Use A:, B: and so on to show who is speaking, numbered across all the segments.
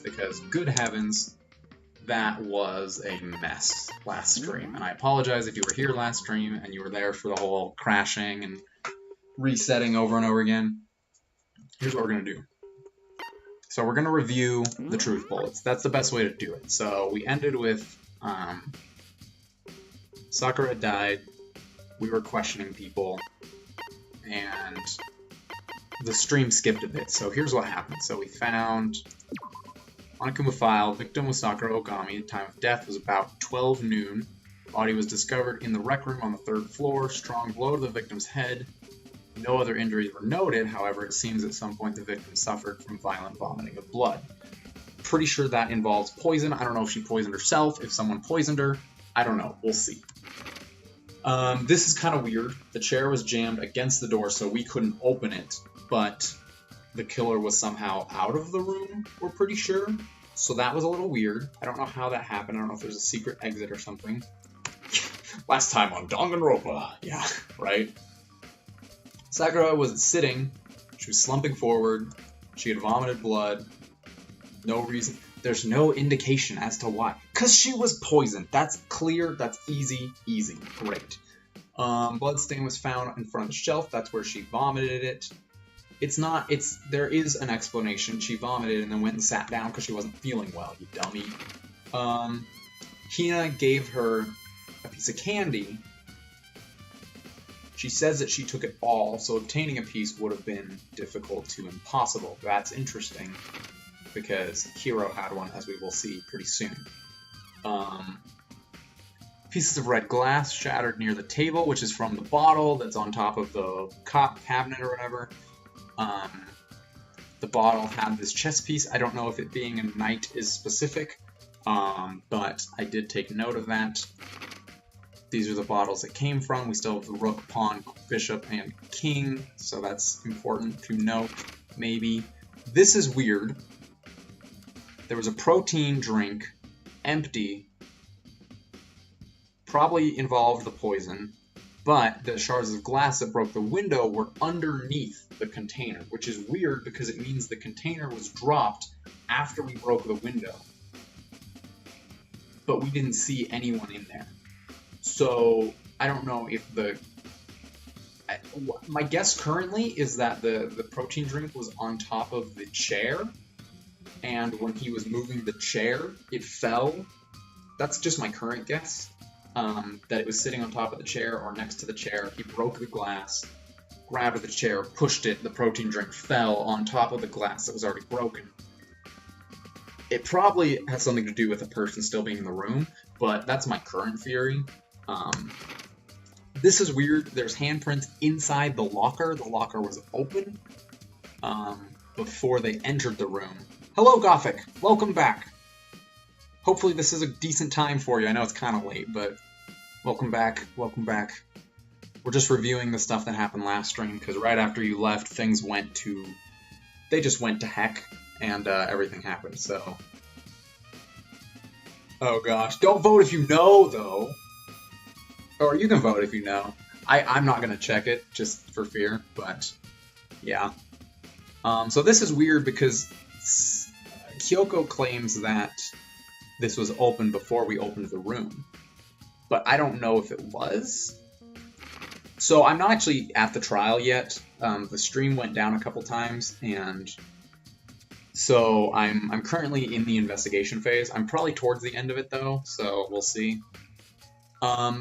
A: because good heavens, that was a mess last stream. And I apologize if you were here last stream and you were there for the whole crashing and resetting over and over again. Here's what we're going to do. So we're going to review the truth bullets. That's the best way to do it. So we ended with Sakura died, we were questioning people, and the stream skipped a bit. So here's what happened. So we found Onikumu file, victim was Sakura Ogami, the time of death was about 12 noon. Body was discovered in the rec room on the 3rd floor, strong blow to the victim's head. No other injuries were noted, however, it seems at some point the victim suffered from violent vomiting of blood. Pretty sure that involves poison. I don't know if she poisoned herself, if someone poisoned her. I don't know. We'll see. This is kind of weird. The chair was jammed against the door, so we couldn't open it, but the killer was somehow out of the room, we're pretty sure. So that was a little weird. I don't know how that happened. I don't know if there's a secret exit or something. Last time on Danganronpa. Yeah, right? Sakura was sitting, she was slumping forward, she had vomited blood, no reason, there's no indication as to why. Because she was poisoned, that's clear, that's easy, great. Bloodstain was found in front of the shelf, that's where she vomited it. There is an explanation, she vomited and then went and sat down because she wasn't feeling well, you dummy. Hina gave her a piece of candy. She says that she took it all, so obtaining a piece would have been difficult to impossible. That's interesting, because Hiro had one, as we will see pretty soon. Pieces of red glass shattered near the table, which is from the bottle that's on top of the cabinet or whatever. The bottle had this chess piece. I don't know if it being a knight is specific, but I did take note of that. These are the bottles it came from. We still have the rook, pawn, bishop, and king, so that's important to note, maybe. This is weird. There was a protein drink, empty, probably involved the poison, but the shards of glass that broke the window were underneath the container, which is weird because it means the container was dropped after we broke the window. But we didn't see anyone in there. So, I don't know if my guess currently is that the protein drink was on top of the chair, and when he was moving the chair, it fell. That's just my current guess, that it was sitting on top of the chair or next to the chair. He broke the glass, grabbed the chair, pushed it, the protein drink fell on top of the glass that was already broken. It probably has something to do with the person still being in the room, but that's my current theory. This is weird. There's handprints inside the locker. The locker was open before they entered the room. Hello, Gothic. Welcome back. Hopefully this is a decent time for you. I know it's kind of late, but welcome back. Welcome back. We're just reviewing the stuff that happened last stream, because right after you left, things went to... They just went to heck, and everything happened, so... Oh gosh. Don't vote if you know, though. Or you can vote if you know. I'm not going to check it, just for fear, but yeah. So this is weird because Kyoko claims that this was open before we opened the room. But I don't know if it was. So I'm not actually at the trial yet. The stream went down a couple times, and so I'm currently in the investigation phase. I'm probably towards the end of it, though, so we'll see.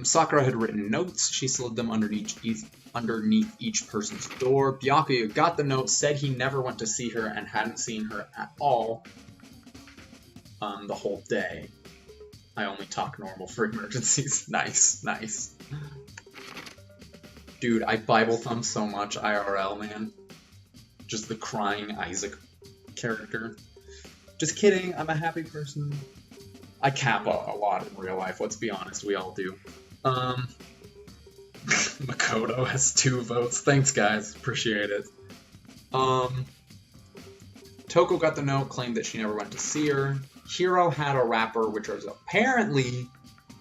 A: Sakura had written notes. She slid them underneath each person's door. Byakuya got the note, said he never went to see her and hadn't seen her at all the whole day. I only talk normal for emergencies. Nice, nice. Dude, I Bible thumb so much IRL, man. Just the crying Isaac character. Just kidding, I'm a happy person. I cap a lot in real life, let's be honest, we all do. Makoto has 2 votes. Thanks, guys. Appreciate it. Toko got the note, claimed that she never went to see her. Hiro had a wrapper, which was apparently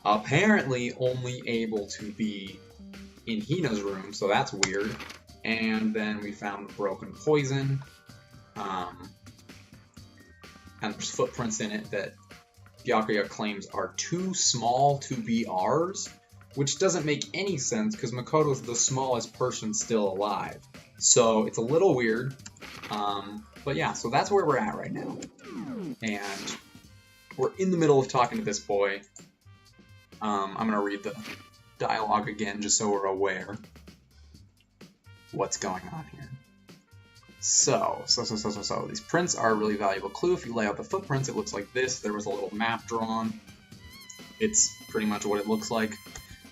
A: only able to be in Hina's room, so that's weird. And then we found broken poison. and there's footprints in it that Byakuya claims are too small to be ours, which doesn't make any sense because Makoto's the smallest person still alive. So it's a little weird. But yeah, so that's where we're at right now. And we're in the middle of talking to this boy. I'm going to read the dialogue again just so we're aware what's going on here. So, these prints are a really valuable clue. If you lay out the footprints, it looks like this. There was a little map drawn. It's pretty much what it looks like.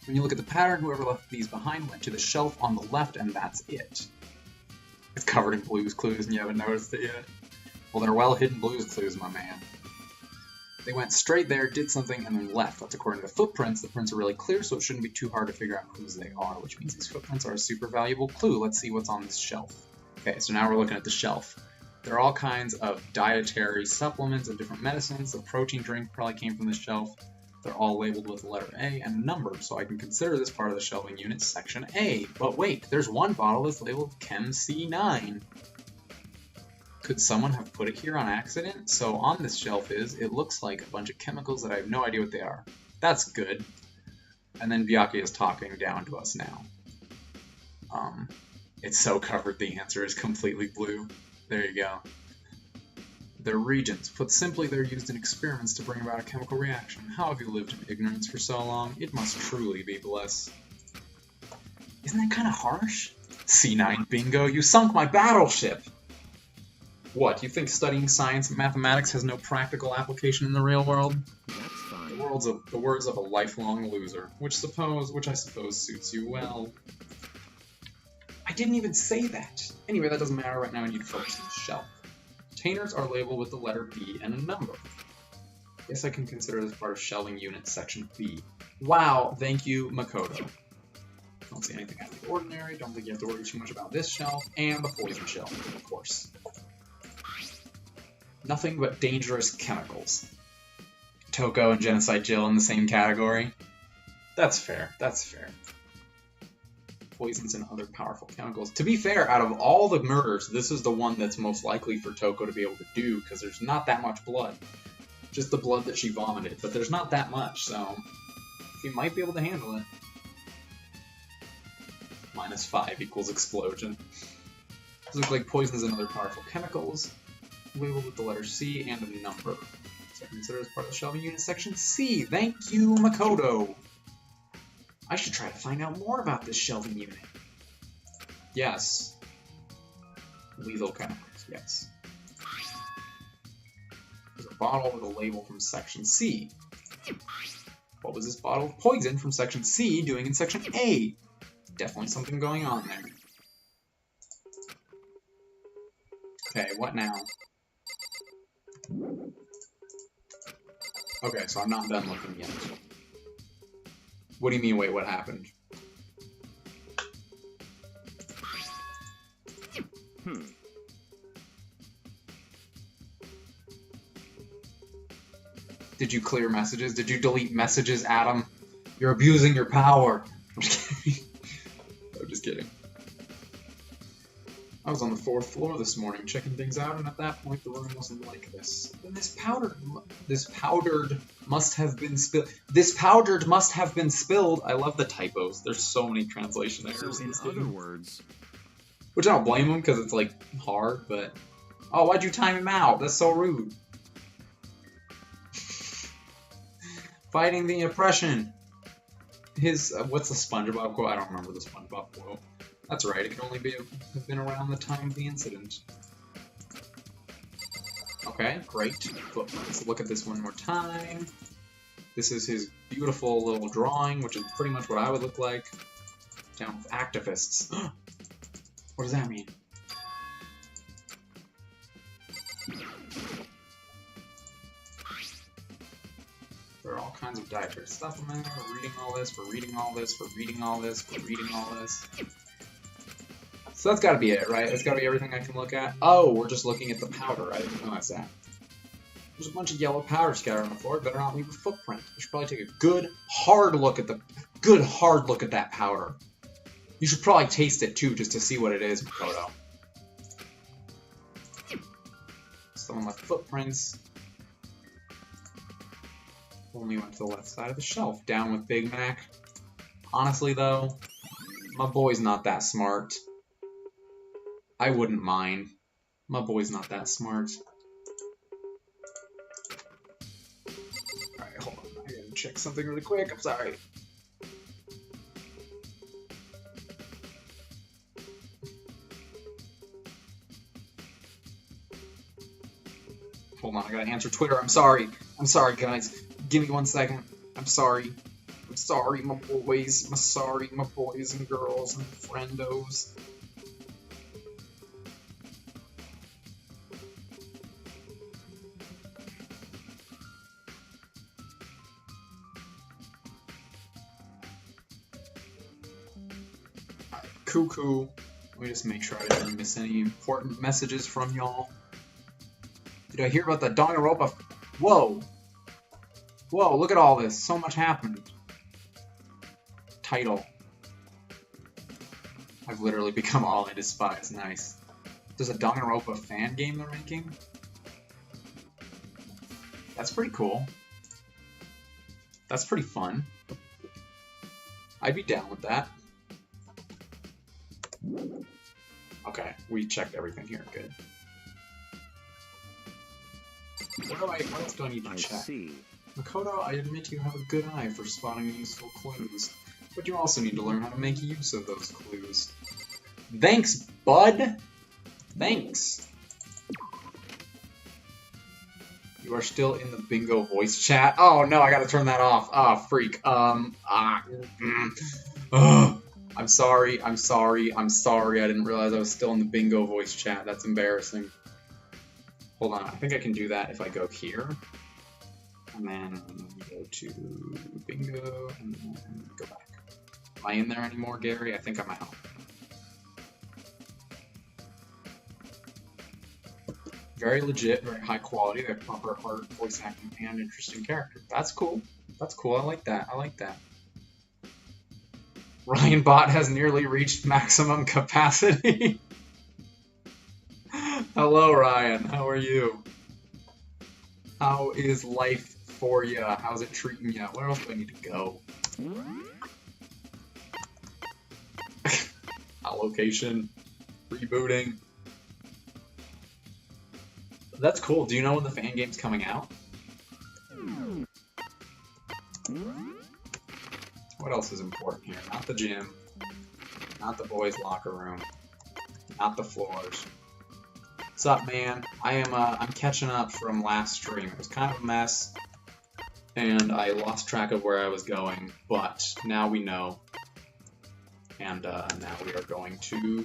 A: When you look at the pattern, whoever left these behind went to the shelf on the left, and that's it. It's covered in Blue's Clues, and you haven't noticed it yet. Well, they're well-hidden Blue's Clues, my man. They went straight there, did something, and then left. That's according to the footprints. The prints are really clear, so it shouldn't be too hard to figure out whose they are, which means these footprints are a super valuable clue. Let's see what's on this shelf. Okay, so now we're looking at the shelf. There are all kinds of dietary supplements and different medicines. The protein drink probably came from this shelf. They're all labeled with the letter A and a number, so I can consider this part of the shelving unit Section A. But wait, there's one bottle that's labeled Chem C9. Could someone have put it here on accident? So on this shelf it looks like a bunch of chemicals that I have no idea what they are. That's good. And then Byakuya is talking down to us now. It's so covered the answer is completely blue. There you go. They're reagents. Put simply, they're used in experiments to bring about a chemical reaction. How have you lived in ignorance for so long? It must truly be bliss. Isn't that kind of harsh? C9 bingo, you sunk my battleship! What, you think studying science and mathematics has no practical application in the real world?
B: That's fine.
A: The words of a lifelong loser, which I suppose suits you well. I didn't even say that. Anyway, that doesn't matter right now. I need to focus on the shelf. Containers are labeled with the letter B and a number. Guess I can consider this part of shelving unit section B. Wow, thank you, Makoto. Don't see anything out of the ordinary. Don't think you have to worry too much about this shelf and the poison shelf, of course. Nothing but dangerous chemicals. Toko and Genocide Jill in the same category. That's fair. That's fair. Poisons and other powerful chemicals. To be fair, out of all the murders, this is the one that's most likely for Toko to be able to do, because there's not that much blood. Just the blood that she vomited, but there's not that much, so she might be able to handle it. -5 equals explosion. These look like poisons and other powerful chemicals, labeled with the letter C and a number. So I consider this part of the shelving unit section C. Thank you, Makoto! I should try to find out more about this shelving unit. Yes. Lethal chemicals, yes. There's a bottle with a label from section C. What was this bottle of poison from section C doing in section A? Definitely something going on there. Okay, what now? Okay, so I'm not done looking yet. What do you mean, wait, what happened? Did you clear messages? Did you delete messages, Adam? You're abusing your power. I'm just kidding. I'm just kidding. I was on the 4th floor this morning checking things out, and at that point the room wasn't like this. Then this powdered must have been spilled. This powdered must have been spilled. I love the typos. There's so many translation errors.
B: So in other words,
A: which I don't blame him because it's like hard, but oh, why'd you time him out? That's so rude. Fighting the oppression. His what's the SpongeBob quote? I don't remember the SpongeBob quote. That's right, it can only have been around the time of the incident. Okay, great. Let's look at this one more time. This is his beautiful little drawing, which is pretty much what I would look like. Down with activists. What does that mean? There are all kinds of dietary supplements. We're reading all this, we're reading all this, we're reading all this, we're reading all this. So that's gotta be it, right? That's gotta be everything I can look at. Oh, we're just looking at the powder. I didn't realize that. There's a bunch of yellow powder scattered on the floor. Better not leave a footprint. I should probably take a good, hard look at that powder. You should probably taste it too, just to see what it is, Makoto. Someone left footprints. Only went to the left side of the shelf. Down with Big Mac. Honestly, though, my boy's not that smart. I wouldn't mind. My boy's not that smart. Alright, hold on. I gotta check something really quick. I'm sorry. Hold on, I gotta answer Twitter. I'm sorry. I'm sorry, guys. Give me 1 second. I'm sorry. I'm sorry, my boys. I'm sorry, my boys and girls and friendos. Alright, cuckoo. Let me just make sure I didn't miss any important messages from y'all. Did I hear about the Danganronpa? Whoa! Whoa, look at all this. So much happened. Title. I've literally become all I despise. Nice. There's a Danganronpa fan game they're making? That's pretty cool. That's pretty fun. I'd be down with that. Okay, we checked everything here. Good. What else do I need to check?
B: See.
A: Makoto, I admit you have a good eye for spotting useful clues, but you also need to learn how to make use of those clues. Thanks, bud! Thanks! You are still in the bingo voice chat. Oh no, I gotta turn that off. Ah, freak. I'm sorry, I'm sorry, I'm sorry. I didn't realize I was still in the bingo voice chat. That's embarrassing. Hold on, I think I can do that if I go here. And then go to bingo, and then go back. Am I in there anymore, Gary? I think I'm out. Very legit, very high quality. They have proper heart, voice acting, and interesting character. That's cool. That's cool. I like that. I like that. Ryan Bot has nearly reached maximum capacity. Hello, Ryan. How are you? How is life for ya? How's it treating ya? Where else do I need to go? Allocation. Rebooting. That's cool. Do you know when the fan game's coming out? What else is important here? Not the gym. Not the boys' locker room. Not the floors. What's up, man? I'm catching up from last stream. It was kind of a mess, and I lost track of where I was going, but now we know. And now we are going to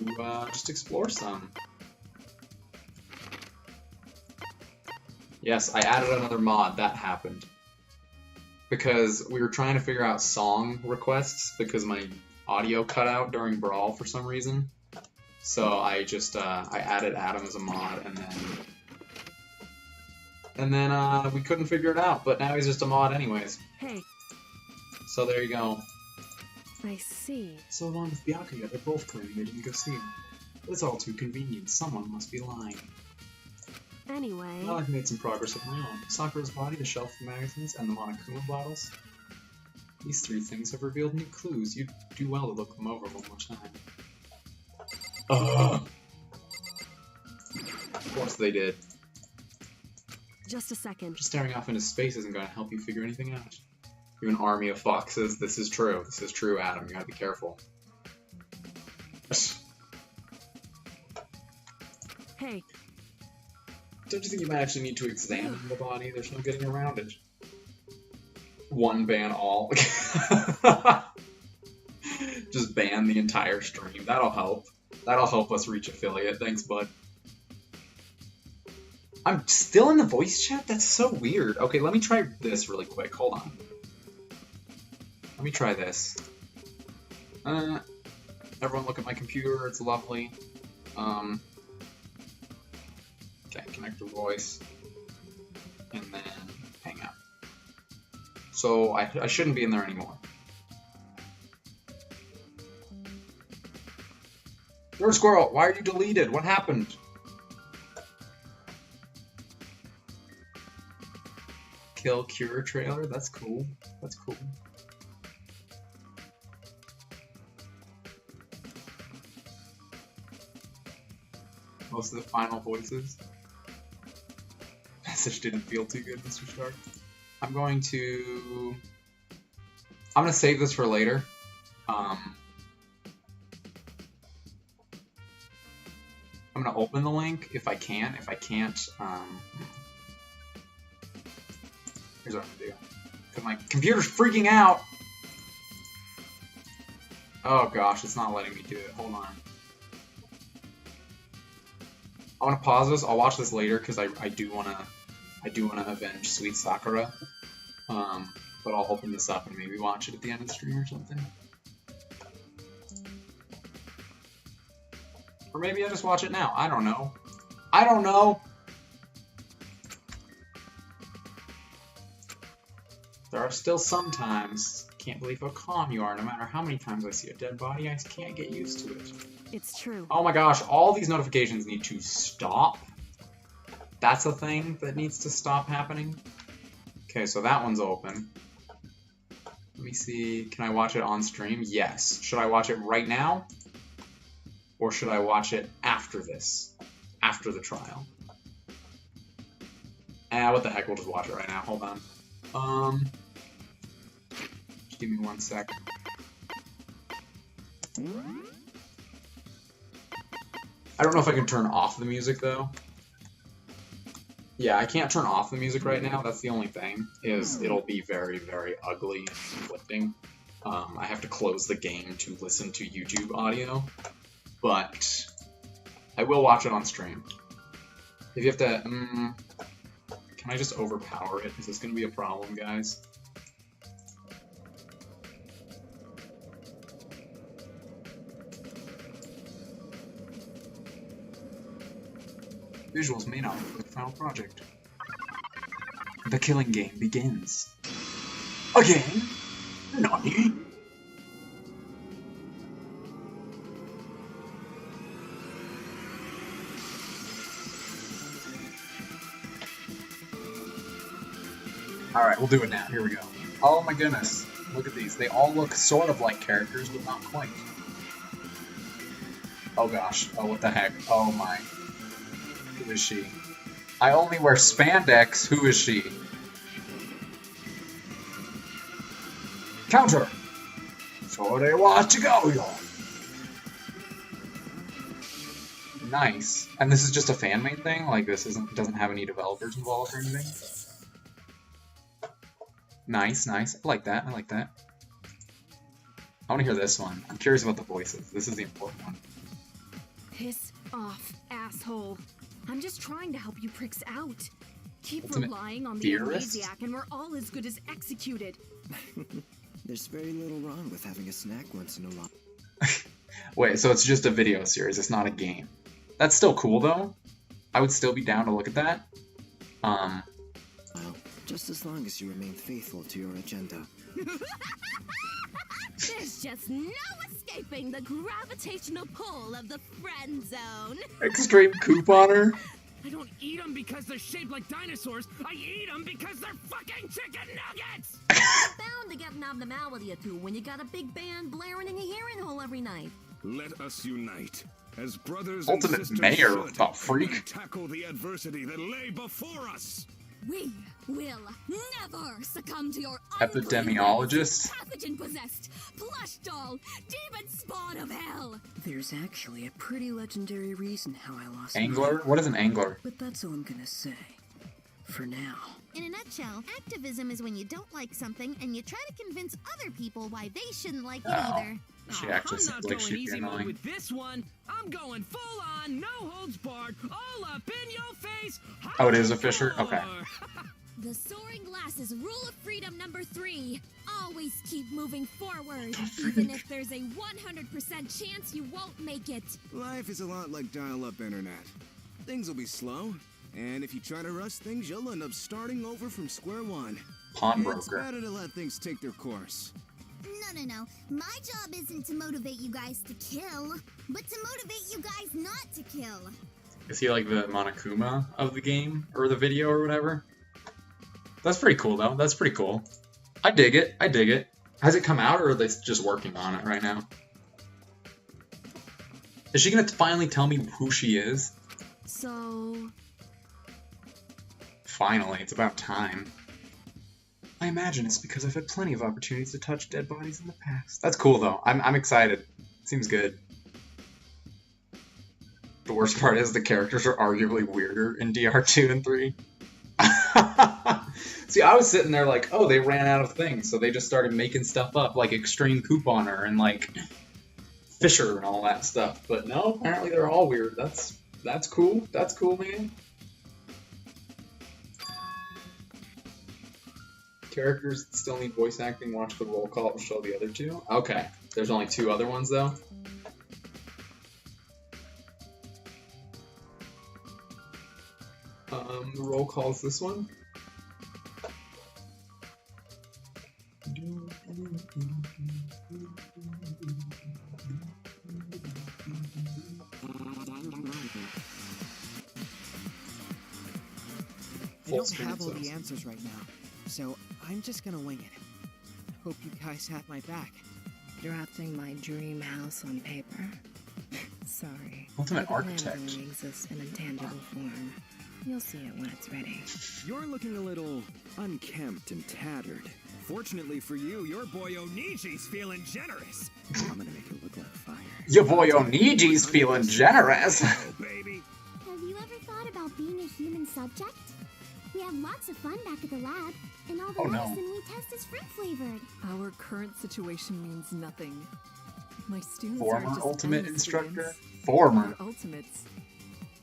A: just explore some. Yes, I added another mod. That happened. Because we were trying to figure out song requests, because my audio cut out during Brawl for some reason. So I just, I added Adam as a mod, and then we couldn't figure it out, but now he's just a mod anyways.
C: Hey.
A: So there you go.
C: I see.
A: So along with Byakuya, they're both claiming they didn't go see him. But it's all too convenient. Someone must be lying.
C: Anyway.
A: Well, I've made some progress of my own. Sakura's body, the shelf of magazines, and the Monokuma bottles. These three things have revealed new clues. You'd do well to look them over one more time. Of course they did.
C: Just a second.
A: Just staring off into space isn't going to help you figure anything out. You have an army of foxes. This is true. This is true, Adam. You gotta be careful.
C: Hey.
A: Don't you think you might actually need to examine the body? There's no getting around it. One ban all. Just ban the entire stream. That'll help. That'll help us reach affiliate. Thanks, bud. I'm still in the voice chat? That's so weird. Okay, let me try this really quick. Hold on. Let me try this. Everyone look at my computer. It's lovely. Okay, connect to voice. And then hang out. So I shouldn't be in there anymore. You're a squirrel. Why are you deleted? What happened? Kill Cure trailer. That's cool. That's cool. Most of the final voices. Message didn't feel too good, Mr. Stark. I'm gonna save this for later. I'm gonna open the link if I can. If I can't, here's what I'm gonna do. Cause my computer's freaking out. Oh gosh, it's not letting me do it. Hold on. I want to pause this. I'll watch this later because I do wanna avenge Sweet Sakura. But I'll open this up and maybe watch it at the end of the stream or something. Or maybe I just watch it now. I don't know. I don't know. There are still some times. Can't believe how calm you are. No matter how many times I see a dead body, I can't get used to it.
C: It's true.
A: Oh my gosh, all these notifications need to stop. That's a thing that needs to stop happening. Okay, so that one's open. Let me see. Can I watch it on stream? Yes. Should I watch it right now? Or should I watch it after this? After the trial? What the heck, we'll just watch it right now. Hold on. Just give me 1 sec. I don't know if I can turn off the music, though. Yeah, I can't turn off the music right now. That's the only thing, is it'll be very, very ugly and conflicting. I have to close the game to listen to YouTube audio, but I will watch it on stream. If you have to, can I just overpower it? Is this going to be a problem, guys? Visuals may not look like the final project. The killing game begins. Again? Nani? Alright, we'll do it now. Here we go. Oh my goodness. Look at these. They all look sort of like characters, but not quite. Oh gosh. Oh, what the heck. Oh my. Who is she? I only wear spandex. Who is she? Counter! So they want to go, y'all. Nice. And this is just a fan-made thing? Like, this doesn't have any developers involved or anything? Nice, nice. I like that. I like that. I want to hear this one. I'm curious about the voices. This is the important one.
C: Piss off, asshole. I'm just trying to help you pricks out. Keep
A: Ultimate
C: relying on the
A: theorist?
C: amnesiac and we're all as good as executed.
B: There's very little wrong with having a snack once in a while.
A: Wait, so it's just a video series, it's not a game. That's still cool, though. I would still be down to look at that.
B: Well, just as long as you remain faithful to your agenda.
D: There's just no escaping the gravitational pull of the friend zone.
A: Extreme couponer?
E: I don't eat them because they're shaped like dinosaurs. I eat them because they're fucking chicken nuggets!
D: Bound to get an abnormality or two when you got a big band blaring in your hearing hole every night.
F: Let us unite as brothers
A: Ultimate
F: and sisters
A: mayor,
F: should,
A: the freak.
F: and tackle the adversity that lay before us.
D: We will never succumb to your
A: Epidemiologist?
D: pathogen-possessed, plush doll, demon spawn of hell.
G: There's actually a pretty legendary reason how I lost
A: Angler? What is an angler?
G: but that's all I'm gonna say. For now.
D: In a nutshell, activism is when you don't like something and you try to convince other people why they shouldn't like it either.
A: She
E: Aw,
A: actually
E: I'm
A: seems
E: not
A: like
E: going
A: she'd be
E: easy mode
A: annoying.
E: with this one. I'm going full on, no holds barred, all up in your face.
A: Oh, it is a Fisher? Okay.
E: hardcore.
D: The Soaring Glasses rule of freedom number 3. Always keep moving forward, even if there's a 100% chance you won't make it.
H: Life is a lot like dial-up internet. Things will be slow, and if you try to rush things, you'll end up starting over from square one. It's
A: Pawnbroker.
H: better to let things take their course.
D: No. My job isn't to motivate you guys to kill, but to motivate you guys not to kill.
A: Is he like the Monokuma of the game? Or the video or whatever? That's pretty cool, though. That's pretty cool. I dig it. I dig it. Has it come out, or are they just working on it right now? Is she gonna finally tell me who she is?
C: So...
A: Finally, it's about time. I imagine it's because I've had plenty of opportunities to touch dead bodies in the past. That's cool, though. I'm excited. Seems good. The worst part is the characters are arguably weirder in DR2 and 3. See, I was sitting there like, oh, they ran out of things, so they just started making stuff up, like Extreme Couponer and, like, Fisher and all that stuff. But no, apparently they're all weird. That's cool. That's cool, man. Characters that still need voice acting, watch the roll call, it'll show the other two. Okay, there's only 2 other ones, though. The roll call is this one.
B: I don't have all the answers right now, so I'm just gonna wing it. Hope you guys have my back.
I: Drafting my dream house on paper. Sorry.
A: Ultimate
I: The plan
A: Architect.
I: only exists in intangible form. You'll see it when it's ready.
J: You're looking a little unkempt and tattered. Fortunately for you, your boy Oniji's feeling generous. I'm gonna make it look like fire.
A: Your boy Oniji's feeling generous.
J: Oh, baby.
D: Have you ever thought about being a human subject? We have lots of fun back at the lab, and all the medicine we test is fruit-flavored.
G: Our current situation means nothing. My students
A: Former
G: are just
A: ultimate
G: any
A: instructor.
G: students.
A: Former.
G: They're ultimates.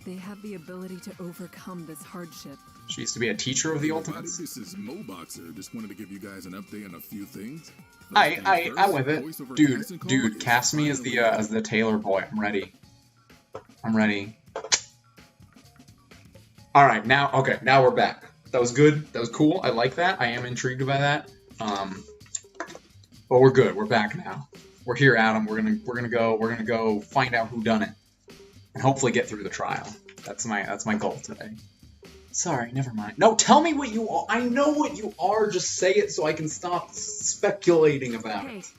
G: They have the ability to overcome this hardship.
A: She used to be a teacher of the Ultimates.
F: This is Moboxer. Just wanted to give you guys an update on a few things.
A: I with it. Dude, cast me as the Taylor boy. I'm ready. I'm ready. Alright, now we're back. That was good. That was cool. I like that. I am intrigued by that. But we're good. We're back now. We're here, Adam. We're gonna go find out who done it. And hopefully get through the trial. That's my goal today. Sorry, never mind. No, tell me what you are. I know what you are. Just say it so I can stop speculating about it.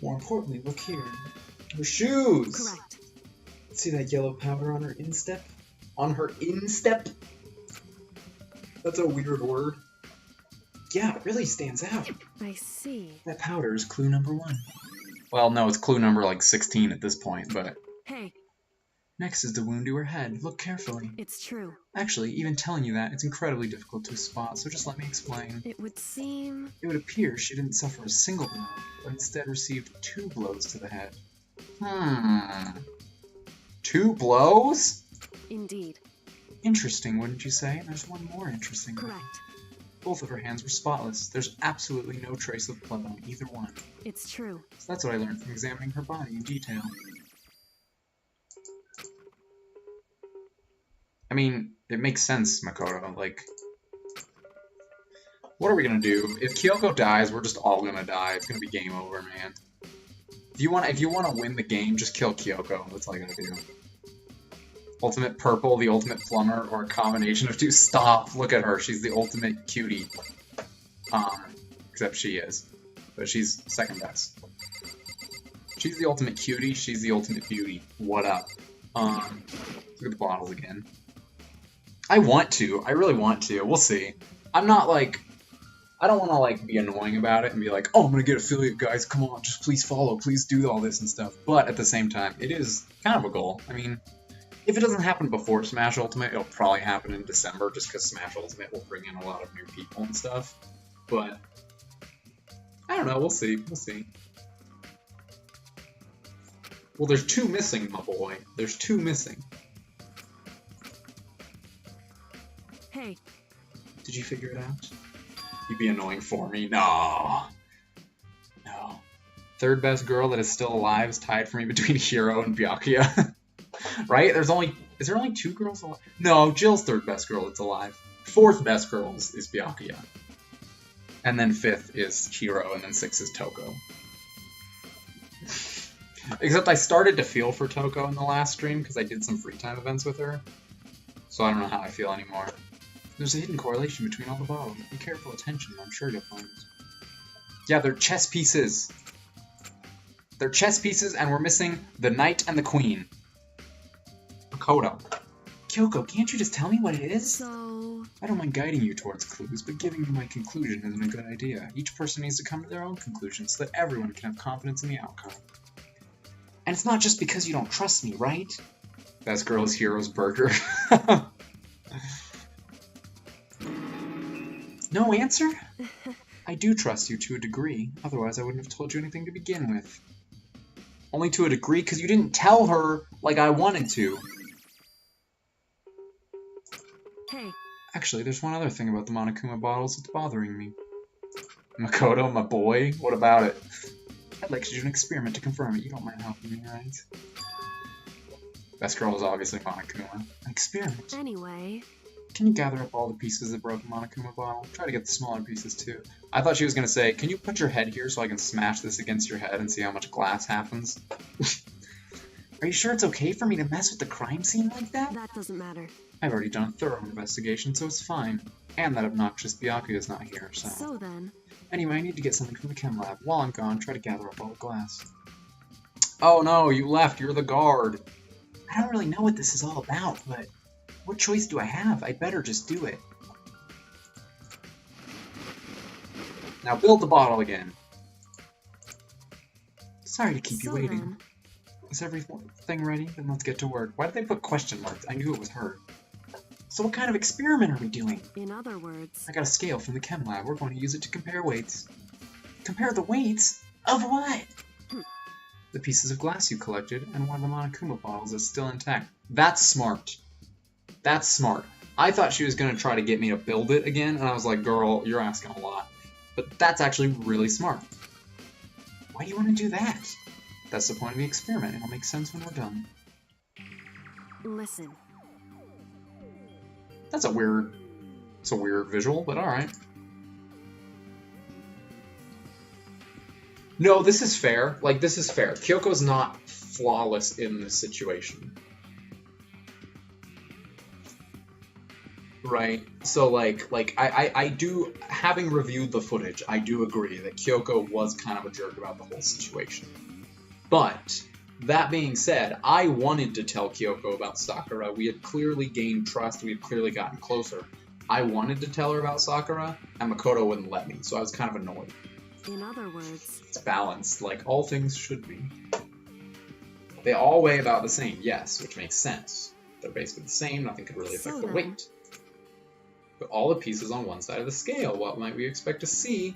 A: More importantly, look here. Her shoes.
G: Correct.
A: See that yellow powder on her instep? On her instep? That's a weird word. Yeah, it really stands out.
I: I see.
A: That powder is clue number 1. Well, no, it's clue number like 16 at this point, but...
G: Hey.
A: Next is the wound to her head. Look carefully.
G: It's true.
A: Actually, even telling you that, it's incredibly difficult to spot, so just let me explain.
I: It would seem...
A: It would appear she didn't suffer a single blow, but instead received 2 blows to the head. 2 blows?
I: Indeed.
A: Interesting, wouldn't you say? And there's one more interesting.
G: Correct.
A: Both of her hands were spotless. There's absolutely no trace of blood on either one.
I: It's true.
A: So that's what I learned from examining her body in detail. I mean, it makes sense, Makoto. Like, what are we gonna do? If Kyoko dies, we're just all gonna die. It's gonna be game over, man. If you wanna win the game, just kill Kyoko. That's all you gotta do. Ultimate Purple, the Ultimate Plumber, or a combination of 2. Stop! Look at her. She's the ultimate cutie. Except she is. But she's second best. She's the ultimate cutie. She's the ultimate beauty. What up? Look at the bottles again. I want to. I really want to. We'll see. I'm not like... I don't want to like be annoying about it and be like, oh, I'm gonna get affiliate, guys. Come on, just please follow. Please do all this and stuff. But at the same time, it is kind of a goal. I mean... If it doesn't happen before Smash Ultimate, it'll probably happen in December, just because Smash Ultimate will bring in a lot of new people and stuff. But, I don't know, we'll see, we'll see. Well, there's 2 missing, my boy. There's 2 missing.
G: Hey.
A: Did you figure it out? You'd be annoying for me? No. No. Third best girl that is still alive is tied for me between Hiro and Byakuya. Right? Is there only 2 girls alive? No, Jill's third best girl that's alive. 4th best girl is Byakuya. And then 5th is Hiro, and then 6th is Toko. Except I started to feel for Toko in the last stream, because I did some free time events with her. So I don't know how I feel anymore. There's a hidden correlation between all the bottles. Be careful attention, I'm sure you'll find it. Yeah, they're chess pieces. They're chess pieces, and we're missing the knight and the queen. Makoto. Kyoko, can't you just tell me what it is?
C: So...
A: I don't mind guiding you towards clues, but giving you my conclusion isn't a good idea. Each person needs to come to their own conclusion so that everyone can have confidence in the outcome. And it's not just because you don't trust me, right? Best Girl is Hero's Burger. No answer? I do trust you to a degree, otherwise I wouldn't have told you anything to begin with. Only to a degree, because you didn't tell her like I wanted to.
C: Hey.
A: Actually, there's one other thing about the Monokuma bottles that's bothering me. Makoto, my boy, what about it? I'd like to do an experiment to confirm it. You don't mind helping me, right? Best Girl is obviously Monokuma. An experiment.
C: Anyway...
A: Can you gather up all the pieces that broke the Monokuma bottle? Try to get the smaller pieces too. I thought she was going to say, can you put your head here so I can smash this against your head and see how much glass happens? Are you sure it's okay for me to mess with the crime scene like that?
C: That doesn't matter.
A: I've already done a thorough investigation, so it's fine. And that obnoxious Byakuya's not here, so...
C: So then...
A: Anyway, I need to get something from the chem lab. While I'm gone, try to gather up all the glass. Oh no, you left. You're the guard. I don't really know what this is all about, but... What choice do I have? I better just do it. Now build the bottle again. Sorry to keep you waiting.
C: Then.
A: Is everything ready? Then let's get to work. Why did they put question marks? I knew it was her. So what kind of experiment are we doing?
C: In other words...
A: I got a scale from the chem lab. We're going to use it to compare weights. Compare the weights? Of what? The pieces of glass you collected and one of the Monokuma bottles is still intact. That's smart. That's smart. I thought she was going to try to get me to build it again, and I was like, girl, you're asking a lot. But that's actually really smart. Why do you want to do that? That's the point of the experiment. It'll make sense when we're done.
C: Listen.
A: That's a weird... It's a weird visual, but alright. No, this is fair. Like, this is fair. Kyoko's not flawless in this situation. Right, so like I do, having reviewed the footage, I do agree that Kyoko was kind of a jerk about the whole situation. But, that being said, I wanted to tell Kyoko about Sakura. We had clearly gained trust, we had clearly gotten closer. I wanted to tell her about Sakura, and Makoto wouldn't let me, so I was kind of annoyed.
C: In other words...
A: It's balanced, like all things should be. They all weigh about the same, yes, which makes sense. They're basically the same, nothing could really affect the weight. But all the pieces on one side of the scale, what might we expect to see?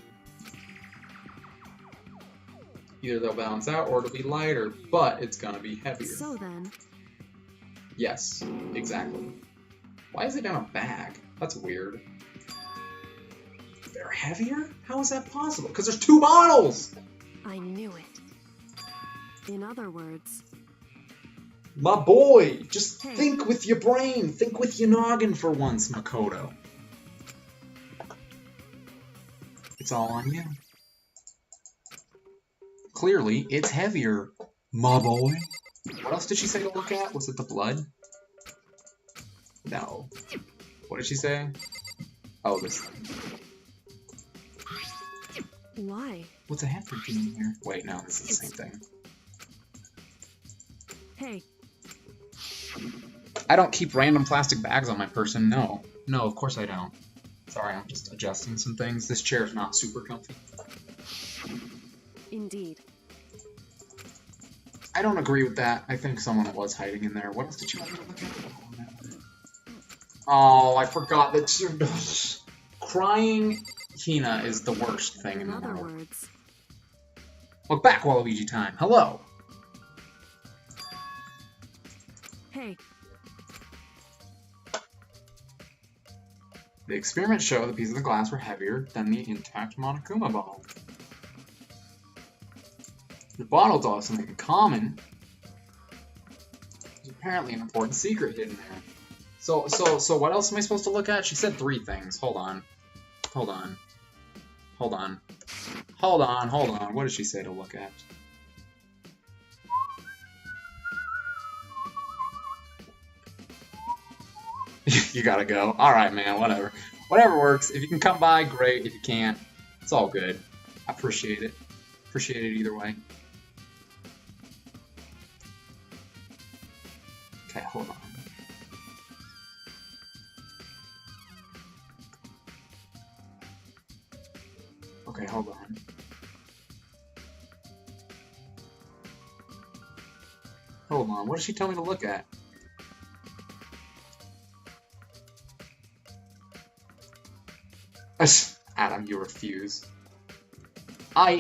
A: Either they'll balance out or it'll be lighter, but it's gonna be heavier.
C: So then...
A: Yes, exactly. Why is it in a bag? That's weird. They're heavier? How is that possible? Because there's 2 bottles!
C: I knew it. In other words...
A: My boy! Just think with your brain! Think with your noggin for once, Makoto. It's all on you. Clearly, it's heavier, my boy. What else did she say to look at? Was it the blood? No. What did she say? Oh, this thing.
C: Why?
A: What's a Hanford doing here? Wait, no, this is the same thing.
C: Hey.
A: I don't keep random plastic bags on my person, no. No, of course I don't. Sorry, I'm just adjusting some things. This chair is not super comfy.
C: Indeed.
A: I don't agree with that. I think someone was hiding in there. What else did you want me to look at? Oh, I forgot that crying Hina is the worst thing in the world.
C: Words.
A: Look back, Waluigi time. Hello.
C: Hey.
A: The experiments show the pieces of glass were heavier than the intact Monokuma bottle. The bottle does something in common. There's apparently an important secret hidden there. So what else am I supposed to look at? She said 3 things. Hold on. What did she say to look at? You gotta go. Alright, man, whatever. Whatever works. If you can come by, great. If you can't, it's all good. I appreciate it. Appreciate it either way. Okay, hold on. Okay, hold on. Hold on, what does she tell me to look at? Adam, you refuse.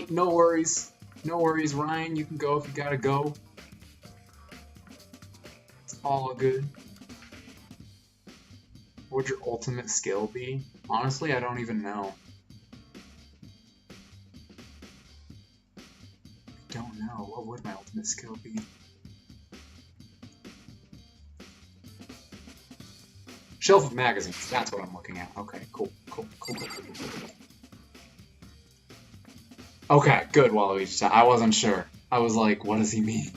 A: No worries. No worries, Ryan, you can go if you gotta go. It's all good. What would your ultimate skill be? Honestly, I don't even know. I don't know. What would my ultimate skill be? Shelf of magazines. That's what I'm looking at. Okay, cool. Okay, good, Waluigi. I wasn't sure. I was like, what does he mean?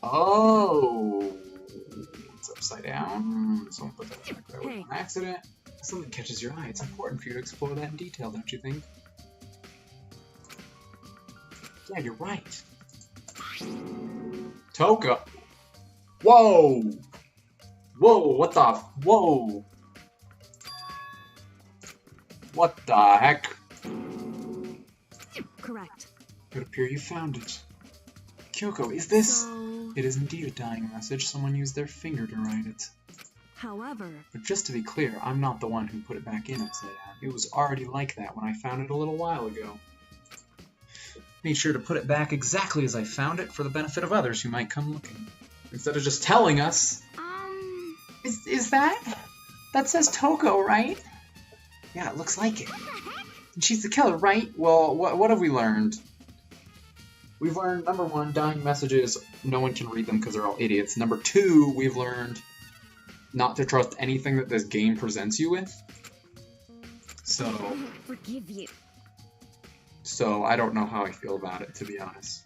A: Oh, it's upside down. Someone put that back there with an accident. Something catches your eye. It's important for you to explore that in detail, don't you think? Yeah, you're right. Toko. Whoa! Whoa, what the... Whoa! What the heck?
C: Correct.
A: It would appear you found it. Kyoko, is this...
C: So...
A: It is indeed a dying message. Someone used their finger to write it.
C: However...
A: But just to be clear, I'm not the one who put it back in upside down. It was already like that when I found it a little while ago. Made sure to put it back exactly as I found it for the benefit of others who might come looking. Instead of just telling us. Is that? That says Toko, right? Yeah, it looks like it. And she's the killer, right? Well, what have we learned? We've learned, number one, dying messages, no one can read them because they're all idiots. Number two, we've learned not to trust anything that this game presents you with. So...
D: Forgive you.
A: So, I don't know how I feel about it, to be honest.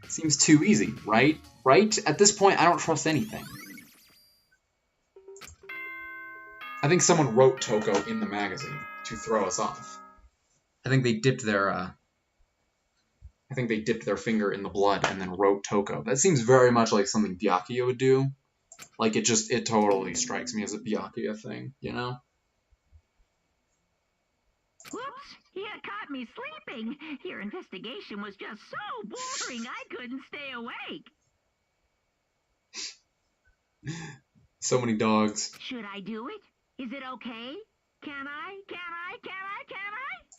A: Seems too easy, right? Right? At this point, I don't trust anything. I think someone wrote Toko in the magazine to throw us off. I think they dipped their finger in the blood and then wrote Toko. That seems very much like something Byakuya would do. Like, it totally strikes me as a Byakuya thing, you know?
K: Whoops! You caught me sleeping. Your investigation was just so boring I couldn't stay awake.
A: So many dogs.
K: Should I do it? Is it okay? Can I?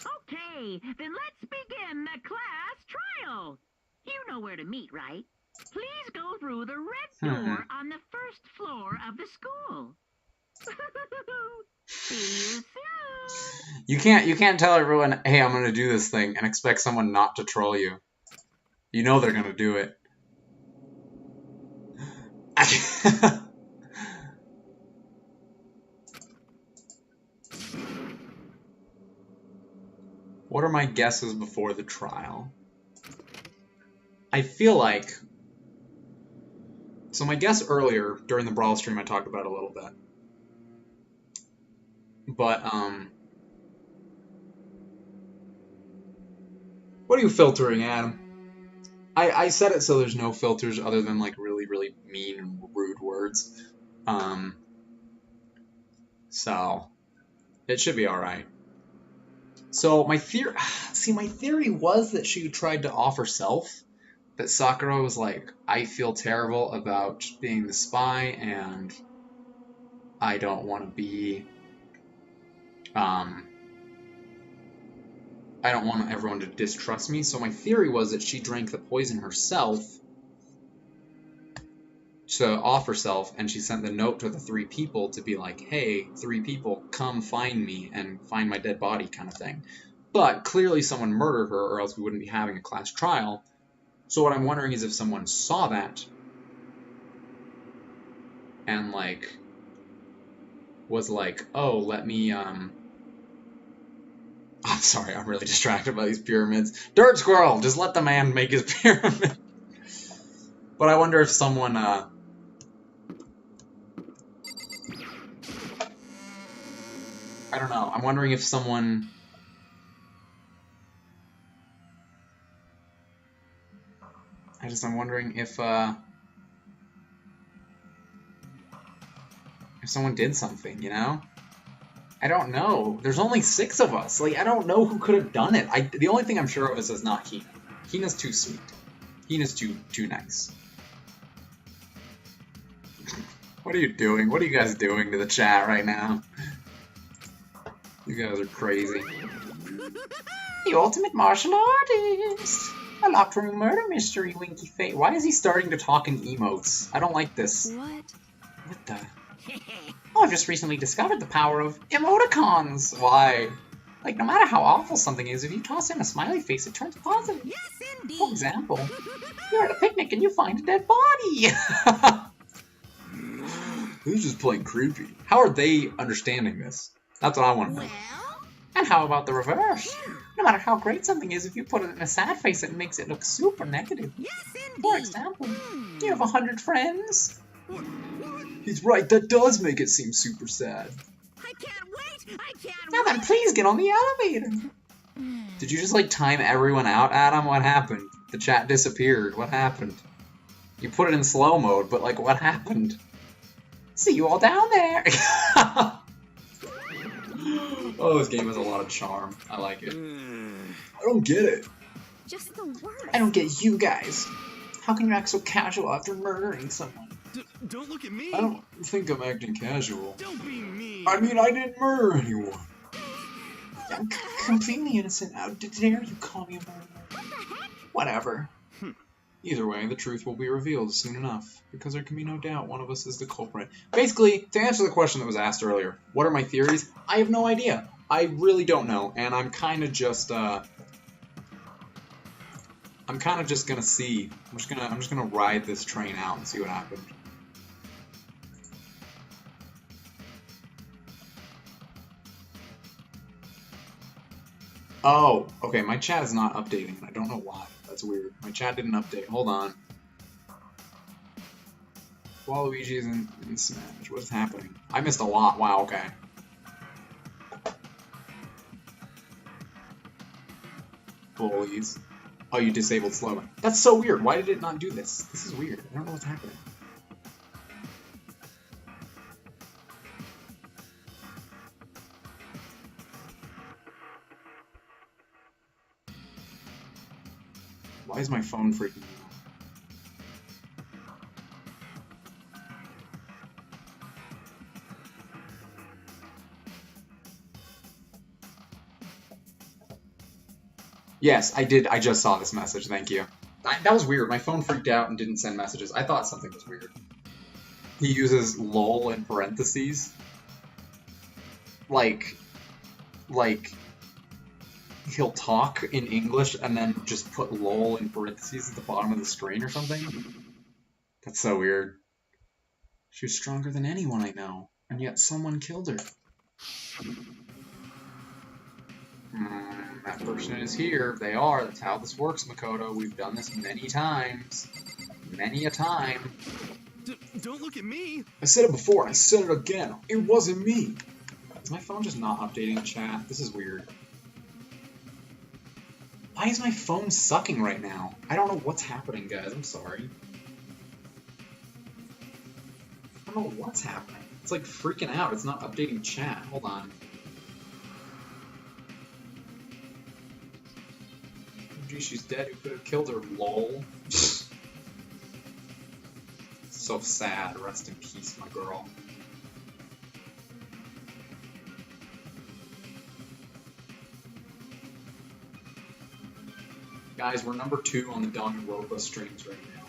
K: Okay, then let's begin the class trial. You know where to meet, right? Please go through the red door on the first floor of the school. See you soon.
A: You can't tell everyone, hey, I'm gonna do this thing and expect someone not to troll you. You know they're gonna do it. What are my guesses before the trial? I feel like... So my guess earlier, during the Brawl stream, I talked about it a little bit. But, what are you filtering, Adam? I said it so there's no filters other than, like, really, really mean and rude words. So, it should be alright. So, my theory was that she tried to off herself. That Sakura was like, I feel terrible about being the spy, and I don't want to be... I don't want everyone to distrust me, so my theory was that she drank the poison herself to off herself, and she sent the note to the 3 people to be like, hey, 3 people, come find me and find my dead body kind of thing. But clearly someone murdered her, or else we wouldn't be having a class trial. So what I'm wondering is if someone saw that and, like, was like, oh, let me, I'm sorry, I'm really distracted by these pyramids. Dirt squirrel! Just let the man make his pyramid. But I wonder if someone, I don't know. I'm wondering if someone... I'm wondering if someone did something, you know? I don't know. There's only 6 of us. Like, I don't know who could have done it. The only thing I'm sure of is it's not Hina. Hina's too sweet. Hina's too nice. What are you doing? What are you guys doing to the chat right now? You guys are crazy. The ultimate martial artist! A locked room murder mystery, Winky Face. Why is he starting to talk in emotes? I don't like this.
C: What?
A: What the? Oh, I've just recently discovered the power of emoticons! Why? Like, no matter how awful something is, if you toss in a smiley face, it turns positive.
D: Yes, indeed.
A: For example, you're at a picnic and you find a dead body! Who's just playing creepy? How are they understanding this? That's what I want to know.
D: Well,
A: And how about the reverse? No matter how great something is, if you put it in a sad face, it makes it look super negative.
D: yes, indeed.
A: For example, you have 100 friends? He's right, that does make it seem super sad.
D: I can't wait. I can't
A: Now
D: wait.
A: then, please get on the elevator. Did you just, like, time everyone out, Adam? What happened? The chat disappeared. What happened? You put it in slow mode, but, like, what happened? See you all down there. Oh, this game has a lot of charm. I like it. I don't get it.
C: Just the worst.
A: I don't get you guys. How can you act so casual after murdering someone?
E: Don't look at me.
A: I don't think I'm acting casual.
E: Don't be mean.
A: I mean, I didn't murder anyone. I'm completely innocent. How dare you call me a murderer? Whatever. Either way, the truth will be revealed soon enough, because there can be no doubt one of us is the culprit. Basically, to answer the question that was asked earlier, what are my theories? I have no idea. I really don't know, and I'm kind of just gonna see. I'm just gonna ride this train out and see what happens. Oh, okay, my chat is not updating, and I don't know why. That's weird. My chat didn't update. Hold on. Waluigi is in Smash. What's happening? I missed a lot. Wow, okay. Bullies. Oh, you disabled slow-mo. That's so weird. Why did it not do this? This is weird. I don't know what's happening. Why is my phone freaking out? Yes, I did. I just saw this message. Thank you. That was weird. My phone freaked out and didn't send messages. I thought something was weird. He uses lol in parentheses. Like he'll talk in English and then just put lol in parentheses at the bottom of the screen or something. That's so weird. She was stronger than anyone I know, and yet someone killed her. That person is here. They are. That's how this works, Makoto. We've done this many times. Many a time.
E: Don't look at me.
A: I said it before, and I said it again. It wasn't me. Is my phone just not updating the chat? This is weird. Why is my phone sucking right now? I don't know what's happening, guys. I'm sorry. I don't know what's happening. It's like freaking out. It's not updating chat. Hold on. Gee, she's dead. Who could have killed her? Lol. So sad. Rest in peace, my girl. Guys, we're number 2 on the Danganronpa streams right now.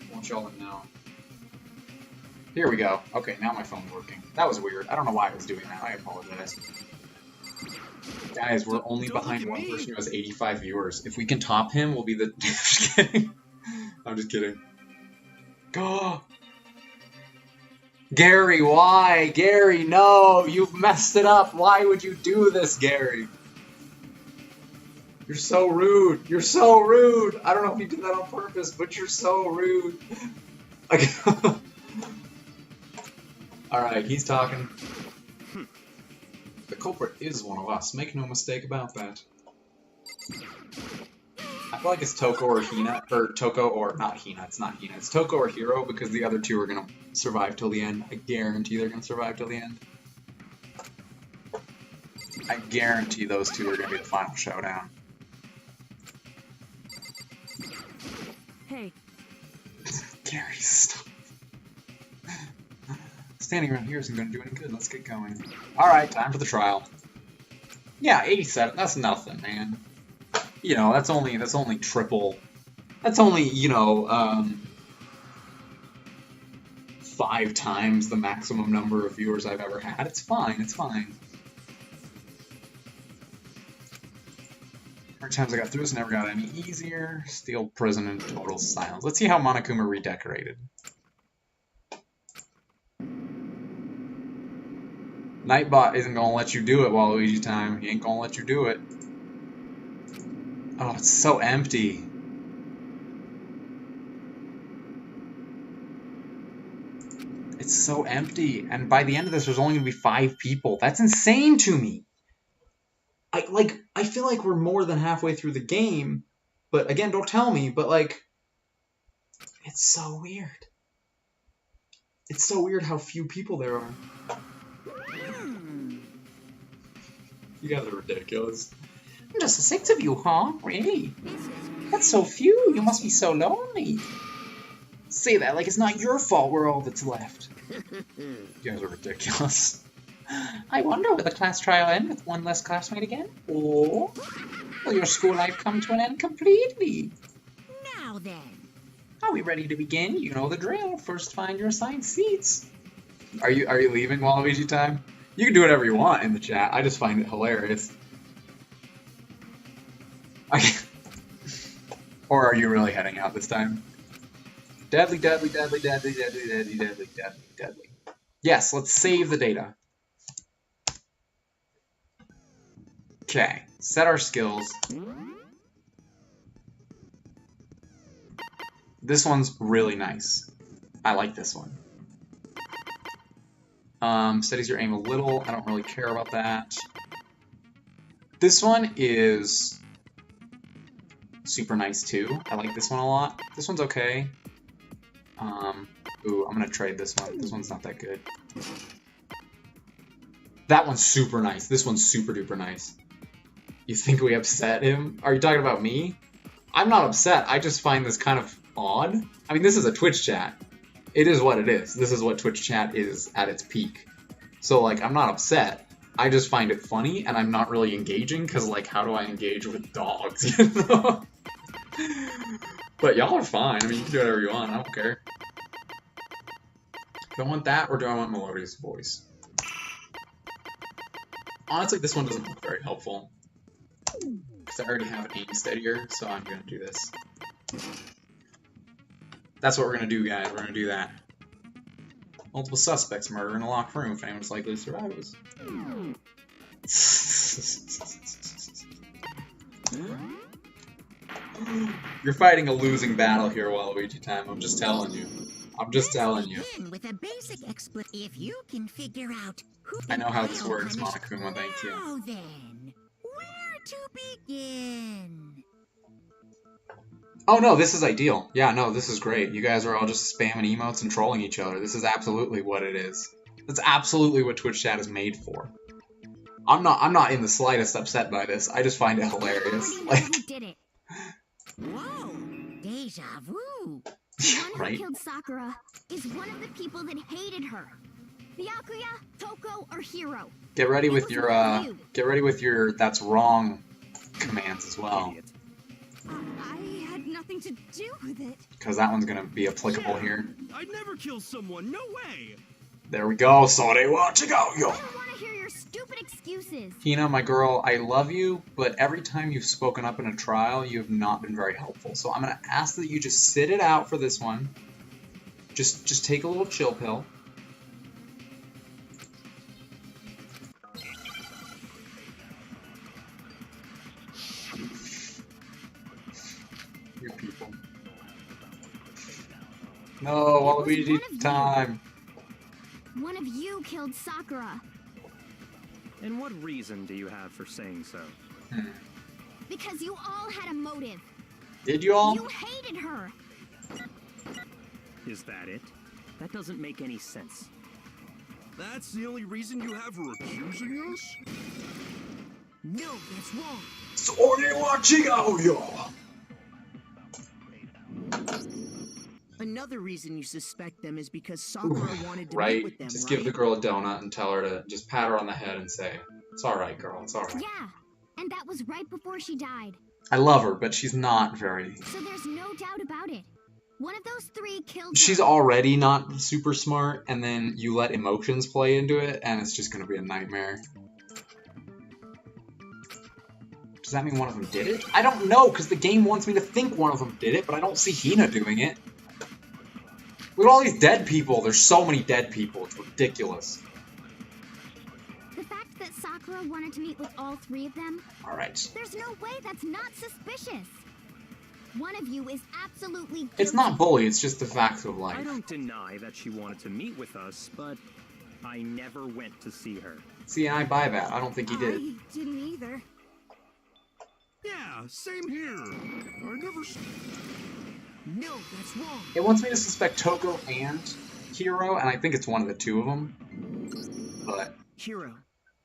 A: I want y'all to know. Here we go. Okay, now my phone's working. That was weird. I don't know why it was doing that. I apologize. Guys, we're only behind one person who has 85 viewers. If we can top him, we'll be the... Just kidding. I'm just kidding. Go! Gary, why? Gary, no! You've messed it up! Why would you do this, Gary? You're so rude. You're so rude. I don't know if you did that on purpose, but you're so rude. Alright, he's talking. The culprit is one of us. Make no mistake about that. I feel like it's Toko or Hina, or Toko or not Hina. It's not Hina. It's Toko or Hiro because the other two are gonna survive till the end. I guarantee they're gonna survive till the end. I guarantee those two are gonna be the final showdown.
G: Hey.
A: Gary, stop. Standing around here isn't gonna do any good. Let's get going. Alright, time for the trial. Yeah, 87. That's nothing, man. You know, that's only triple. That's only, you know, 5 times the maximum number of viewers I've ever had. It's fine, it's fine. How many times I got through this, never got any easier. Steel prison and total silence. Let's see how Monokuma redecorated. Nightbot isn't gonna let you do it, Waluigi time. He ain't gonna let you do it. Oh, it's so empty. It's so empty. And by the end of this, there's only gonna be 5 people. That's insane to me. I feel like we're more than halfway through the game. But again, don't tell me, but like, it's so weird. It's so weird how few people there are. You guys are ridiculous. Just the 6 of you, huh? Really? That's so few. You must be so lonely. Say that like it's not your fault we're all that's left. You guys are ridiculous. I wonder, will the class trial end with one less classmate again? Or will your school life come to an end completely?
D: Now then.
A: Are we ready to begin? You know the drill. First find your assigned seats. Are you leaving Waluigi time? You can do whatever you want in the chat. I just find it hilarious. Or are you really heading out this time? Deadly, deadly, deadly, deadly, deadly, deadly, deadly, deadly, deadly. Yes, let's save the data. Okay, set our skills. This one's really nice. I like this one. Steadies your aim a little. I don't really care about that. This one is super nice too. I like this one a lot. This one's okay. Ooh, I'm gonna trade this one. This one's not that good. That one's super nice. This one's super duper nice. You think we upset him? Are you talking about me? I'm not upset. I just find this kind of odd. I mean, this is a Twitch chat. It is what it is. This is what Twitch chat is at its peak. So, like, I'm not upset. I just find it funny, and I'm not really engaging, because, like, how do I engage with dogs, you know? But y'all are fine. I mean, you can do whatever you want. I don't care. Do I want that, or do I want Melodious voice? Honestly, this one doesn't look very helpful. Because I already have an aim steadier, so I'm going to do this. That's what we're going to do, guys. We're going to do that. Multiple suspects, murder in a locked room. If anyone's likely to survive us. You're fighting a losing battle here, Waluigi time. I'm just telling you. I'm just telling you.
L: With a basic if you can figure out who
A: I know how this works, Monokuma. Thank you.
L: Now then, where to begin?
A: Oh no, this is ideal. Yeah, no, this is great. You guys are all just spamming emotes and trolling each other. This is absolutely what it is. That's absolutely what Twitch chat is made for. I'm not in the slightest upset by this. I just find it hilarious. Like,
D: Who did it?
L: Whoa, deja vu.
D: The one
A: right?
D: who killed Sakura is one of the people that hated her. Byakuya, Toko, or Hiro.
A: Get ready with your that's wrong commands as well.
C: I had nothing to do with it.
A: Because that one's gonna be applicable here.
E: I'd never kill someone, no way!
A: There we go, Sorry, watch it go, yo!
D: I don't want to hear your stupid excuses.
A: Hina, my girl, I love you, but every time you've spoken up in a trial, you have not been very helpful. So I'm gonna ask that you just sit it out for this one. Just take a little chill pill. No, Waluigi time.
C: One of you killed Sakura.
J: And what reason do you have for saying so?
C: Because you all had a motive.
A: Did you all?
C: You hated her.
J: Is that it? That doesn't make any sense.
M: That's the only reason you have for accusing us?
B: No, that's wrong. Another reason you suspect them is because Sakura wanted to meet with them,
A: Just
B: right?
A: give the girl a donut and tell her to just pat her on the head and say, "It's all right, girl. It's all right."
C: Yeah, and that was right before she died.
A: I love her, but she's not very.
C: So there's no doubt about it. One of those three killed
A: She's
C: her.
A: already not super smart, and then you let emotions play into it, and it's just gonna be a nightmare. Does that mean one of them did it? I don't know, because the game wants me to think one of them did it, but I don't see Hina doing it. Look at all these dead people. There's so many dead people. It's ridiculous.
C: The fact that Sakura wanted to meet with all three of them?
A: Alright.
C: There's no way that's not suspicious. One of you is absolutely guilty.
A: It's not bully, it's just the facts of life.
J: I don't deny that she wanted to meet with us, but I never went to see her.
A: See, and I buy that. I don't think he did.
C: I didn't either.
M: Yeah, same here. I never...
B: No, that's wrong.
A: It wants me to suspect Toko and Hiro, and I think it's one of the two of them. But...
B: Hiro,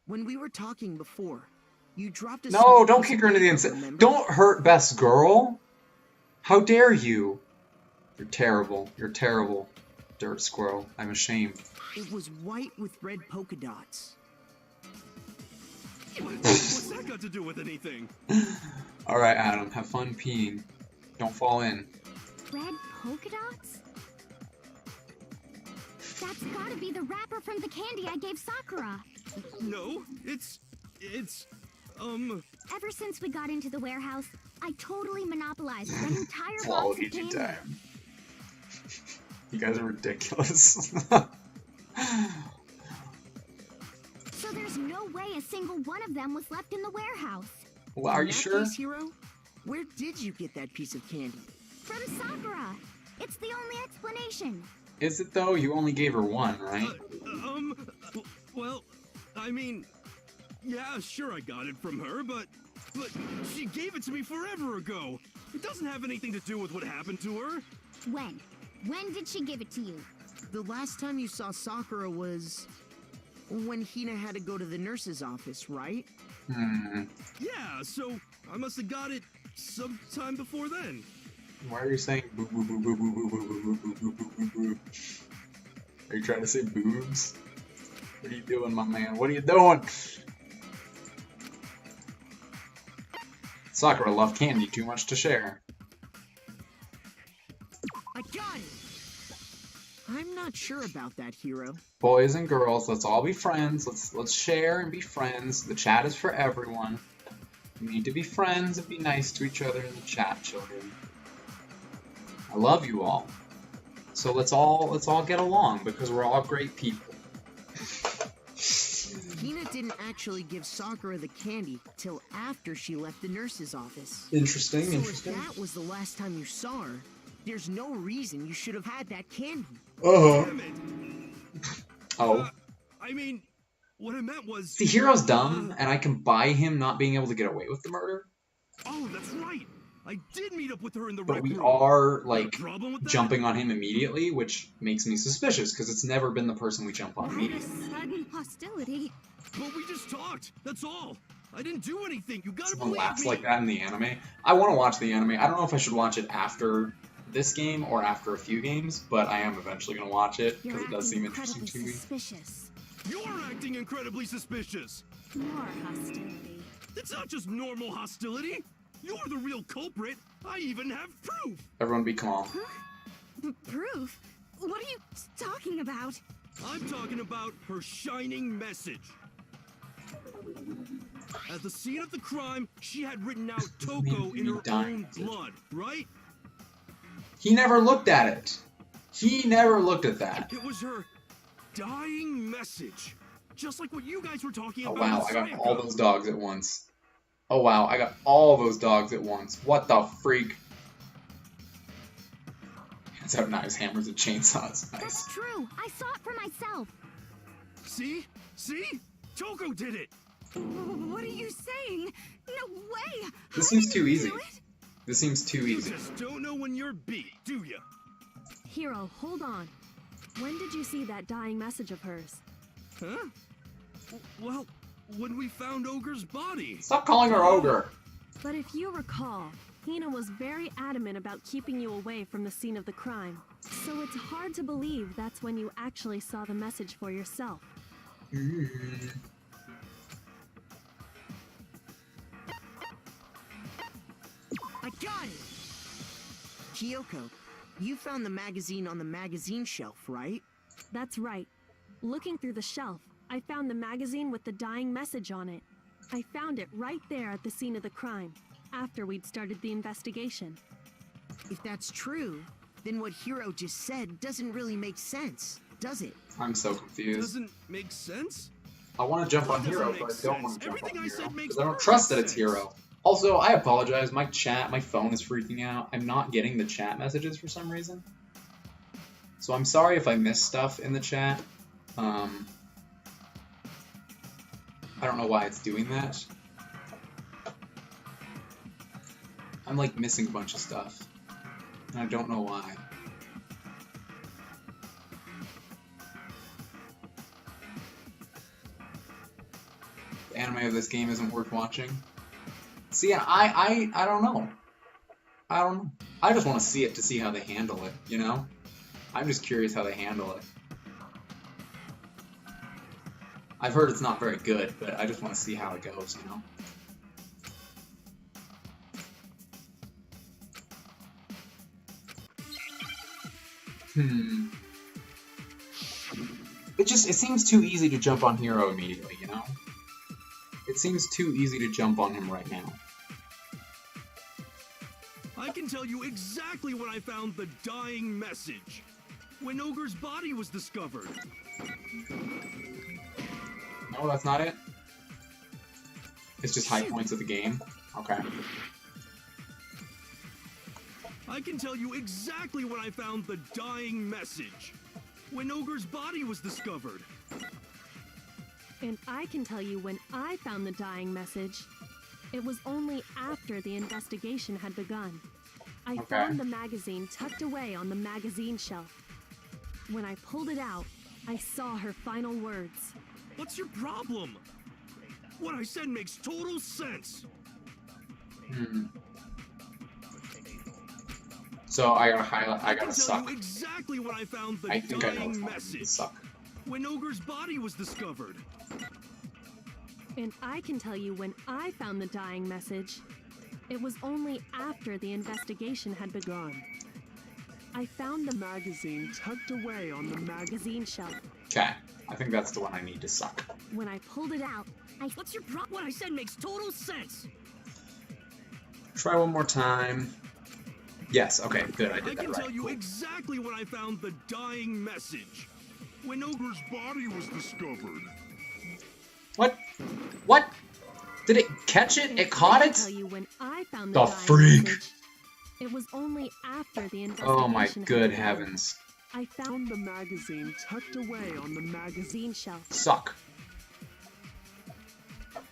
B: when we were talking before, you dropped a...
A: No, don't kick her into the inside. Don't hurt Best Girl! How dare you? You're terrible. You're terrible. Dirt squirrel. I'm ashamed.
B: It was white with red polka dots.
M: What's that got to do with anything?
A: Alright, Adam. Have fun peeing. Don't fall in.
C: Red polka dots? That's gotta be the wrapper from the candy I gave Sakura.
M: No, it's...
C: Ever since we got into the warehouse, I totally monopolized that entire box of candy.
A: Time. You guys are ridiculous.
C: So there's no way a single one of them was left in the warehouse.
A: Well, are you sure?
B: Case, Hiro, where did you get that piece of candy?
C: From Sakura. It's the only explanation.
A: Is it though? You only gave her one, right?
M: Well, I mean, yeah, sure I got it from her, but she gave it to me forever ago. It doesn't have anything to do with what happened to her.
C: When? When did she give it to you?
B: The last time you saw Sakura was when Hina had to go to the nurse's office, right?
M: Yeah, so I must have got it sometime before then.
A: Why are you saying boo boo boo boo boo boo boo boo boo boo boo boo boo? Are you trying to say boobs? What are you doing, my man? What are you doing? Sakura loved candy too much to share.
B: I got it! I'm not sure about that, Hiro.
A: Boys and girls, let's all be friends. Let's share and be friends. The chat is for everyone. You need to be friends and be nice to each other in the chat, children. I love you all. So let's all get along because we're all great people.
B: Hina didn't actually give Sakura the candy till after she left the nurse's office.
A: Interesting,
B: so
A: interesting.
B: if that was the last time you saw her, there's no reason you should have had that candy.
M: Damn it.
A: Oh.
M: I mean, what I meant was...
A: See, Hiro's dumb, and I can buy him not being able to get away with the murder.
M: Oh, that's right. I did meet up with her in the
A: But
M: rec
A: we
M: room.
A: are, like,
M: Problem with that?
A: jumping on him immediately, which makes me suspicious, because it's never been the person we jump on immediately.
C: Sudden hostility.
M: But we just talked. That's all. I didn't do anything. You gotta
A: Someone
M: believe
A: laughs
M: me.
A: like that in the anime. I want to watch the anime. I don't know if I should watch it after this game or after a few games, but I am eventually going to watch it, because it does seem interesting to me.
C: Suspicious.
M: You're acting incredibly suspicious.
C: More hostility.
M: It's not just normal hostility. You're the real culprit. I even have proof.
A: Everyone be calm.
C: Proof? What are you talking about?
M: I'm talking about her shining message. At the scene of the crime, she had written out Toko in her own blood, right?
A: He never looked at it. He never looked at that.
M: It was her dying message. Just like what you guys were talking
A: Oh
M: about.
A: wow, I got all those dogs at once. Oh wow, I got all those dogs at once. What the freak? Puts out knives, hammers, and chainsaws. Nice.
D: That's true. I saw it for myself.
M: See? See? Toko did it!
C: What are you saying? No way!
A: This seems too easy. This seems too
M: You
A: easy.
M: just don't know when you're beat, do ya?
N: Hero, hold on. When did you see that dying message of hers?
M: Huh? Well, when we found Ogre's body.
A: Stop calling her Ogre!
N: But if you recall, Hina was very adamant about keeping you away from the scene of the crime. So it's hard to believe that's when you actually saw the message for yourself.
B: I got it! Kyoko, you found the magazine on the magazine shelf, right?
N: That's right. Looking through the shelf, I found the magazine with the dying message on it. I found it right there at the scene of the crime, after we'd started the investigation.
B: If that's true, then what Hiro just said doesn't really make sense, does it?
A: I'm so confused.
M: Doesn't make sense?
A: I want to jump on
M: What
A: Hero,
M: doesn't
A: but I
M: make
A: don't want
M: sense?
A: to jump
M: Everything
A: on
M: I
A: Hero.
M: said makes
A: Because I don't
M: perfect
A: trust that it's
M: sense.
A: Hero. Also, I apologize. My phone is freaking out. I'm not getting the chat messages for some reason. So I'm sorry if I missed stuff in the chat. I don't know why it's doing that. I'm like missing a bunch of stuff. And I don't know why. The anime of this game isn't worth watching. See, I don't know. I don't know. I just want to see it to see how they handle it, you know? I'm just curious how they handle it. I've heard it's not very good, but I just want to see how it goes, you know? It seems too easy to jump on Hero immediately, you know? It seems too easy to jump on him right now.
M: I can tell you exactly when I found the dying message. When Ogre's body was discovered.
A: No, that's not it? It's just high points of the game? Okay.
M: I can tell you exactly when I found the dying message. When Ogre's body was discovered.
N: And I can tell you when I found the dying message. It was only after the investigation had begun. I found the magazine tucked away on the magazine shelf. When I pulled it out, I saw her final words.
M: What's your problem? What I said makes total sense.
A: So I gotta highlight. I gotta suck.
M: Exactly when I found the
A: I think I know
M: dying
A: what's
M: message.
A: Suck.
M: When Ogre's body was discovered.
N: And I can tell you when I found the dying message. It was only after the investigation had begun. I found the magazine tucked away on the magazine shelf.
A: Okay, I think that's the one I need to suck.
N: When I pulled it out,
K: What's your problem? What I said makes total sense.
A: Try one more time. Yes, okay, good, I did
M: I
A: that
M: can
A: right.
M: tell you
A: Cool.
M: exactly when I found the dying message. When Ogre's body was discovered.
A: What? What? Did it catch it? It caught
N: I
A: it?
N: can tell you when I found
A: The
N: dying
A: freak!
N: message. It was only after the investigation.
A: Oh my
N: had
A: good
N: begun.
A: heavens.
N: I found the magazine tucked away on the magazine shelf.
A: Suck.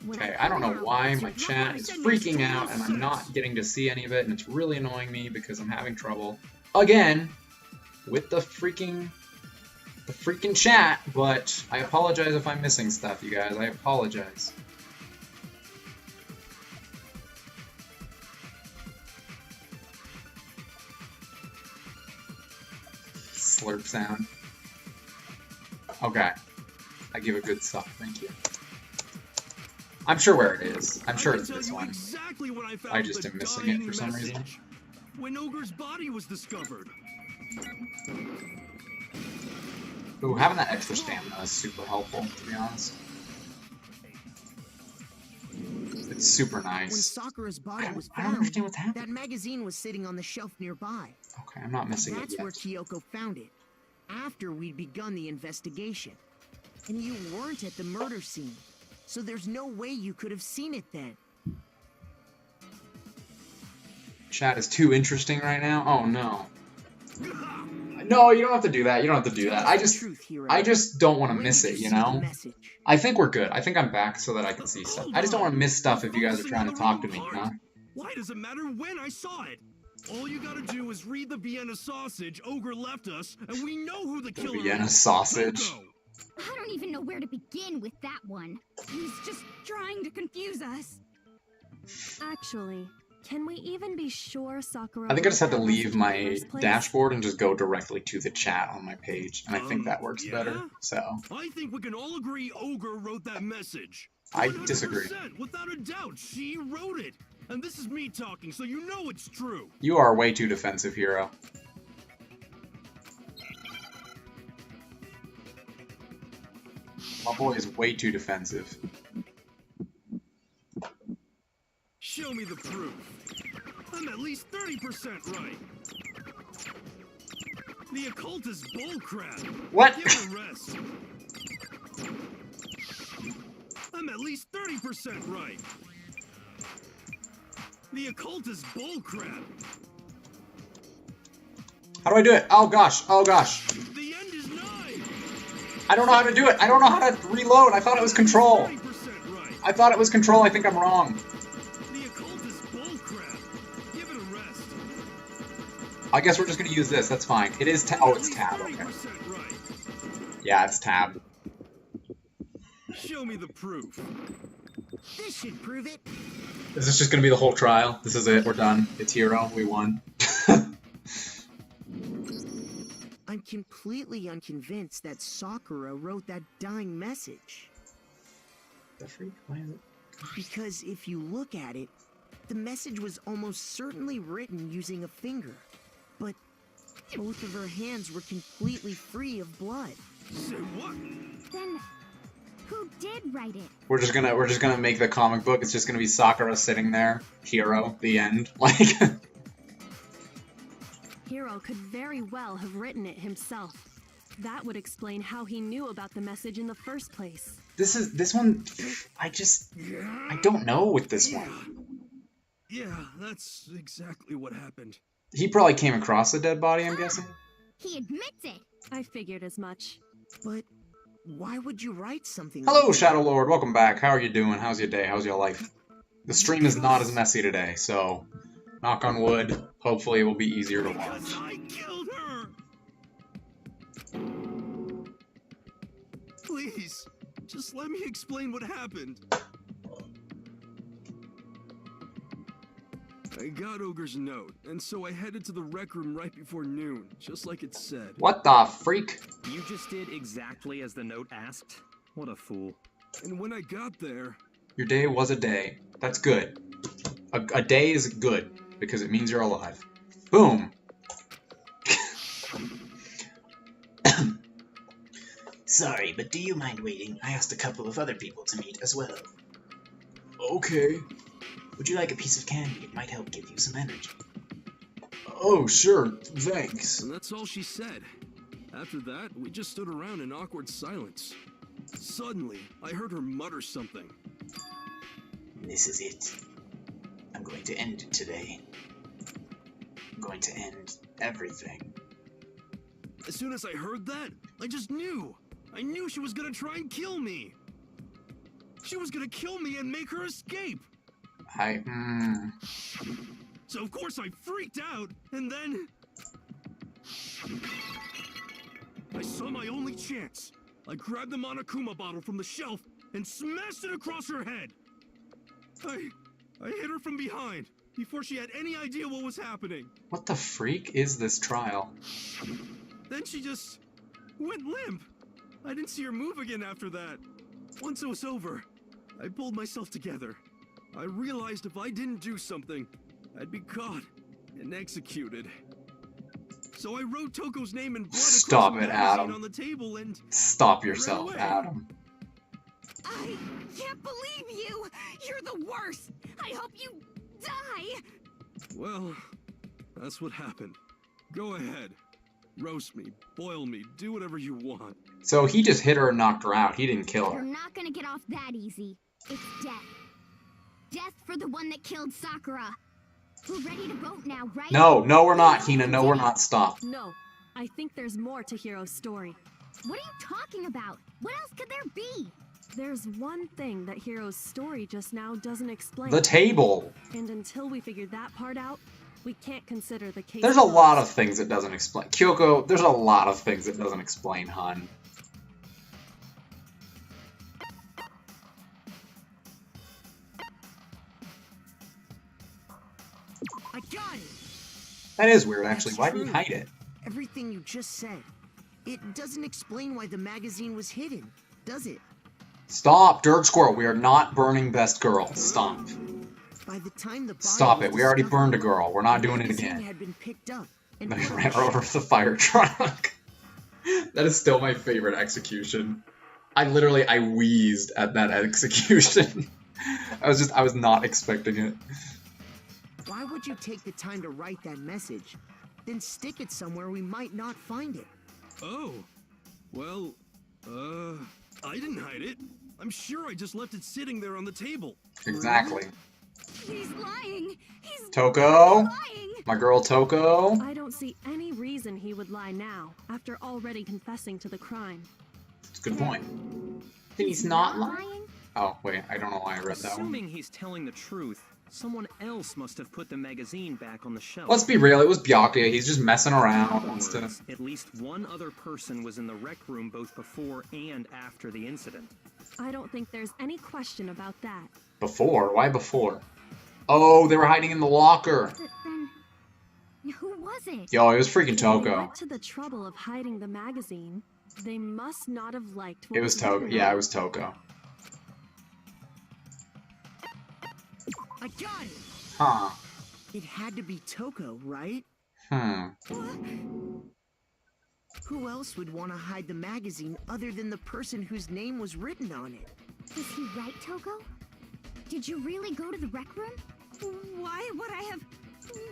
N: When
A: Okay,
N: I
A: I don't know
N: pulled it out,
A: why my chat is freaking out and I'm not getting to see any of it and it's really annoying me because I'm having trouble again with the freaking chat, but I apologize if I'm missing stuff, you guys. I apologize. Slurp sound. Okay. I give a good suck, thank you. I'm sure where it is. I'm sure it's this one.
M: Exactly when I found
A: I just
M: the
A: am missing it for some
M: dying
A: reason.
M: message. When Ogre's body was discovered.
A: Ooh, having that extra stamina is super helpful, to be honest. It's super
B: When
A: nice.
B: Sakura's body was
A: I don't
B: found,
A: understand what's happening.
B: that magazine was sitting on the shelf nearby.
A: Okay, I'm not missing it
B: That's
A: yet.
B: where Kyoko found it, after we'd begun the investigation. And you weren't at the murder scene, so there's no way you could have seen it then.
A: Chat is too interesting right now? Oh no. No, you don't have to do that. You don't have to do that. I just don't want to miss it, you know? I think we're good. I think I'm back so that I can see stuff. I just don't want to miss stuff if you guys are trying to talk to me, you know?
M: Why does it matter when I saw it? All you gotta do is read the Vienna sausage Ogre left us, and we know who the killer is.
A: Vienna sausage?
D: I don't even know where to begin with that one. He's just trying to confuse us.
N: Actually, can we even be sure Sakura...
A: I think I just had to leave my dashboard and just go directly to the chat on my page, and I think that works better, so...
M: I think we can all agree Ogre wrote that message.
A: I disagree.
M: Without a doubt, she wrote it. And this is me talking, so you know it's true.
A: You are way too defensive, Hero. My boy is way too defensive.
M: Show me the proof. I'm at least 30% right. The occult is bullcrap.
A: What?
M: Give it a rest. I'm at least 30% right. The occult is bullcrap.
A: How do I do it? Oh gosh, oh gosh.
M: The end is nigh.
A: I don't know how to do it. I don't know how to reload. I thought it was control. I thought it was control. I think I'm wrong.
M: The occult is bullcrap. Give it a rest.
A: I guess we're just gonna use this. That's fine. It is oh, it's tab. Okay. Yeah, it's tab.
M: Show me the proof.
B: This should prove it.
A: Is this just gonna be the whole trial? This is it. We're done. It's Hero. We won.
B: I'm completely unconvinced that Sakura wrote that dying message.
A: The freak? Why is it?
B: Because if you look at it, the message was almost certainly written using a finger. But both of her hands were completely free of blood.
M: Say what?
D: Then who did write it?
A: We're just gonna make the comic book. It's just gonna be Sakura sitting there, Hero, the end. Like
N: Hero could very well have written it himself. That would explain how he knew about the message in the first place.
A: This one I don't know with this one.
M: Yeah, that's exactly what happened.
A: He probably came across a dead body, I'm guessing.
D: He admits it.
N: I figured as much.
B: But why would you write something
A: Hello,
B: like
A: Shadow Lord. Welcome back. How are you doing? How's your day? How's your life? The stream is not as messy today, so knock on wood. Hopefully it will be easier to watch.
M: I killed her! Please, just let me explain what happened. I got Ogre's note, and so I headed to the rec room right before noon, just like it said.
A: What the freak?
E: You just did exactly as the note asked? What a fool.
M: And when I got there...
A: Your day was a day. That's good. A day is good, because it means you're alive. Boom!
L: Sorry, but do you mind waiting? I asked a couple of other people to meet as well.
A: Okay.
L: Would you like a piece of candy? It might help give you some energy.
A: Oh, sure. Thanks.
M: And that's all she said. After that, we just stood around in awkward silence. Suddenly, I heard her mutter something.
L: This is it. I'm going to end it today. I'm going to end everything.
M: As soon as I heard that, I just knew. I knew she was gonna try and kill me. She was gonna kill me and make her escape. So of course I freaked out, and then... I saw my only chance. I grabbed the Monokuma bottle from the shelf and smashed it across her head. I hit her from behind, before she had any idea what was happening.
A: What the freak is this trial?
M: Then she just went limp. I didn't see her move again after that. Once it was over, I pulled myself together. I realized if I didn't do something, I'd be caught and executed. So I wrote Toko's name in blood
A: Stop
M: across
A: it,
M: the magazine
A: Adam.
M: on the table and...
A: Stop yourself, Adam.
D: I can't believe you! You're the worst! I hope you die!
M: Well, that's what happened. Go ahead. Roast me, boil me, do whatever you want.
A: So he just hit her and knocked her out. He didn't kill
D: You're
A: her.
D: not gonna get off that easy. It's death. Death for the one that killed Sakura. We're ready to vote now, right?
A: No, no we're not, Hina. No, we're not. Stop.
N: No, I think there's more to Hiro's story.
C: What are you talking about? What else could there be?
N: There's one thing that Hiro's story just now doesn't explain.
A: The table!
N: And until we figure that part out, we can't consider the case.
A: There's a lot of things it doesn't explain. Kyoko, there's a lot of things it doesn't explain, hun.
B: I got it!
A: That is weird, actually. Why did he hide it?
B: Everything you just said. It doesn't explain why the magazine was hidden, does it?
A: Stop, Dirt Squirrel. We are not burning Best Girl. Stop.
B: By the time the body
A: Stop it. We already burned a girl. We're not doing it again.
B: Had been picked up and
A: They ran her over with the fire truck. That is still my favorite execution. I wheezed at that execution. I was not expecting it.
B: Why would you take the time to write that message, then stick it somewhere we might not find it?
M: Oh, well, I didn't hide it. I'm sure I just left it sitting there on the table.
A: Exactly.
C: He's lying. He's
A: Toko?
C: lying.
A: My girl Toko?
N: I don't see any reason he would lie now, after already confessing to the crime.
A: That's a good point. Then he's not lying? Oh, wait, I don't know why I read that one.
J: Assuming he's telling the truth, someone else must have put the magazine back on the shelf.
A: Let's be real, it was Byakuya. He's just messing around. Wants to...
J: At least one other person was in the rec room both before and after the incident.
N: I don't think there's any question about that.
A: Before? Why before? Oh, they were hiding in the locker.
C: But then, who was it?
A: Yo, it was freaking
N: If they
A: Toko.
N: went to the trouble of hiding the magazine, they must not have liked what
A: It was Toko.
N: written
A: Yeah,
N: on
A: it was Toko.
B: I got it!
A: Huh.
B: It had to be Toko, right? Who else would want to hide the magazine other than the person whose name was written on it?
C: Is he right, Toko? Did you really go to the rec room? Why would I have...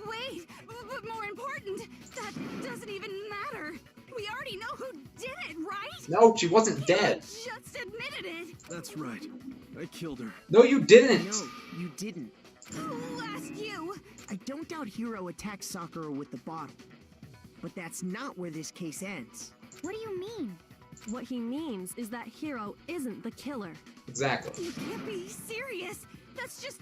C: Wait, but more important, that doesn't even matter. We already know who did it, right?
A: No, she wasn't dead.
C: Just admitted it.
M: That's right. I killed her.
A: No, you didn't.
B: No, you didn't.
C: Who asked you?
B: I don't doubt Hiro attacked Sakura with the bottle. But that's not where this case ends.
C: What do you mean?
N: What he means is that Hiro isn't the killer.
A: Exactly.
C: You can't be serious. That's just...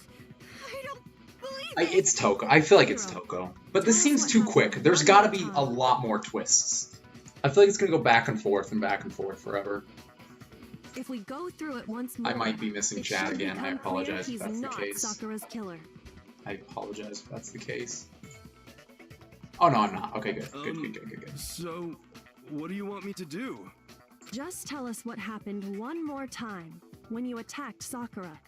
C: I don't believe it.
A: It's Toko. I feel like it's Toko. But this seems too quick. There's gotta be a lot more twists. I feel like it's gonna go back and forth forever.
N: If we go through it once more,
A: I might be missing
N: it
A: chat
N: should
A: again. I
N: become clear
A: apologize if
N: he's
A: that's the
N: not
A: case.
N: Sakura's killer.
A: I apologize if that's the case. Oh, no, I'm not. Okay, good. Good.
M: So, what do you want me to do?
N: Just tell us what happened one more time when you attacked Sakura.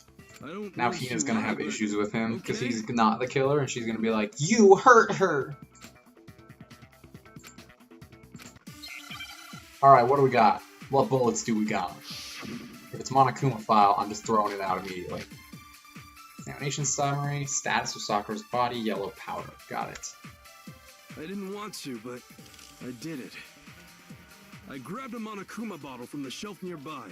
M: I don't
A: Now
M: know
A: Hina's
M: who
A: gonna
M: I
A: have
M: would-
A: issues with him because
M: Okay.
A: he's not the killer, and she's gonna be like, "You hurt her." All right, what do we got? What bullets do we got? If it's Monokuma file, I'm just throwing it out immediately. Examination summary: status of Sakura's body, yellow powder. Got it.
M: I didn't want to, but I did it. I grabbed a Monokuma bottle from the shelf nearby.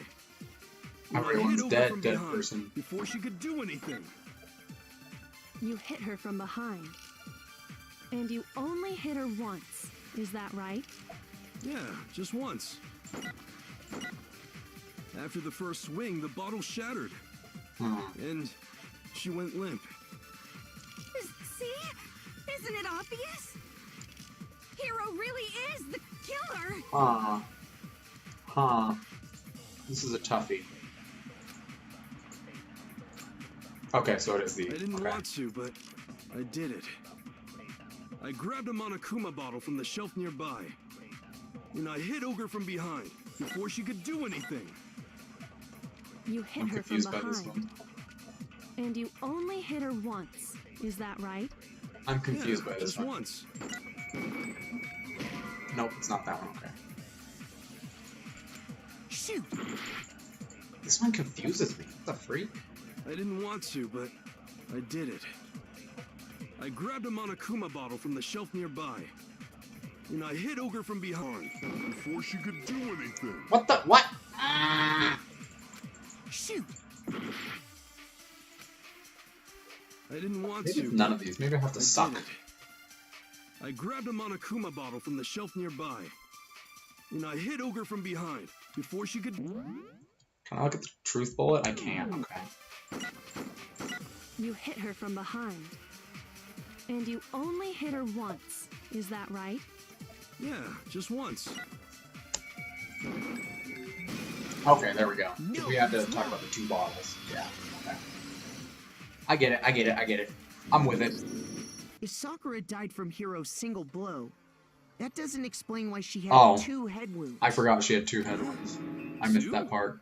M: And I
A: Everyone's
M: hit over
A: dead,
M: from
A: dead
M: behind
A: person.
M: Before she could do anything.
N: You hit her from behind. And you only hit her once. Is that right?
M: Yeah, just once. After the first swing, the bottle shattered. And she went limp.
C: See? Isn't it obvious? Hiro really is the killer.
A: This is a toughie. Okay, so it is the.
M: I didn't want to, but I did it. I grabbed a Monokuma bottle from the shelf nearby. And I hit Ogre from behind before she could do anything.
N: You hit
A: I'm
N: her from
A: confused by this
N: behind. And you only hit her once. Is that right?
A: I'm confused by this
M: just
A: one.
M: once.
A: Nope, it's not that one. Okay.
B: Shoot!
A: This one confuses me. What the freak?
M: I didn't want to, but I did it. I grabbed a Monokuma bottle from the shelf nearby. And I hit Ogre from behind before she could do anything.
A: What the? What?
B: Shoot!
M: I didn't want
A: Maybe
M: to.
A: none of these. Maybe I have to
M: I
A: suck.
M: did it. I grabbed a Monokuma bottle from the shelf nearby. And I hit Ogre from behind before she could...
A: Can I look at the truth bullet? I can't, okay.
N: You hit her from behind. And you only hit her once. Is that right?
M: Yeah, just once.
A: Okay, there we go. We had to talk about the 2 bottles. Yeah, okay. I get it. I'm with it.
B: If Sakura died from Hiro's single blow, that doesn't explain why she had 2 head wounds.
A: I forgot she had 2 head wounds. I missed that part.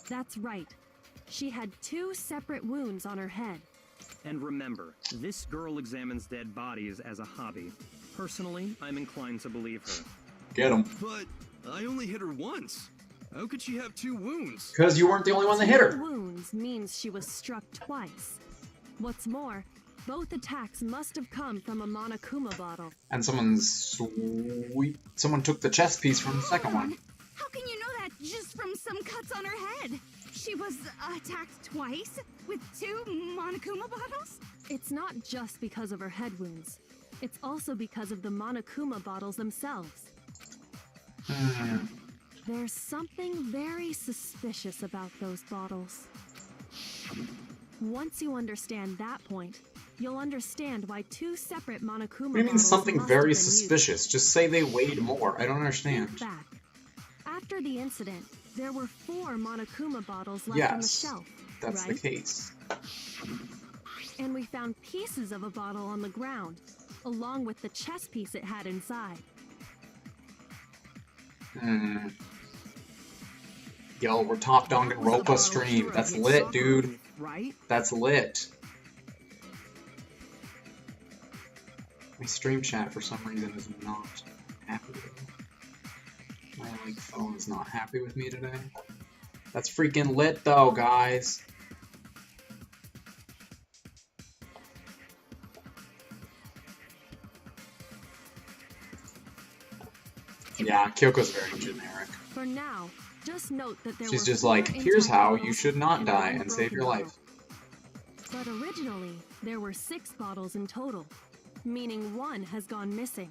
N: That's right. She had 2 separate wounds on her head.
J: And remember, this girl examines dead bodies as a hobby. Personally, I'm inclined to believe her.
A: Get him.
M: But I only hit her once. How could she have 2 wounds?
A: Because you weren't the only one that hit her.
N: 2 wounds means she was struck twice. What's more, both attacks must have come from a Monokuma bottle.
A: And someone took the chest piece from the second one.
C: How can you know that just from some cuts on her head? She was attacked twice with 2 Monokuma bottles?
N: It's not just because of her head wounds. It's also because of the Monokuma bottles themselves. There's something very suspicious about those bottles. Once you understand that point, you'll understand why 2 separate Monokuma bottles.
A: What do you mean something very suspicious? Just say they weighed more. I don't understand.
N: Think back. After the incident, there were 4 Monokuma bottles left on the shelf.
A: That's
N: right?
A: the case.
N: And we found pieces of a bottle on the ground, along with the chess piece it had inside.
A: Yo, we're top Danganronpa stream. That's lit, dude. That's lit. My stream chat for some reason is not happy with me. My phone is not happy with me today. That's freaking lit though, guys. Yeah, Kyoko's very generic.
N: For now, just note that there
A: She's
N: were
A: just
N: 4
A: like, here's how
N: internal
A: you should not
N: and
A: die
N: 1
A: and save
N: broken
A: your life.
N: bottle. But originally, there were 6 bottles in total, meaning 1 has gone missing.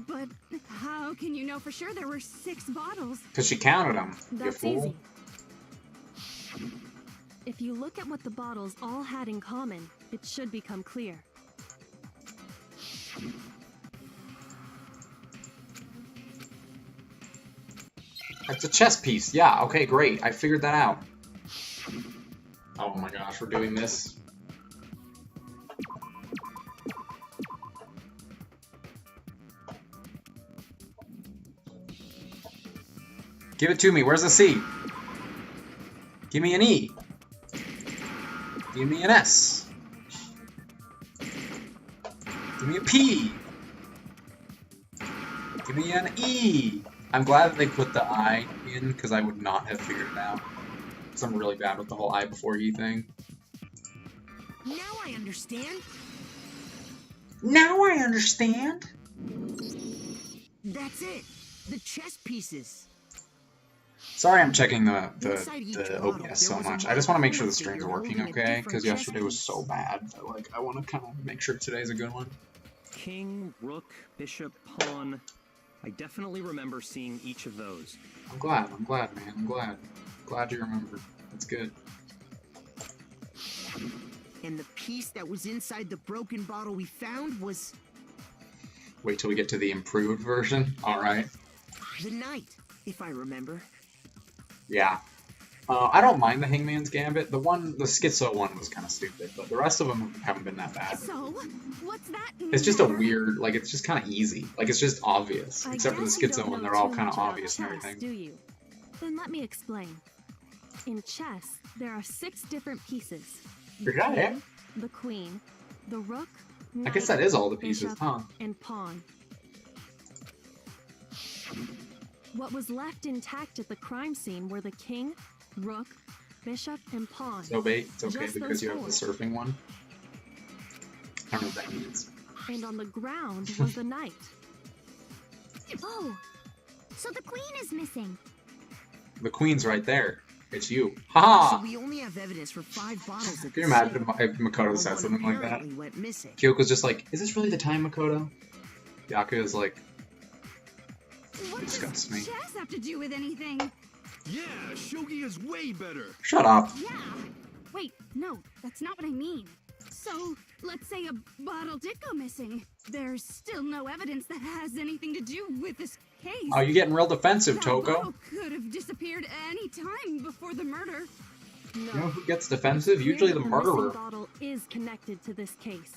C: But how can you know for sure there were 6 bottles?
A: Because she counted them, you
N: That's
A: fool.
N: easy. If you look at what the bottles all had in common, it should become clear.
A: It's a chess piece. Yeah, okay, great. I figured that out. Oh my gosh, we're doing this. Give it to me. Where's the C? Give me an E. Give me an S. Give me a P. Give me an E. I'm glad that they put the I in, because I would not have figured it out. Because I'm really bad with the whole I before E thing.
B: Now I understand.
A: Now I understand.
B: That's it. The chess pieces.
A: Sorry I'm checking the OBS so much. I just want to make sure the stream's working okay, because yesterday was so bad that, like, I want to kind of make sure today's a good one.
J: King, rook, bishop, pawn. I definitely remember seeing each of those.
A: I'm glad, man. I'm glad. Glad you remember. That's good.
B: And the piece that was inside the broken bottle we found was...
A: Wait till we get to the improved version. Alright.
B: the knight, if I remember.
A: Yeah. I don't mind the Hangman's Gambit. The Schizo one was kind of stupid, but the rest of them haven't been that bad.
C: So, what's that?
A: It's just a weird, like, it's just kind of easy. Like, it's just obvious. Except for the Schizo one, they're all kind of obvious and everything.
N: Do you? Then let me explain. In chess, there are 6 different pieces.
A: You got it.
N: The queen, the rook,
A: I guess that is all the pieces, huh?
N: And pawn. What was left intact at the crime scene were the king, rook, bishop, and pawn.
A: So bait, it's okay
N: Just
A: because
N: those
A: you have the
N: 4.
A: surfing one. I don't know what that means.
N: And on the ground was the knight.
C: Oh, so the queen is missing.
A: The queen's right there. It's you. Haha!
B: So we only have evidence for 5 bottles.
A: Can you imagine if Makoto said something like that?
B: Went missing.
A: Kyoko's just like, is this really the time, Makoto? Yakuza's like,
C: What
A: disgusts
C: does
A: me.
C: chess have to do with anything?
M: Yeah, shogi is way better.
A: Shut up.
C: Yeah. Wait, no, that's not what I mean. So, let's say a bottle did go missing. There's still no evidence that has anything to do with this case.
A: Oh, you're getting real defensive,
C: That
A: Toko.
C: bottle could have disappeared any time before the murder.
A: You know who gets defensive? Usually the
N: The
A: murderer.
N: missing bottle is connected to this case.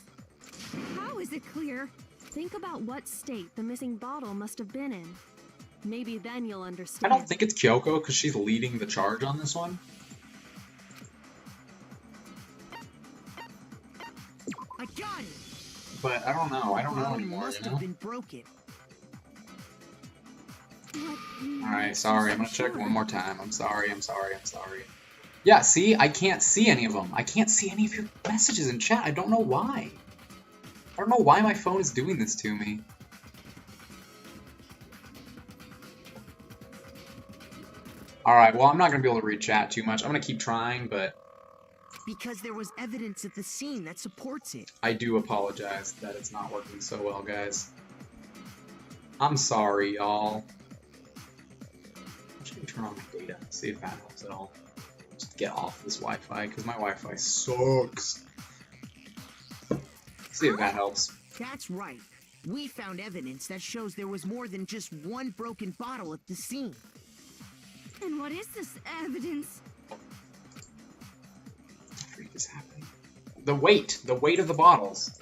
C: How is it clear?
N: Think about what state the missing bottle must have been in. Maybe then you'll
A: I
N: understand.
A: don't think it's Kyoko because she's leading the charge on this one.
B: I got it.
A: But I don't know. I don't know
B: Bottle
A: anymore,
B: must
A: you know?
B: have been broken.
A: Alright, sorry. I'm gonna check one more time. I'm sorry. Yeah, see? I can't see any of them. I can't see any of your messages in chat. I don't know why. I don't know why my phone is doing this to me. Alright, well, I'm not gonna be able to read chat too much. I'm gonna keep trying, but
B: Because there was evidence at the scene that supports it.
A: I do apologize that it's not working so well, guys. I'm sorry, y'all. I'm just gonna turn on my data, see if that helps at all. Just get off this Wi-Fi, because my Wi-Fi sucks. See if that helps.
B: That's right. We found evidence that shows there was more than just one broken bottle at the scene.
C: And what is this evidence?
A: What the freak is happening? The weight of the bottles.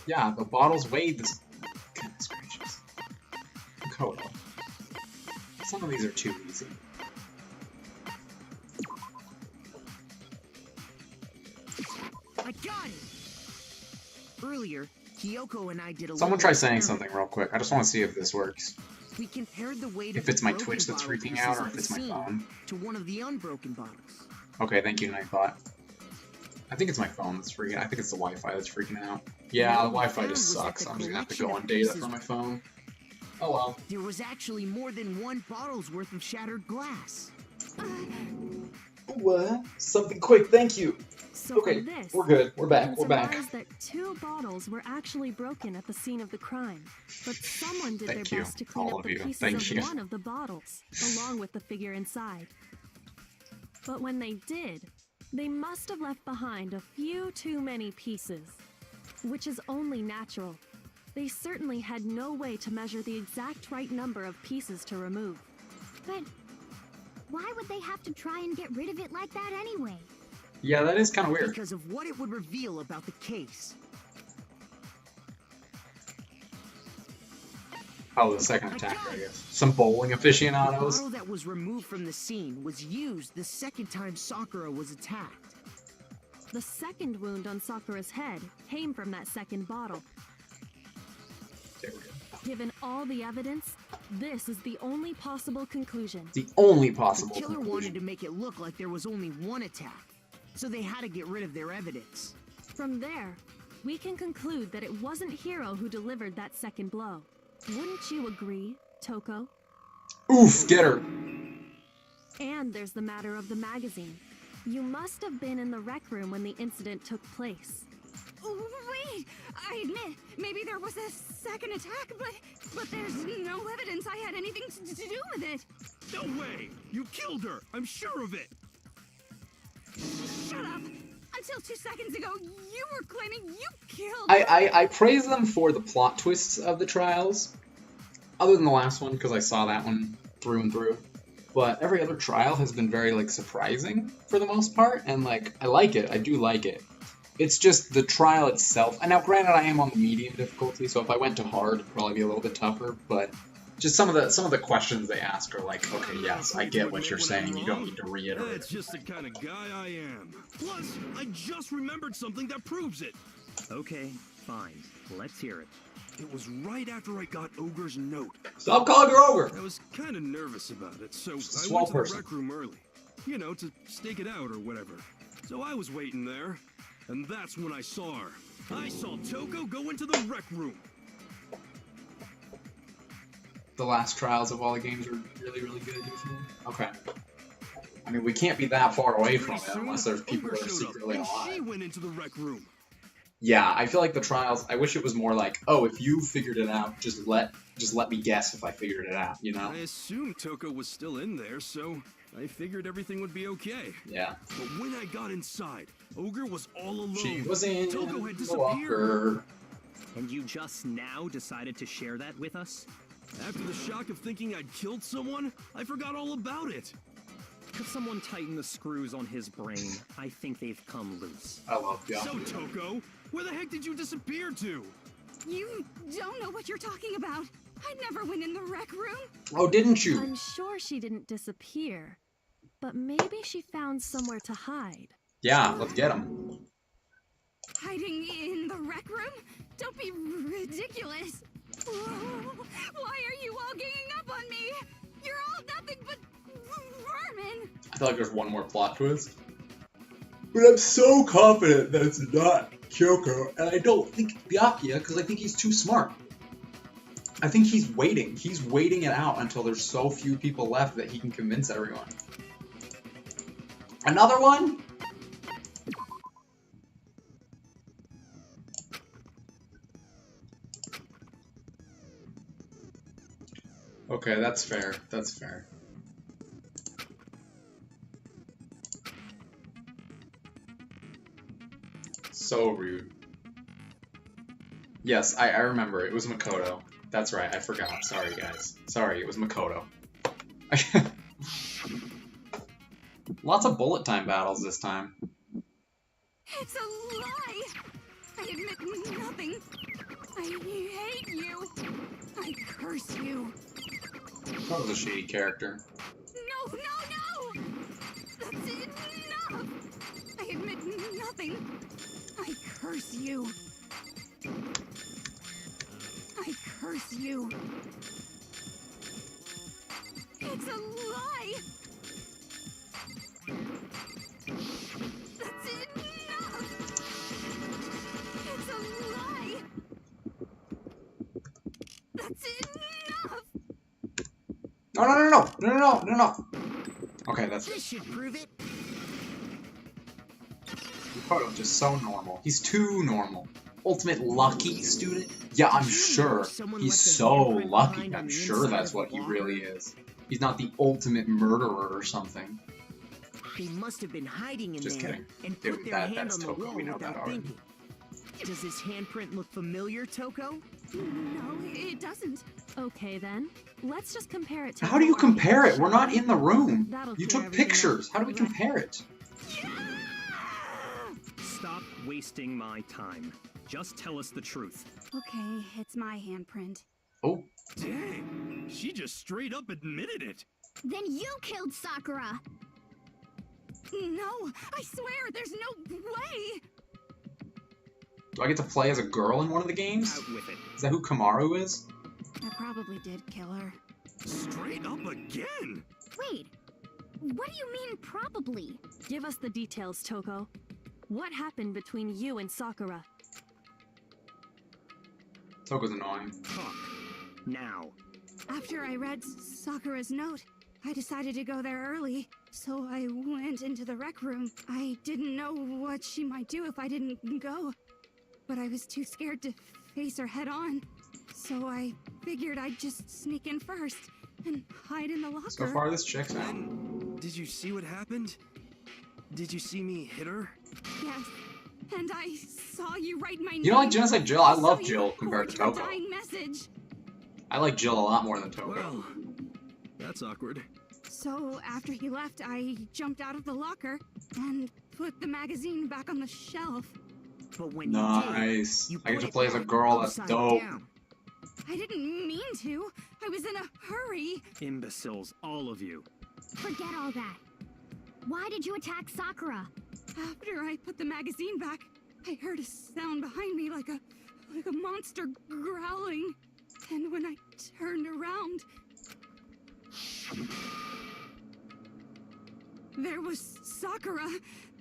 A: Yeah, the bottles weighed this. Goodness gracious. Kodo. Some of these are too easy.
B: I got it! Earlier, Kyoko and I did a
A: Someone
B: little
A: try saying
B: experiment.
A: something real quick. I just want to see if this works.
B: We compared the weight
A: If
B: of
A: it's
B: the
A: my
B: broken
A: Twitch that's
B: bottle
A: freaking
B: pieces
A: out, or
B: at
A: if
B: the
A: it's my
B: scene
A: phone.
B: to one of the unbroken bottles.
A: Okay, thank you, Nightbot. I think it's my phone that's freaking out. I think it's the Wi-Fi that's freaking out. Yeah, the Wi-Fi just sucks. So I'm just gonna have to go on data from my phone. Oh well.
B: There was actually more than one bottle's worth of shattered glass.
A: What? Something quick, thank you.
N: So
A: Okay,
N: from this,
A: we're good. We're back.
N: we
A: We're
N: can
A: back.
N: surmise that 2 bottles were actually broken at the scene of the crime, but someone did
A: Thank
N: their
A: you,
N: best to clean
A: all
N: up
A: of
N: the
A: you.
N: pieces
A: Thank
N: of
A: you.
N: one of the bottles, along with the figure inside. But when they did, they must have left behind a few too many pieces, which is only natural. They certainly had no way to measure the exact right number of pieces to remove.
C: But why would they have to try and get rid of it like that anyway?
A: Yeah, that is kind of weird.
B: Because of what it would reveal about the case.
A: Oh, the second attack, I guess. Some bowling aficionados.
B: The bottle that was removed from the scene was used the second time Sakura was attacked.
N: The second wound on Sakura's head came from that second bottle.
A: There we go.
N: Given all the evidence, this is the only possible conclusion.
A: The only possible
B: The killer
A: conclusion.
B: wanted to make it look like there was only one attack, so they had to get rid of their evidence.
N: From there, we can conclude that it wasn't Hiro who delivered that second blow. Wouldn't you agree, Toko?
A: Oof, get her.
N: And there's the matter of the magazine. You must have been in the rec room when the incident took place.
C: Wait! I admit, maybe there was a second attack, but there's no evidence I had anything to do with it.
M: No way! You killed her! I'm sure of it!
C: Shut up! Until 2 seconds ago, you were claiming you killed
A: I praise them for the plot twists of the trials. Other than the last one, because I saw that one through and through. But every other trial has been very, like, surprising for the most part. And, like, I like it. I do like it. It's just the trial itself. And now, granted, I am on the medium difficulty, so if I went to hard, it'd probably be a little bit tougher. But just some of the questions they ask are like, okay, yes, I get what you're saying. You don't need to reiterate.
M: That's just the kind of guy I am. Plus, I just remembered something that proves it.
J: Okay, fine. Let's hear it.
M: It was right after I got Ogre's note.
A: Stop calling her Ogre!
M: I was kind of nervous about it, so I
A: Swell
M: went to
A: person.
M: the rec room early. You know, to stake it out or whatever. So I was waiting there, and that's when I saw her. I saw Toko go into the rec room.
A: The last trials of all the games were really, really good. Okay. I mean, we can't be that far away from it unless there's people that are secretly
M: and
A: alive.
M: she went into the rec room.
A: Yeah, I feel like the trials, I wish it was more like, oh, if you figured it out, just let me guess if I figured it out, you know?
M: I assumed Toko was still in there, so I figured everything would be okay.
A: Yeah.
M: But when I got inside, Ogre was all alone.
A: She was in
M: Toko had
A: the
M: disappeared.
A: locker.
J: And you just now decided to share that with us?
M: After the shock of thinking I'd killed someone, I forgot all about it.
J: Could someone tighten the screws on his brain? I think they've come loose.
A: I love you.
M: So, Toko, where the heck did you disappear to?
C: You don't know what you're talking about. I never went in the rec room.
A: Oh, didn't you?
N: I'm sure she didn't disappear, but maybe she found somewhere to hide.
A: Yeah, let's get him.
C: Hiding in the rec room? Don't be ridiculous. Whoa. Why are you all ganging up on me? You're all nothing but vermin.
A: I feel like there's one more plot twist. But I'm so confident that it's not Kyoko, and I don't think Byakuya, because I think he's too smart. I think he's waiting. He's waiting it out until there's so few people left that he can convince everyone. Another one? Okay, that's fair. That's fair. So rude. Yes, I remember. It was Makoto. That's right, I forgot. Sorry, guys. Sorry, it was Makoto. Lots of bullet time battles this time.
C: It's a lie. I admit nothing. I hate you. I curse you.
A: That was a shady character.
C: No, no, no! That's enough! I admit nothing. I curse you. I curse you. It's a lie! That's enough! It's a lie! That's enough!
A: No. Okay, that's
B: This should prove it.
A: Makoto's just so normal. He's too normal. Ultimate lucky student? Yeah, I'm sure. He's so lucky. I'm sure that's what he really is. He's not the ultimate murderer or something.
B: They must have been hiding in
A: Just
B: there
A: kidding.
B: and
A: Dude,
B: put their hand
A: that's
B: on the
A: Toko.
B: wall
A: We know that
B: without
A: already.
B: thinking. Does this handprint look familiar, Toko?
C: No, it doesn't.
N: Okay then, let's just compare it to.
A: How do you
N: our
A: compare it?
N: picture.
A: We're not in the room.
N: That'll
A: You
N: clear
A: took
N: everything up.
A: pictures. How do we compare it?
J: Stop wasting my time. Just tell us the truth.
C: Okay, it's my handprint.
A: Oh.
M: Dang, she just straight up admitted it.
C: Then you killed Sakura! No, I swear, there's no way!
A: Do I get to play as a girl in one of the games?
J: Out with it.
A: Is that who Kamaru is?
C: I probably did kill her.
M: Straight up again?
C: Wait, what do you mean probably?
N: Give us the details, Toko. What happened between you and Sakura?
A: Toko's annoying.
J: Talk. Now.
C: After I read Sakura's note, I decided to go there early, so I went into the rec room. I didn't know what she might do if I didn't go, but I was too scared to face her head on. So I figured I'd just sneak in first and hide in the locker.
A: So far, this checks out.
M: Did you see what happened? Did you see me hit her?
C: Yes, and I saw you write my name.
A: You know, like Genocide Jill? I love
C: So you
A: Jill compared to
C: wrote
A: Toko.
C: your dying message.
A: I like Jill a lot more than Toko.
M: Well, that's awkward.
C: So after he left, I jumped out of the locker and put the magazine back on the shelf.
B: But when
A: Nice.
B: you
A: I get
B: put
A: to
B: it
A: play as a
B: back
A: girl. That's
B: upside
A: dope.
B: down.
C: I didn't mean to. I was in a hurry.
J: Imbeciles, all of you.
C: Forget all that. Why did you attack Sakura? After I put the magazine back, I heard a sound behind me like a monster growling. And when I turned around, there was Sakura,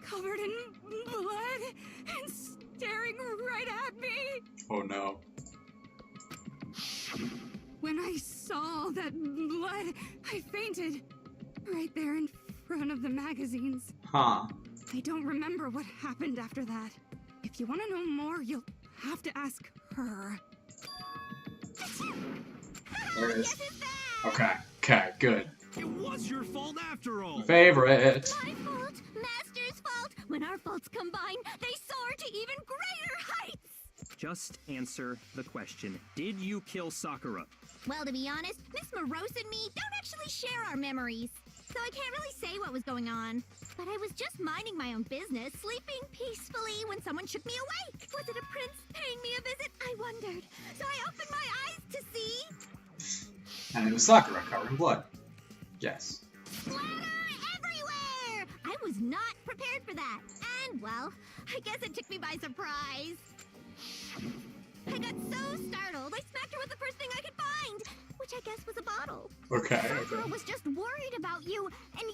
C: covered in blood and staring right at me.
A: Oh no.
C: When I saw that blood, I fainted. Right there in front of the magazines.
A: Huh.
C: I don't remember what happened after that. If you want to know more, you'll have to ask her.
A: There it is. Okay, okay, good.
M: It was your fault after all.
A: Favorite.
D: My fault, Master's fault. When our faults combine, they soar to even greater heights.
J: Just answer the question. Did you kill Sakura?
C: Well, to be honest, Miss Morose and me don't actually share our memories, so I can't really say what was going on. But I was just minding my own business, sleeping peacefully when someone shook me awake. Was it a prince paying me a visit? I wondered. So I opened my eyes to see...
A: And it was Sakura covered in blood. Yes.
C: Splatter everywhere! I was not prepared for that. And, well, I guess it took me by surprise. I got so startled, I smacked her with the first thing I could find, which I guess was a bottle.
A: Okay.
C: Sakura was just worried about you, and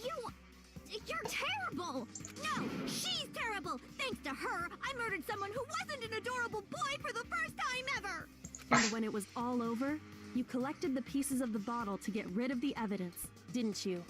C: you're terrible! No, she's terrible! Thanks to her, I murdered someone who wasn't an adorable boy for the first time ever!
N: And when it was all over, you collected the pieces of the bottle to get rid of the evidence, didn't you?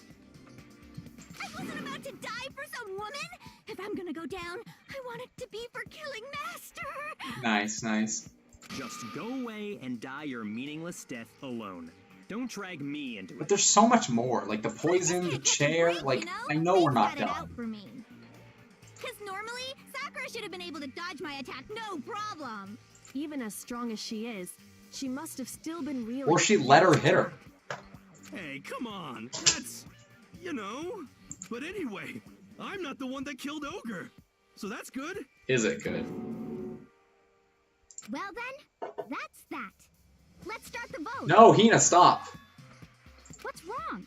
C: I wasn't about to die for some woman! If I'm gonna go down, I want it to be for killing Master!
A: Nice, nice.
J: Just go away and die your meaningless death alone. Don't drag me into
A: But
J: it.
A: there's so much more. Like the poison, the chair. Like, I know we're not done.
C: Because normally, Sakura should have been able to dodge my attack, no problem.
N: Even as strong as she is, she must have still been really...
A: Or she let her hit her.
M: Hey, come on. That's... you know... But anyway, I'm not the one that killed Ogre. So that's good.
A: Is it good?
C: Well then, that's that. Let's start the vote.
A: No, Hina, stop.
C: What's wrong?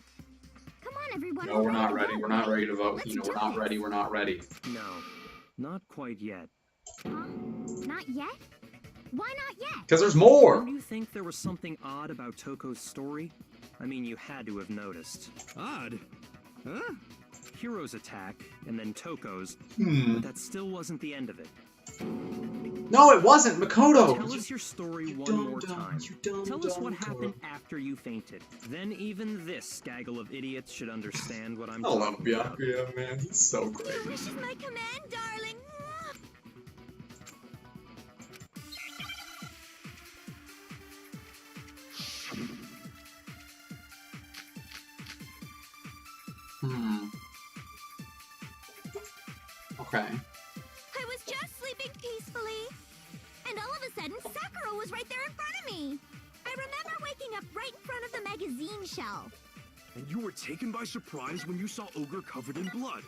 C: Come on, everyone.
A: No, we're not ready. We're not ready to vote. Hina, we're not ready. We're not ready.
J: No, not quite yet.
C: Not yet? Why not yet?
A: Because there's more.
J: Don't you think there was something odd about Toko's story? I mean, you had to have noticed.
M: Odd? Huh?
J: Hiro's attack, and then Toko's, but that still wasn't the end of it.
A: No, it wasn't, Makoto!
J: Tell us your story one more time. Tell us what happened after you fainted. Then even this gaggle of idiots should understand what I'm
A: I love
J: talking about.
A: Byakuya, man. He's so great.
C: Your wish is my command, darling.
A: Okay.
C: I was just sleeping peacefully, and all of a sudden, Sakura was right there in front of me. I remember waking up right in front of the magazine shelf.
M: And you were taken by surprise when you saw Ogre covered in blood.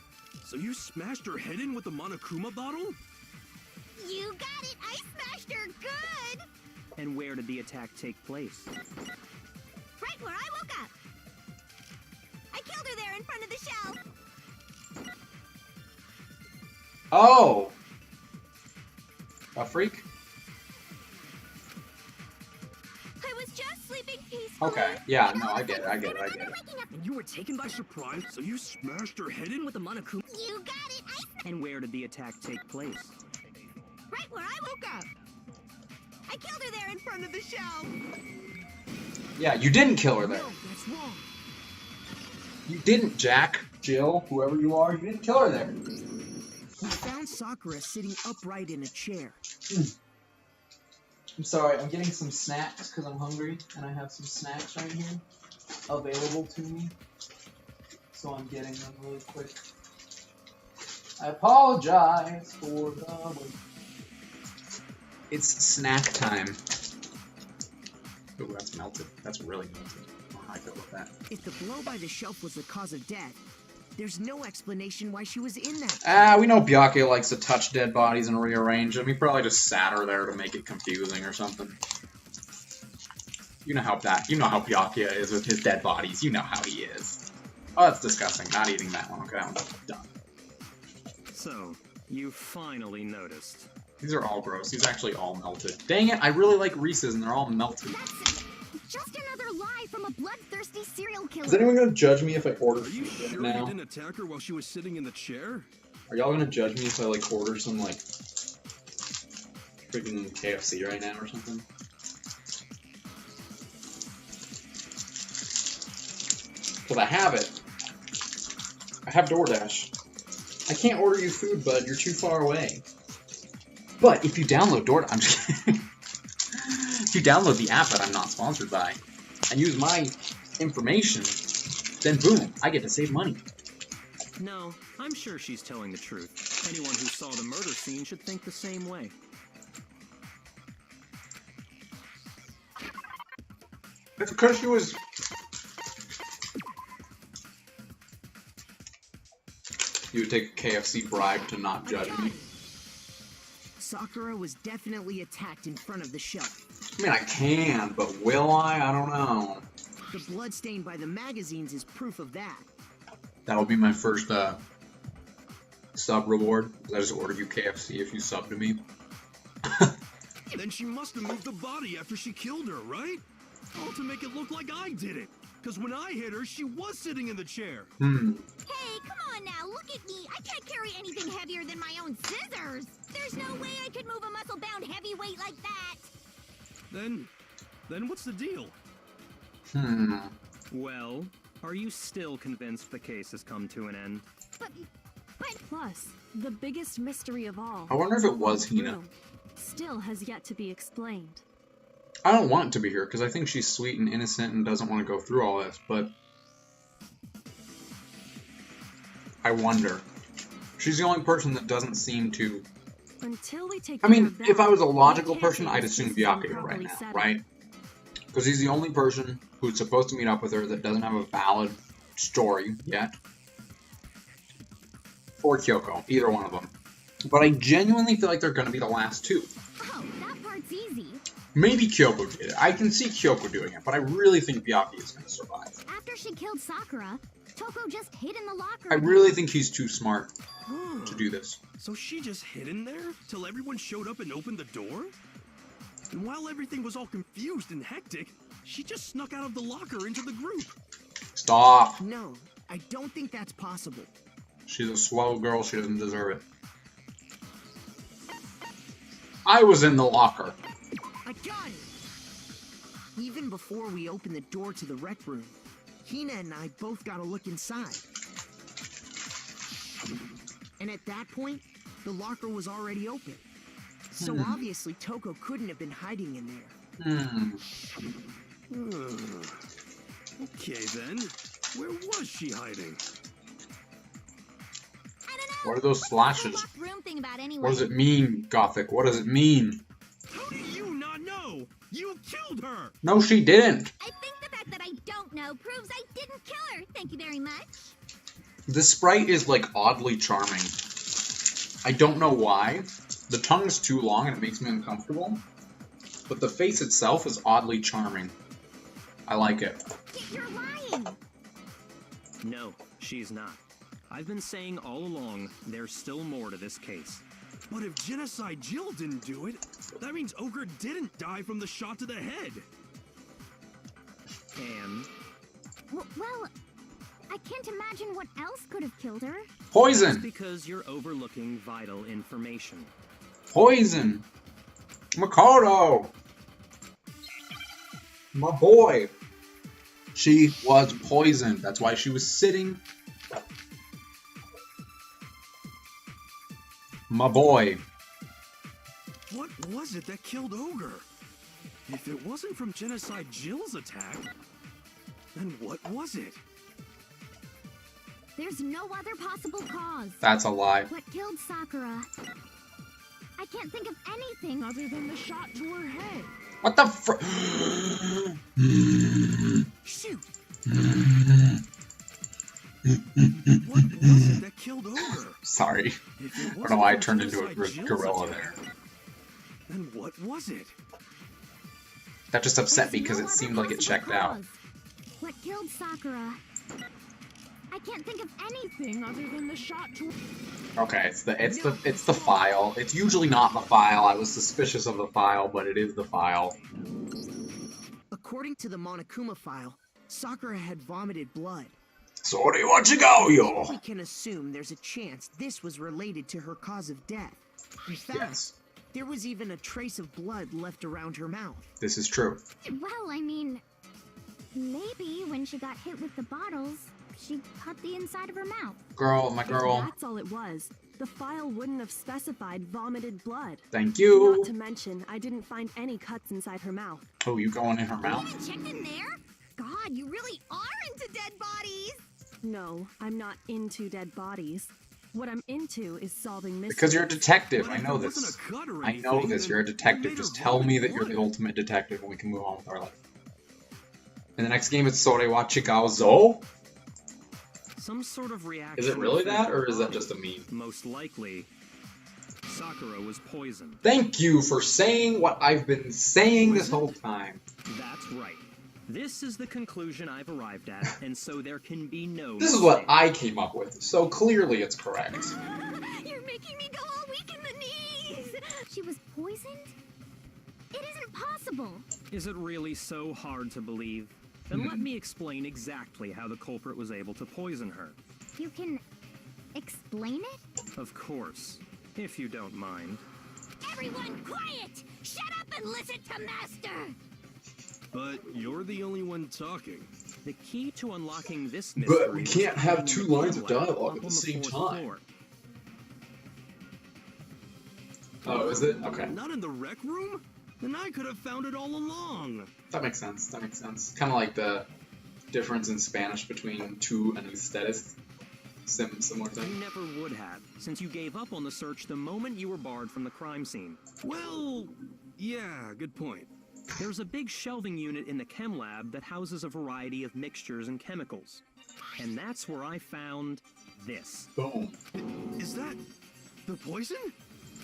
M: So you smashed her head in with the Monokuma bottle?
C: You got it! I smashed her good!
J: And where did the attack take place?
C: Right where I woke up. I killed her there in front of the shelf.
A: Oh! A freak?
C: I was just sleeping peacefully.
A: Okay, yeah, no, I get it, I get it, I get it.
M: And you were taken by surprise, so you smashed her head in with the Monokuma?
C: You got it!
J: And where did the attack take place?
C: Right where I woke up. I killed her there in front of the shelf.
A: Yeah, you didn't kill her there.
B: No, that's wrong.
A: You didn't, Jack, Jill, whoever you are, you didn't kill her there.
B: We found Sakura sitting upright in a chair.
A: I'm sorry, I'm getting some snacks because I'm hungry, and I have some snacks right here available to me. So I'm getting them really quick. I apologize for the wait. It's snack time. Ooh, that's melted. That's really melted. I don't know how I feel about that.
B: If the blow by the shelf was the cause of death, there's no explanation why she was in that.
A: We know Byakuya likes to touch dead bodies and rearrange them. He probably just sat her there to make it confusing or something. You know how Byakuya is with his dead bodies. You know how he is. Oh, that's disgusting. Not eating that one. Okay, that one's done.
J: So, you finally noticed.
A: These are all gross. These are actually all melted. Dang it, I really like Reese's and they're all melted.
C: That's just another lie from a bloodthirsty serial killer.
A: Is anyone gonna judge me if I order
M: Are you
A: food
M: sure
A: now?
M: you didn't attack her while she was sitting in the chair?
A: Are y'all gonna judge me if I like order some like freaking KFC right now or something? Because I have it. I have DoorDash. I can't order you food, bud. You're too far away. But if you download DoorDash, I'm just kidding. If you download the app that I'm not sponsored by and use my information, then boom, I get to save money.
J: No, I'm sure she's telling the truth. Anyone who saw the murder scene should think the same way.
A: It's because she was... You would take a KFC bribe to not judge me.
B: Sakura was definitely attacked in front of the shelf.
A: I mean, I can, but will I? I don't know.
B: The blood stain by the magazines is proof of that.
A: That'll be my first sub reward. I just order you KFC if you sub to me.
M: Then she must have moved the body after she killed her, right? All to make it look like I did it. Because when I hit her, she was sitting in the chair.
C: Hey, come on now, look at me. I can't carry anything heavier than my own scissors. There's no way I could move a muscle-bound heavyweight like that.
M: Then what's the deal?
J: Well, are you still convinced the case has come to an end?
C: But
N: plus, the biggest mystery of all.
A: I wonder if it was Hina.
N: Room still has yet to be explained.
A: I don't want it to be her, because I think she's sweet and innocent and doesn't want to go through all this, but... I wonder. She's the only person that doesn't seem to...
N: Until we take
A: I mean, if I was a logical person, I'd assume Byakuya right now, right? Because he's the only person who's supposed to meet up with her that doesn't have a valid story yet. Or Kyoko, either one of them. But I genuinely feel like they're going to be the last two.
C: Oh, that part's easy.
A: Maybe Kyoko did it. I can see Kyoko doing it, but I really think Byakuya is going to survive.
C: After she killed Sakura, Toko just hid in the locker.
A: I really think he's too smart to do this.
M: So she just hid in there till everyone showed up and opened the door? And while everything was all confused and hectic, she just snuck out of the locker into the group.
A: Stop.
B: No, I don't think that's possible.
A: She's a swell girl. She doesn't deserve it. I was in the locker.
B: I got it! Even before we opened the door to the rec room, Hina and I both got a look inside. And at that point, the locker was already open. So obviously Toko couldn't have been hiding in there.
M: Okay then, where was she hiding?
C: I don't know.
A: What are those slashes?
C: Room thing about anyway.
A: What does it mean, Gothic? What does it mean?
M: How do you not know? You killed her!
A: No, she didn't.
C: I think the fact that I don't know proves I didn't kill her. Thank you very much.
A: The sprite is, like, oddly charming. I don't know why. The tongue is too long and it makes me uncomfortable. But the face itself is oddly charming. I like it.
C: You're lying.
J: No, she's not. I've been saying all along, there's still more to this case.
M: But if Genocide Jill didn't do it, that means Ogre didn't die from the shot to the head.
J: And?
C: Well, I can't imagine what else could have killed her.
A: Poison!
J: That's because you're overlooking vital information.
A: Poison! Makoto! My boy! She was poisoned. That's why she was sitting. My boy.
M: What was it that killed Ogre? If it wasn't from Genocide Jill's attack, then what was it?
C: There's no other possible cause.
A: That's a lie.
C: What killed Sakura? I can't think of anything other than the shot to her head.
A: What the fr-
C: Shoot!
M: What was it that killed Ogre?
A: Sorry. I don't know why I turned into a gorilla there.
M: Then what was it?
A: That just upset me because it seemed like it checked out.
C: What killed Sakura? I can't think of anything other than the shot to.
A: Okay, it's the file. It's usually not the file. I was suspicious of the file, but it is the file.
B: According to the Monokuma file, Sakura had vomited blood.
A: So what do you want to go, yo?
B: We can assume there's a chance this was related to her cause of death. In fact, there was even a trace of blood left around her mouth.
A: This is true.
C: Well, I mean, maybe when she got hit with the bottles, she cut the inside of her mouth.
A: Girl, my girl.
N: If that's all it was, The file wouldn't have specified vomited blood.
A: Thank you.
N: Not to mention, I didn't find any cuts inside her mouth.
A: Oh, you going in her mouth?
C: Checked in there? God, you really are into dead bodies!
N: No, I'm not into dead bodies. What I'm into is solving mysteries.
A: Because you're a detective. I know this. I know this. You're a detective. Just tell me that you're the ultimate detective and we can move on with our life. In the next game, it's Sorewa Chikao Zo.
J: Some sort of reaction.
A: Is it really that, or is that just a meme?
J: Most likely, Sakura was poisoned.
A: Thank you for saying what I've been saying this whole time.
J: That's right. This is the conclusion I've arrived at, and so there can be no
A: This is what I came up with, so clearly it's correct.
C: You're making me go all weak in the knees! She was poisoned? It isn't possible!
J: Is it really so hard to believe? Then let me explain exactly how the culprit was able to poison her.
C: You can explain it?
J: Of course, if you don't mind.
C: Everyone quiet! Shut up and listen to Master!
M: But you're the only one talking.
J: The key to unlocking this mystery.
A: But we can't have two lines of dialogue at the same time. Oh, is it? Okay.
M: Not in the rec room? Then I could have found it all along.
A: That makes sense. That makes sense. Kind of like the difference in Spanish between tú and ustedes. Similar thing.
J: You never would have, since you gave up on the search the moment you were barred from the crime scene.
M: Well, yeah, good point.
J: There's a big shelving unit in the chem lab that houses a variety of mixtures and chemicals. And that's where I found this.
A: Boom.
M: Is that the poison?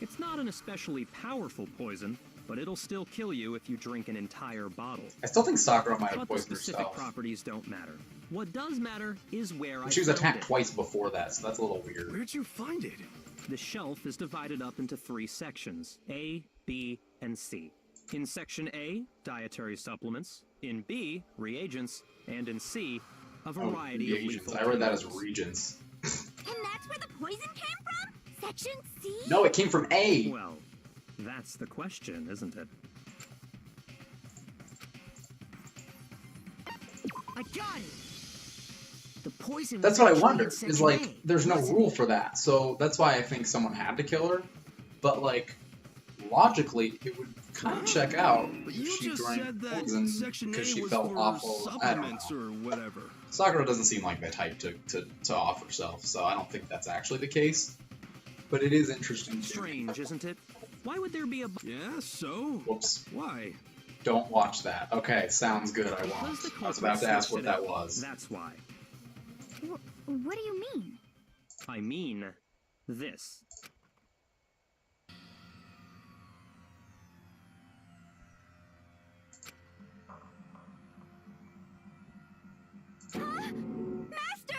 J: It's not an especially powerful poison, but it'll still kill you if you drink an entire bottle.
A: I still think Sakura might have
J: But the
A: poisoned
J: specific
A: herself.
J: properties don't matter. What does matter is where
A: She was
J: found
A: attacked
J: it.
A: twice before that, so that's a little weird.
M: Where'd you find it?
J: The shelf is divided up into 3 sections, A, B, and C. In Section A, dietary supplements. In B, reagents. And in C, a variety of
A: Reagents.
J: lethal
A: I read that as
J: chemicals.
A: regents.
C: And that's where the poison came from? Section C?
A: No, it came from A!
J: Well, that's the question, isn't it?
B: I got it. The poison.
A: That's
B: was
A: what I
B: actually
A: wonder,
B: in
A: is
B: Section
A: like,
B: A,
A: there's no
B: wasn't
A: rule
B: it?
A: for that, so that's why I think someone had to kill her. But, like, logically, it would kind of check out
M: But
A: if
M: you
A: she
M: just
A: drank
M: said that
A: poison
M: Section A
A: because she
M: was
A: felt
M: for
A: awful. I don't know.
M: supplements or whatever.
A: Sakura doesn't seem like the type to off herself, so I don't think that's actually the case. But it is interesting to me.
J: Strange, isn't it? Why would there be a...
M: Yeah, so?
A: Whoops.
M: Why?
A: Don't watch that. Okay, sounds good, I won't.
J: Because the
A: I was about to
J: culprit
A: ask
J: switched
A: what
J: it up.
A: that was.
J: That's why.
C: What do you mean?
J: I mean, this.
C: Master!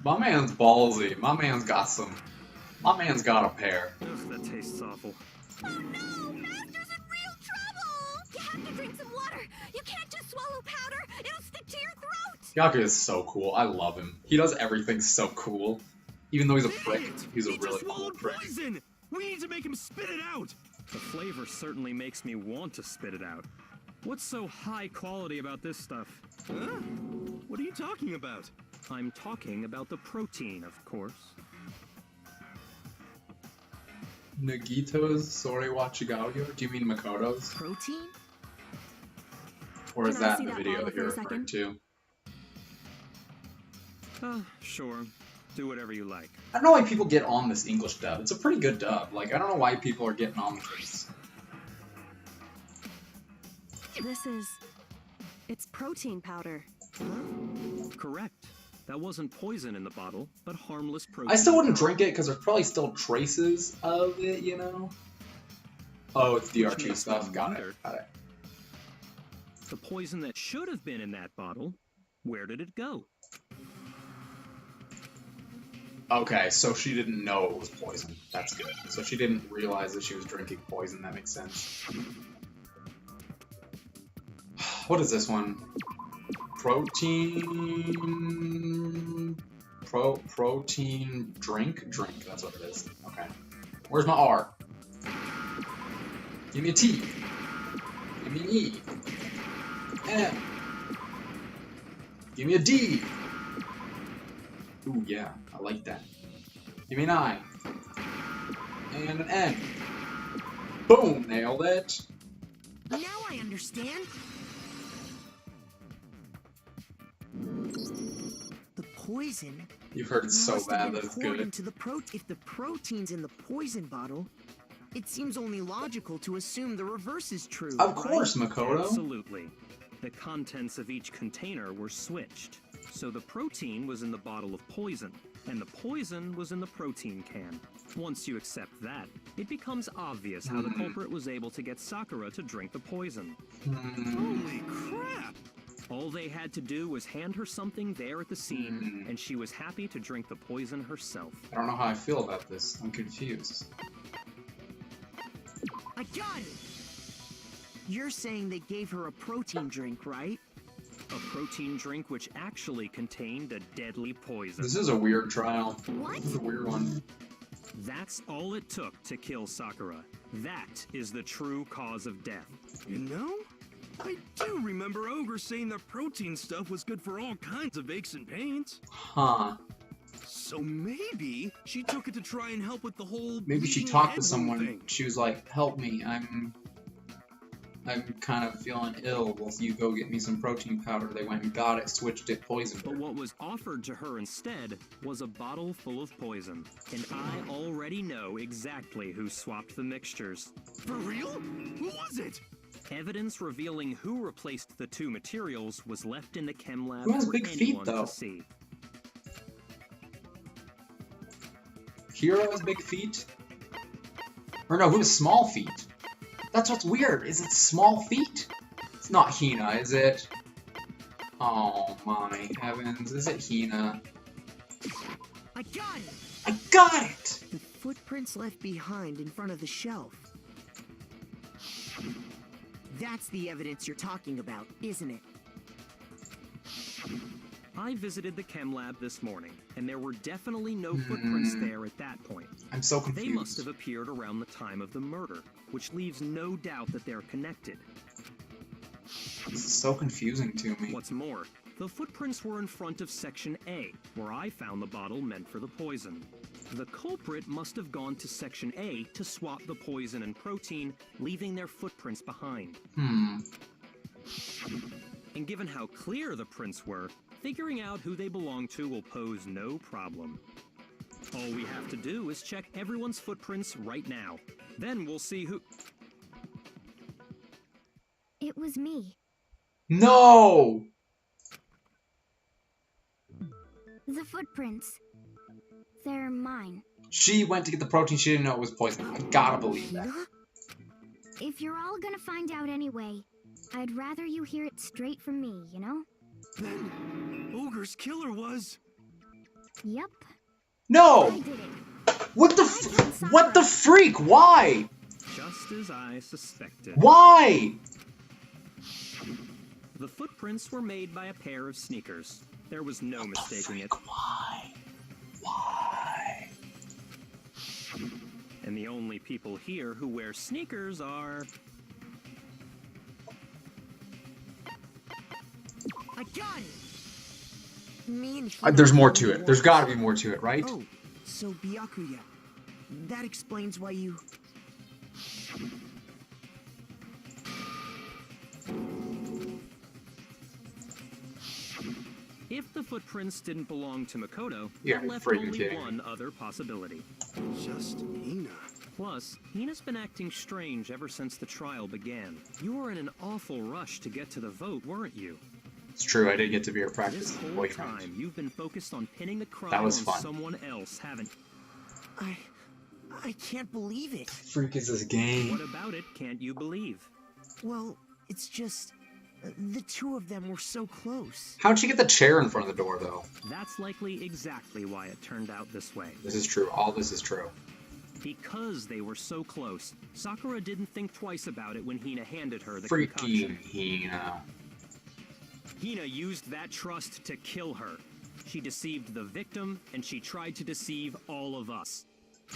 A: My man's ballsy. My man's got a pair.
J: Ugh, that tastes awful.
C: Oh no! Master's in real trouble! You have to drink some water! You can't just swallow powder! It'll stick to your throat!
A: Yaku is so cool. I love him. He does everything so cool. Even though he's a prick, he's a really cool prick.
M: Poison! We need to make him spit it out!
J: The flavor certainly makes me want to spit it out. What's so high quality about this stuff?
M: Huh? What are you talking about?
J: I'm talking about the protein, of course.
A: Nagito's Sorewa Chigaoyo? Do you mean Makoto's?
B: Protein?
A: Or is
N: Can I
A: that
N: see
A: the
N: that
A: video
N: bottle
A: that you're
N: for a
A: referring
N: second?
A: to?
J: Sure. Do whatever you like.
A: I don't know why people get on this English dub. It's a pretty good dub. Like, I don't know why people are getting on the case.
N: It's protein powder.
J: Correct. That wasn't poison in the bottle, but harmless protein.
A: I still wouldn't drink it because there's probably still traces of it, you know? Oh, it's
J: Which
A: DRT
J: makes
A: stuff.
J: me
A: Got
J: wonder,
A: it. Got it.
J: The poison that should have been in that bottle, where did it go?
A: Okay, so she didn't know it was poison. That's good. So she didn't realize that she was drinking poison. That makes sense. What is this one? Protein... Protein drink? Drink, that's what it is. Okay. Where's my R? Give me a T. Give me an E. M. Give me a D! Ooh, yeah, I like that. Give me an I. And an N. Boom! Nailed it!
B: Now I understand. The poison.
A: You've heard it so
B: must have
A: bad
B: been
A: that it's
B: poured
A: good.
B: into the if the protein's in the poison bottle, it seems only logical to assume the reverse is true.
A: Of course,
B: right?
A: Makoto.
J: Absolutely. The contents of each container were switched. So the protein was in the bottle of poison, and the poison was in the protein can. Once you accept that, it becomes obvious how the culprit was able to get Sakura to drink the poison.
M: Holy crap!
J: All they had to do was hand her something there at the scene, and she was happy to drink the poison herself.
A: I don't know how I feel about this. I'm confused.
B: I got it! You're saying they gave her a protein drink, right?
J: A protein drink which actually contained a deadly poison.
A: This is a weird trial.
C: What?
A: This is a weird one.
J: That's all it took to kill Sakura. That is the true cause of death.
M: You know, I do remember Ogre saying that protein stuff was good for all kinds of aches and pains.
A: Huh.
M: So maybe she took it to try and help with the whole.
A: Maybe she
M: bleeding
A: talked
M: head
A: to someone.
M: thing.
A: She was like, "Help me, I'm kind of feeling ill. Will you go get me some protein powder?" They went and got it, switched it, poisoned her.
J: But what was offered to her instead was a bottle full of poison. And I already know exactly who swapped the mixtures.
M: For real? Who was it?
J: Evidence revealing who replaced the two materials was left in the chem lab
A: Who has
J: for
A: big feet,
J: anyone
A: though?
J: to see.
A: Hero has big feet? Or no, who has small feet? That's what's weird, is it small feet? It's not Hina, is it? Oh my heavens, is it Hina?
B: I got it!
A: I got it!
B: The footprints left behind in front of the shelf. That's the evidence you're talking about, isn't it?
J: I visited the chem lab this morning, and there were definitely no footprints there at that point.
A: I'm so confused.
J: They must have appeared around the time of the murder, which leaves no doubt that they're connected.
A: This is so confusing to me.
J: What's more, the footprints were in front of Section A, where I found the bottle meant for the poison. The culprit must have gone to Section A to swap the poison and protein, leaving their footprints behind. And given how clear the prints were, figuring out who they belong to will pose no problem. All we have to do is check everyone's footprints right now. Then we'll see who...
C: It was me.
A: No!
C: The footprints. They're mine.
A: She went to get the protein, she didn't know it was poison. I gotta believe that.
C: If you're all gonna find out anyway, I'd rather you hear it straight from me, you know?
M: Then Ogre's killer was.
C: Yep.
A: No!
C: I did it.
A: What the what the freak? Why?
J: Just as I suspected.
A: Why?
J: The footprints were made by a pair of sneakers. There was no mistaking it.
A: Why? Why?
J: And the only people here who wear sneakers are...
B: I got it! Me and Hina
A: There's more to it. There's gotta be more to it, right?
B: Oh, so Byakuya. That explains why you...
J: If the footprints didn't belong to Makoto,
A: Yeah,
J: that left
A: freaking
J: only
A: kidding me.
J: one other possibility.
M: Just Hina.
J: Plus, Hina's been acting strange ever since the trial began. You were in an awful rush to get to the vote, weren't you?
A: It's true, I did get to be her practice
J: This whole
A: boyfriend.
J: time, you've been focused on pinning the crime
A: That was
J: on
A: fun.
J: someone else, haven't you?
B: I can't believe it.
A: Freak is this game.
J: What about it can't you believe?
B: Well, it's just... the two of them were so close.
A: How'd she get the chair in front of the door, though?
J: That's likely exactly why it turned out this way.
A: This is true. All this is true.
J: Because they were so close, Sakura didn't think twice about it when Hina handed her the
A: Freaking
J: concoction.
A: Hina.
J: Hina used that trust to kill her. She deceived the victim, and she tried to deceive all of us.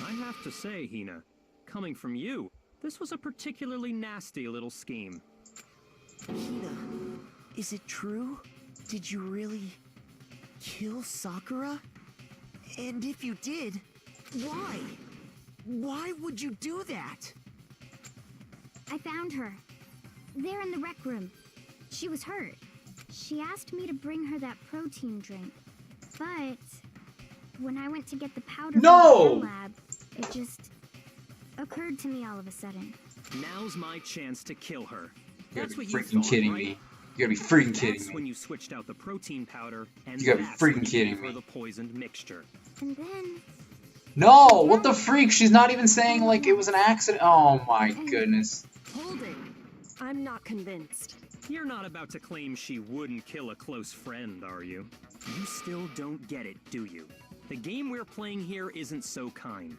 J: I have to say, Hina, coming from you, this was a particularly nasty little scheme.
B: Hina, is it true? Did you really kill Sakura? And if you did, why? Why would you do that?
C: I found her. There in the rec room. She was hurt. She asked me to bring her that protein drink. But when I went to get the powder from the lab, it just occurred to me all of a sudden.
J: Now's my chance to kill her.
A: You
J: That's
A: gotta be
J: what
A: freaking
J: you thought,
A: kidding
J: right?
A: me. You gotta be freaking kidding
J: That's
A: me.
J: when you switched out the protein powder and
A: You gotta be
J: that's
A: freaking
J: when you
A: kidding
J: gave her
A: me.
J: the poisoned mixture.
C: And then
A: No! What the freak? She's not even saying like it was an accident. Oh my goodness.
N: Hold it. I'm not convinced.
J: You're not about to claim she wouldn't kill a close friend, are you? You still don't get it, do you? The game we're playing here isn't so kind.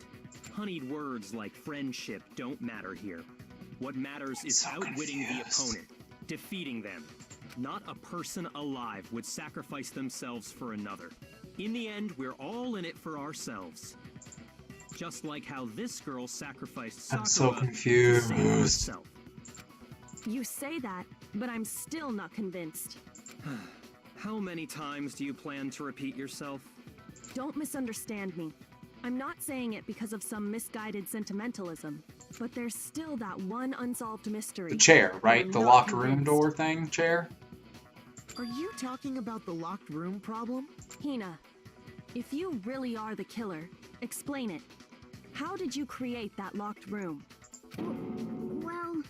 J: Honeyed words like friendship don't matter here. What matters is outwitting the opponent, defeating them. Not a person alive would sacrifice themselves for another. In the end, we're all in it for ourselves. Just like how this girl sacrificed Sakura
A: I'm so confused.
J: to save herself.
N: You say that, but I'm still not convinced.
J: How many times do you plan to repeat yourself?
N: Don't misunderstand me. I'm not saying it because of some misguided sentimentalism, but there's still that one unsolved mystery.
A: The chair, right?
N: I'm
A: The
N: not
A: locked room
N: convinced.
A: door thing? Chair?
B: Are you talking about the locked room problem?
N: Hina, if you really are the killer, explain it. How did you create that locked room?
C: Well,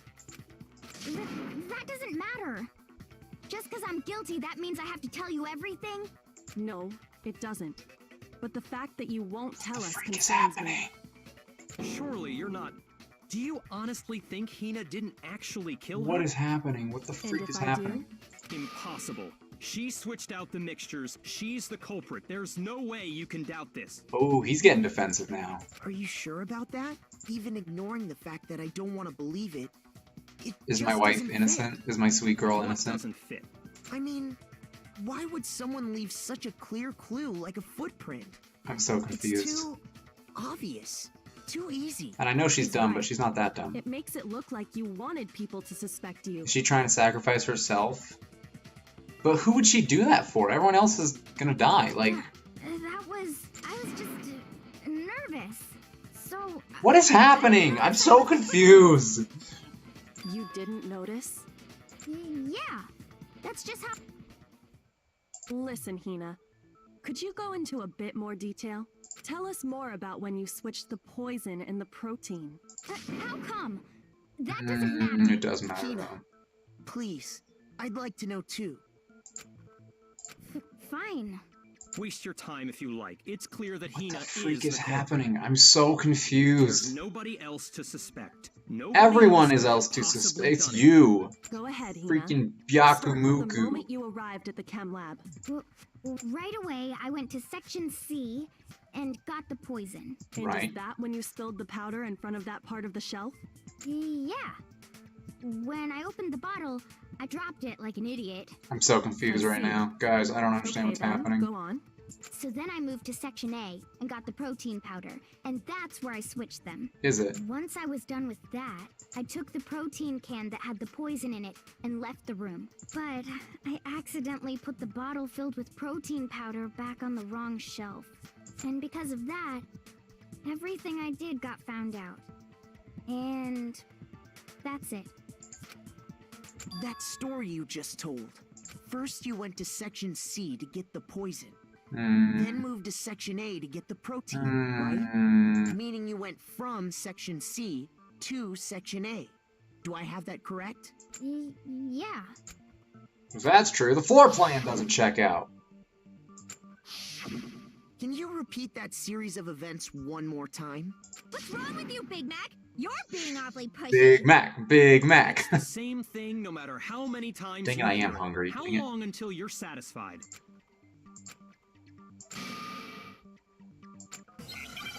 C: that doesn't matter. Just because I'm guilty, that means I have to tell you everything?
N: No, it doesn't. But the fact that you won't tell us
A: freak is
N: concerns
A: happening?
N: me.
J: Surely you're not... Do you honestly think Hina didn't actually kill her?
A: What is happening? What the
N: And
A: freak
N: if
A: is
N: I
A: happening?
J: Impossible. She switched out the mixtures. She's the culprit. There's no way you can doubt this.
A: Oh, he's getting defensive now.
B: Are you sure about that? Even ignoring the fact that I don't want to believe it.
A: Is my wife innocent? Is my sweet girl
J: What
A: innocent?
J: doesn't fit?
B: I mean, why would someone leave such a clear clue like a footprint?
A: I'm so confused.
B: It's too obvious. Too easy.
A: And I know she's dumb, but she's not that dumb.
N: It makes it look like you wanted people to suspect you.
A: Is she trying to sacrifice herself? But who would she do that for? Everyone else is gonna die. Like,
C: I was just nervous. So.
A: what is happening? I'm so confused.
N: You didn't notice?
C: Yeah, that's just how.
N: Listen, Hina. Could you go into a bit more detail? Tell us more about when you switched the poison and the protein.
C: How come? That doesn't matter.
A: It does matter,
B: Hina,
A: though.
B: please. I'd like to know too.
C: Fine.
J: Waste your time if you like. It's clear that
A: What
J: Hina
A: the freak is
J: the
A: happening? I'm so confused.
J: There's nobody else to suspect. Nobody
A: Everyone is
J: could
A: else
J: have
A: to
J: possibly
A: suspect. It's
J: done it.
A: you.
N: Go ahead, Hina.
A: Freaking
N: Start from the
A: Byakumuku.
N: moment you arrived at the chem lab.
C: Well, right away, I went to Section C and got the poison.
N: And
A: Right.
N: is that when you spilled the powder in front of that part of the shelf?
C: Yeah. When I opened the bottle, I dropped it like an idiot.
A: I'm so confused right now. Guys, I don't understand
N: Okay,
A: what's
N: then,
A: happening.
N: Go on.
C: So then I moved to Section A and got the protein powder, and that's where I switched them.
A: Is it?
C: Once I was done with that, I took the protein can that had the poison in it and left the room. But I accidentally put the bottle filled with protein powder back on the wrong shelf. And because of that, everything I did got found out. And that's it.
B: That story you just told. First you went to Section C to get the poison. Then moved to Section A to get the protein, right? Meaning you went from Section C to Section A. Do I have that correct?
C: Yeah.
A: If that's true, the floor plan doesn't check out.
B: Can you repeat that series of events one more time?
C: What's wrong with you, Big Mac? You're being awfully pushy.
A: Big Mac, Big Mac.
J: The same thing no matter how many times
A: Dang it,
J: you
A: I
J: hear
A: am
J: it.
A: hungry.
J: How
A: Dang it.
J: long until you're satisfied?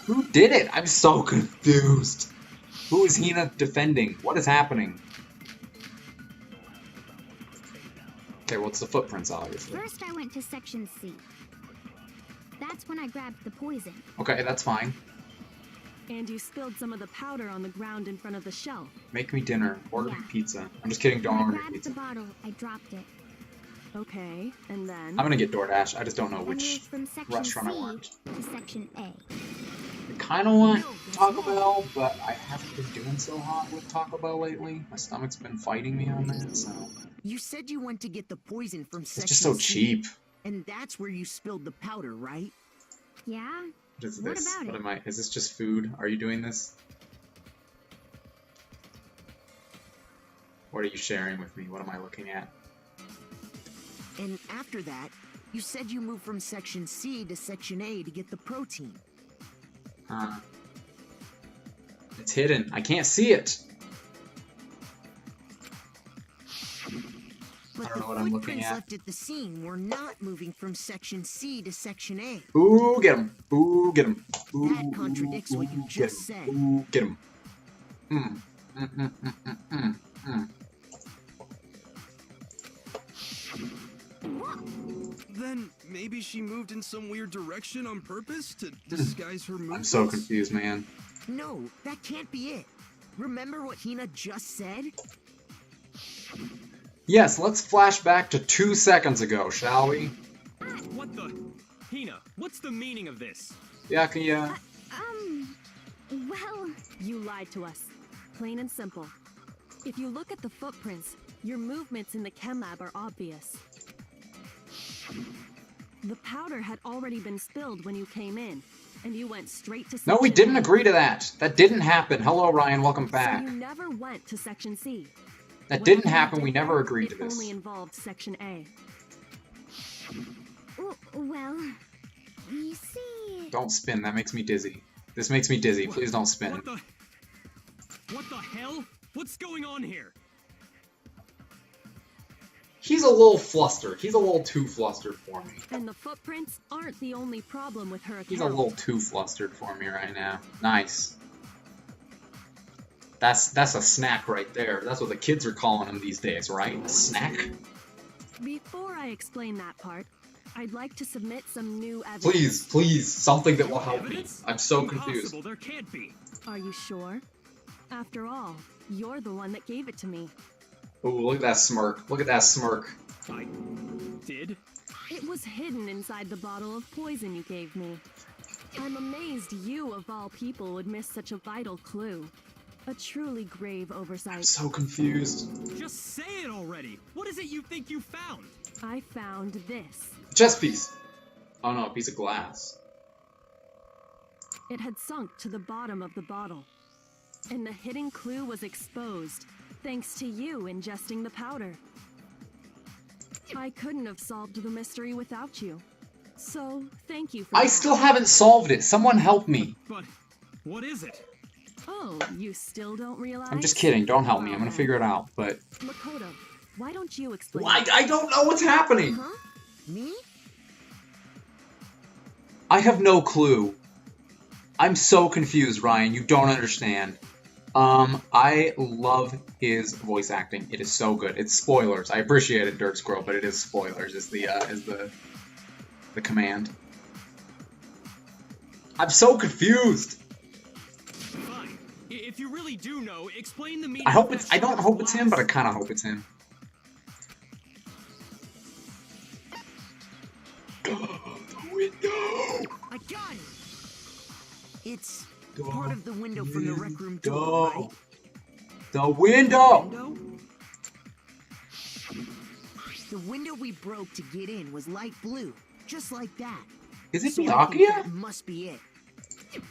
A: Who did it? I'm so confused. Who is Hina defending? What is happening? Okay, well, it's the footprints, obviously.
C: First, I went to Section C. That's when I grabbed the poison.
A: Okay, that's fine.
N: And you spilled some of the powder on the ground in front of the shelf.
A: Make me dinner. Order me
C: Yeah.
A: pizza. I'm just kidding, don't
C: When I
A: order me
C: grabbed
A: pizza.
C: the bottle, I dropped it.
N: Okay, and then?
A: I'm gonna get DoorDash. I just don't know which
C: from section
A: restaurant I
C: C
A: want.
C: to section A.
A: I kind of want Taco Bell, but I haven't been doing so hot with Taco Bell lately. My stomach's been fighting me on that, so...
B: You said you went to get the poison from section
A: It's just so
B: C,
A: cheap.
B: and that's where you spilled the powder, right?
C: Yeah?
A: What is
C: What
A: this?
C: about
A: What
C: it?
A: am I? Is this just food? Are you doing this? What are you sharing with me? What am I looking at?
B: And after that, you said you moved from section C to section A to get the protein.
A: Huh. It's hidden. I can't see it.
B: But
A: I don't know what
B: the
A: I'm looking
B: footprints
A: at.
B: left at the scene were not moving from section C to section A.
A: Ooh, get him. Ooh, get him. Ooh,
B: That contradicts what you
A: get
B: just
A: him.
B: said.
A: Ooh, get him.
M: Then maybe she moved in some weird direction on purpose to disguise her movements?
A: I'm so confused, man.
B: No, that can't be it. Remember what Hina just said?
A: Yes, let's flash back to 2 seconds ago, shall we?
J: What the? Hina, what's the meaning of this?
A: Yeah, can you...
C: Well...
N: You lied to us. Plain and simple. If you look at the footprints, your movements in the chem lab are obvious. The powder had already been spilled when you came in, and you went straight to
A: No, we
N: section
A: didn't
N: A.
A: agree to that. That didn't happen. Hello, Ryan. Welcome back.
N: So you never went to section C.
A: That didn't
N: Whatever you
A: happen. We
N: did
A: never
N: there,
A: agreed to
N: it
A: this.
N: only involved section A.
C: Well... You see...
A: Don't spin. That makes me dizzy. This makes me dizzy. Please don't spin.
J: What the hell? What's going on here?
A: He's a little flustered. He's a little too flustered for me.
N: And the footprints aren't the only problem with her account.
A: He's a little too flustered for me right now. Nice. That's a snack right there. That's what the kids are calling him these days, right? A snack?
N: Before I explain that part, I'd like to submit some new evidence.
A: Please, please, something that will help me. I'm so confused.
J: Impossible, there can't be.
N: Are you sure? After all, you're the one that gave it to me.
A: Ooh, look at that smirk. Look at that smirk.
J: I did?
N: It was hidden inside the bottle of poison you gave me. I'm amazed you, of all people, would miss such a vital clue. A truly grave oversight.
A: I'm so confused.
J: Just say it already. What is it you think you found?
N: I found this.
A: Chess piece. Oh no, a piece of glass.
N: It had sunk to the bottom of the bottle. And the hidden clue was exposed, thanks to you ingesting the powder. I couldn't have solved the mystery without you. So, thank you for
A: I
N: that.
A: still haven't solved it. Someone help me.
J: But what is it?
N: Oh, you still don't realize?
A: I'm just kidding. Don't help me. I'm gonna figure it out. But
N: Makoto, why don't you explain?
A: I don't know what's happening.
B: Huh? Me?
A: I have no clue. I'm so confused, Ryan. You don't understand. I love his voice acting. It is so good. It's spoilers. I appreciate it, Dirk Squirrel, but it is spoilers. Is the command. I'm so confused.
J: Fine. If you really do know, explain the meaning.
A: I don't hope it's him, but I kind of hope it's him. The window.
B: I got it. It's part of the window from the rec room door, right?
A: The window.
B: The window we broke to get in was light blue, just like that.
A: Is it
B: So I think
A: Byakuya?
B: that must be it.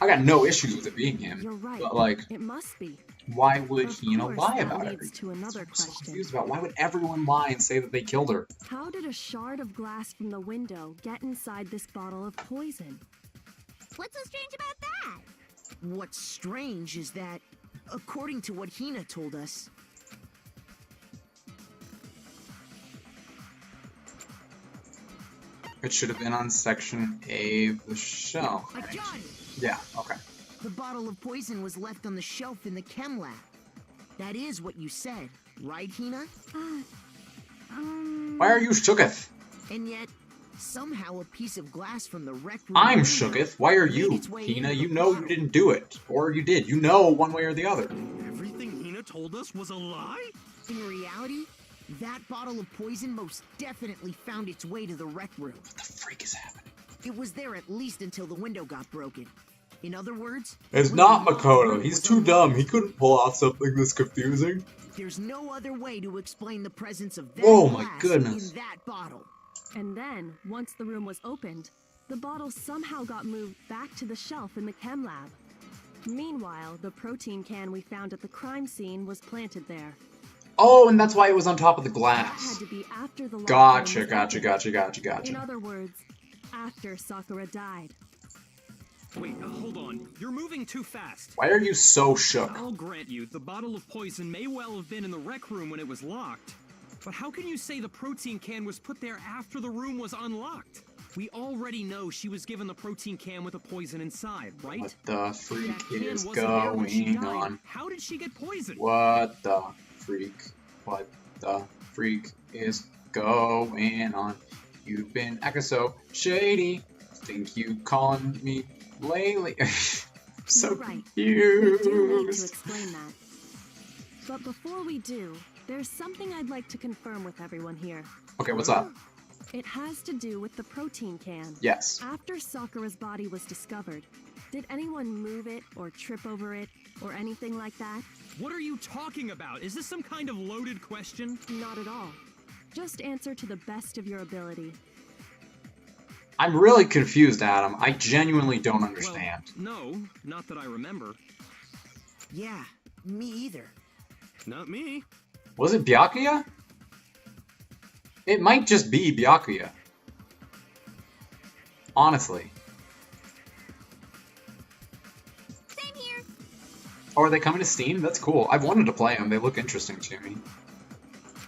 A: I got no issues with it being him.
N: You're right.
A: But like,
N: it must be.
A: why would
N: Of
A: Hina
N: course,
A: lie
N: that
A: about
N: leads
A: everything?
N: to another
A: I'm so
N: question.
A: confused about why would everyone lie and say that they killed her?
N: How did a shard of glass from the window get inside this bottle of poison?
C: What's so strange about that?
B: What's strange is that, according to what Hina told us,
A: It should have been on section A of the shelf.
B: I
A: Right?
B: got it.
A: Yeah, okay.
B: The bottle of poison was left on the shelf in the chem lab. That is what you said, right, Hina?
A: Why are you shooketh?
B: And yet, somehow a piece of glass from the rec room
A: I'm
B: window
A: shooketh. Why are you,
B: made its way
A: Hina?
B: into
A: You
B: the
A: know you
B: bottle.
A: didn't do it. Or you did. You know one way or the other.
M: Everything Hina told us was a lie?
B: In reality, That bottle of poison most definitely found its way to the rec room.
A: What the freak is happening?
B: It was there at least until the window got broken. In other words...
A: It's not Makoto. He's too dumb. He couldn't pull off something this confusing.
B: There's no other way to explain the presence of that glass in that bottle.
N: And then, once the room was opened, the bottle somehow got moved back to the shelf in the chem lab. Meanwhile, the protein can we found at the crime scene was planted there.
A: Oh, and that's why it was on top of the glass.
N: That had to be after the
A: Gotcha.
N: In other words, after Sakura died.
J: Wait, hold on. You're moving too fast.
A: Why are you so shook?
J: I'll grant you, the bottle of poison may well have been in the rec room when it was locked. But how can you say the protein can was put there after the room was unlocked? We already know she was given the protein can with the poison inside, right?
A: What the freak is going on?
J: How did she get poisoned?
A: What the freak? What the freak is going on? You've been acting so shady. Think you calling me lately? So
N: right.
A: confused.
N: We do need to explain that. But before we do, there's something I'd like to confirm with everyone here.
A: Okay, what's up?
N: It has to do with the protein can.
A: Yes.
N: After Sakura's body was discovered, did anyone move it or trip over it or anything like that?
J: What are you talking about? Is this some kind of loaded question?
N: Not at all. Just answer to the best of your ability.
A: I'm really confused, Adam. I genuinely don't understand.
J: Well, no, not that I remember.
B: Yeah, me either.
M: Not me.
A: Was it Byakuya? It might just be Byakuya. Honestly.
C: Same here.
A: Oh, are they coming to Steam? That's cool. I've wanted to play them. They look interesting to me.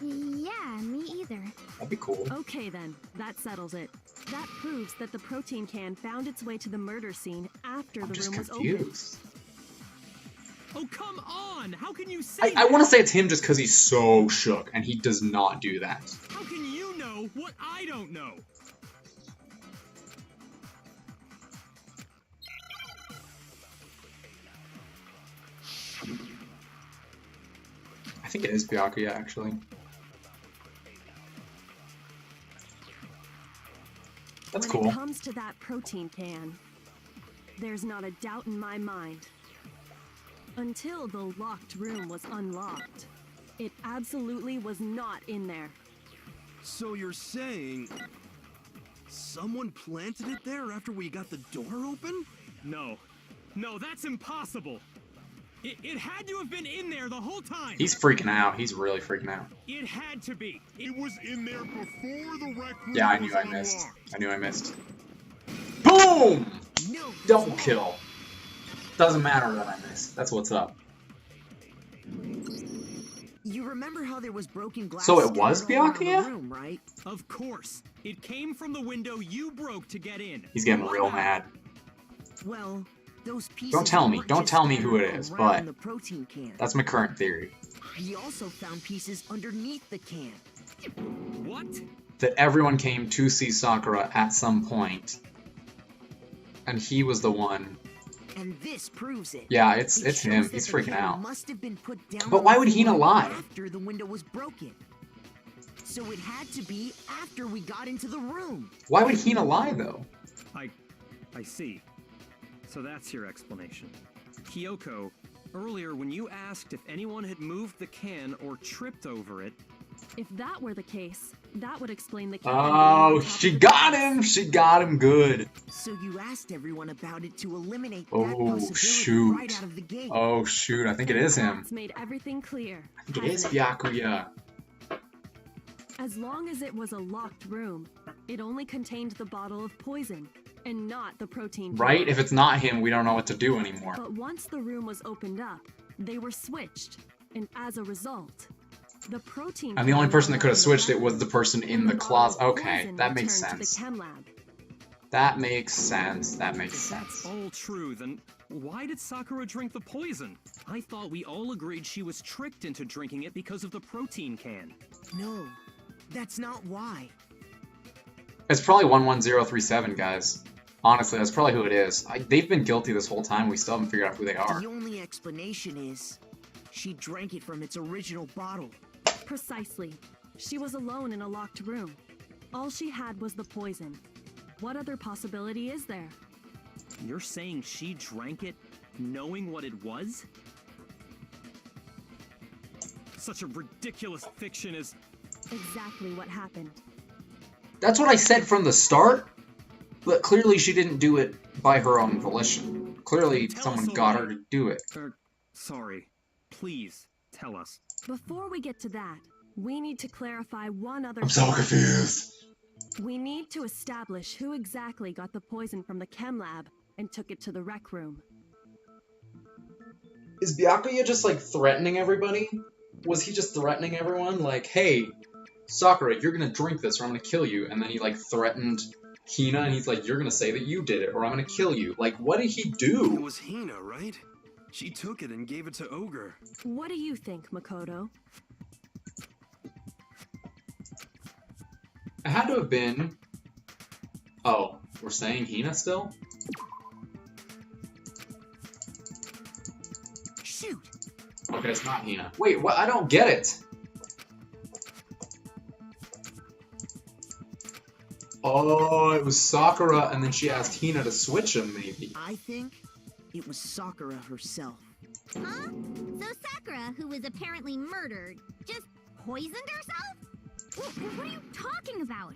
C: Yeah, me either.
A: That'd be cool.
N: Okay then, that settles it. That proves that the protein can found its way to the murder scene after the room was opened.
J: Oh, come on! How can you say
A: I want to say it's him just because he's so shook, and he does not do that.
J: How can you know what I don't know?
A: I think it is Byakuya, actually. That's cool.
N: When it comes to that protein can, there's not a doubt in my mind. Until the locked room was unlocked, it absolutely was not in there.
M: So you're saying someone planted it there after we got the door open?
J: No, that's impossible. It had to have been in there the whole time.
A: He's freaking out. He's really freaking out.
J: It had to be.
F: It was in there before the rec room.
A: Yeah, I knew I missed. I knew I missed. Boom!
B: No,
A: double kill. Doesn't matter that I missed. That's what's up.
B: You remember how there was broken glass?
A: So it was Byakuya?
B: Room, right?
J: Of course. It came from the window you broke to get in.
A: He's getting real mad.
B: Well, those pieces.
A: Don't tell me who it is, but
B: the protein can.
A: That's my current theory.
B: He also found pieces underneath the can.
J: What?
A: That everyone came to see Sakura at some point, and he was the one.
B: And this proves it.
A: Yeah, it's him. He's freaking out.
B: Must have been put down.
A: But why would Hina lie?
B: After the window was broken. So it had to be after we got into the room.
A: Why would Hina lie though?
J: I see. So that's your explanation. Kyoko, earlier when you asked if anyone had moved the can or tripped over it...
N: If that were the case, that would explain the can.
A: Oh, she got him! She got him good.
B: So you asked everyone about it to eliminate that
A: possibility shoot.
B: Right out of the gate.
A: Oh shoot, I think it is him.
N: That's made everything clear.
A: I think it is Byakuya.
N: As long as it was a locked room, it only contained the bottle of poison, and not the protein.
A: Right? If it's not him, we don't know what to do anymore.
N: But once the room was opened up, they were switched, and as a result, the protein.
A: And the only person that could have switched it was the person in the closet. Okay, that makes sense. That makes sense. That makes sense.
J: If that's all true, then why did Sakura drink the poison? I thought we all agreed she was tricked into drinking it because of the protein can.
B: No, that's not why.
A: It's probably 11037, guys. Honestly, that's probably who it is. They've been guilty this whole time. We still haven't figured out who they are.
B: The only explanation is she drank it from its original bottle.
N: Precisely. She was alone in a locked room. All she had was the poison. What other possibility is there?
J: You're saying she drank it knowing what it was? Such a ridiculous fiction is...
N: Exactly what happened.
A: That's what I said from the start, but clearly she didn't do it by her own volition. Clearly someone got her to do it.
J: Sorry. Please, tell us.
N: Before we get to that, we need to clarify one other
A: I'm so confused.
N: We need to establish who exactly got the poison from the chem lab and took it to the rec room.
A: Is Byakuya just, like, threatening everybody? Was he just threatening everyone? Like, hey, Sakura, you're gonna drink this or I'm gonna kill you. And then he, like, threatened Hina and he's like, you're gonna say that you did it or I'm gonna kill you. Like, what did he do?
M: It was Hina, right? She took it and gave it to Ogre.
N: What do you think, Makoto?
A: It had to have been... Oh, we're saying Hina still?
B: Shoot!
A: Okay, it's not Hina. Wait, what? I don't get it! Oh, it was Sakura, and then she asked Hina to switch him, maybe.
B: I think it was Sakura herself.
C: Huh? So Sakura, who was apparently murdered, just poisoned herself? What are you talking about?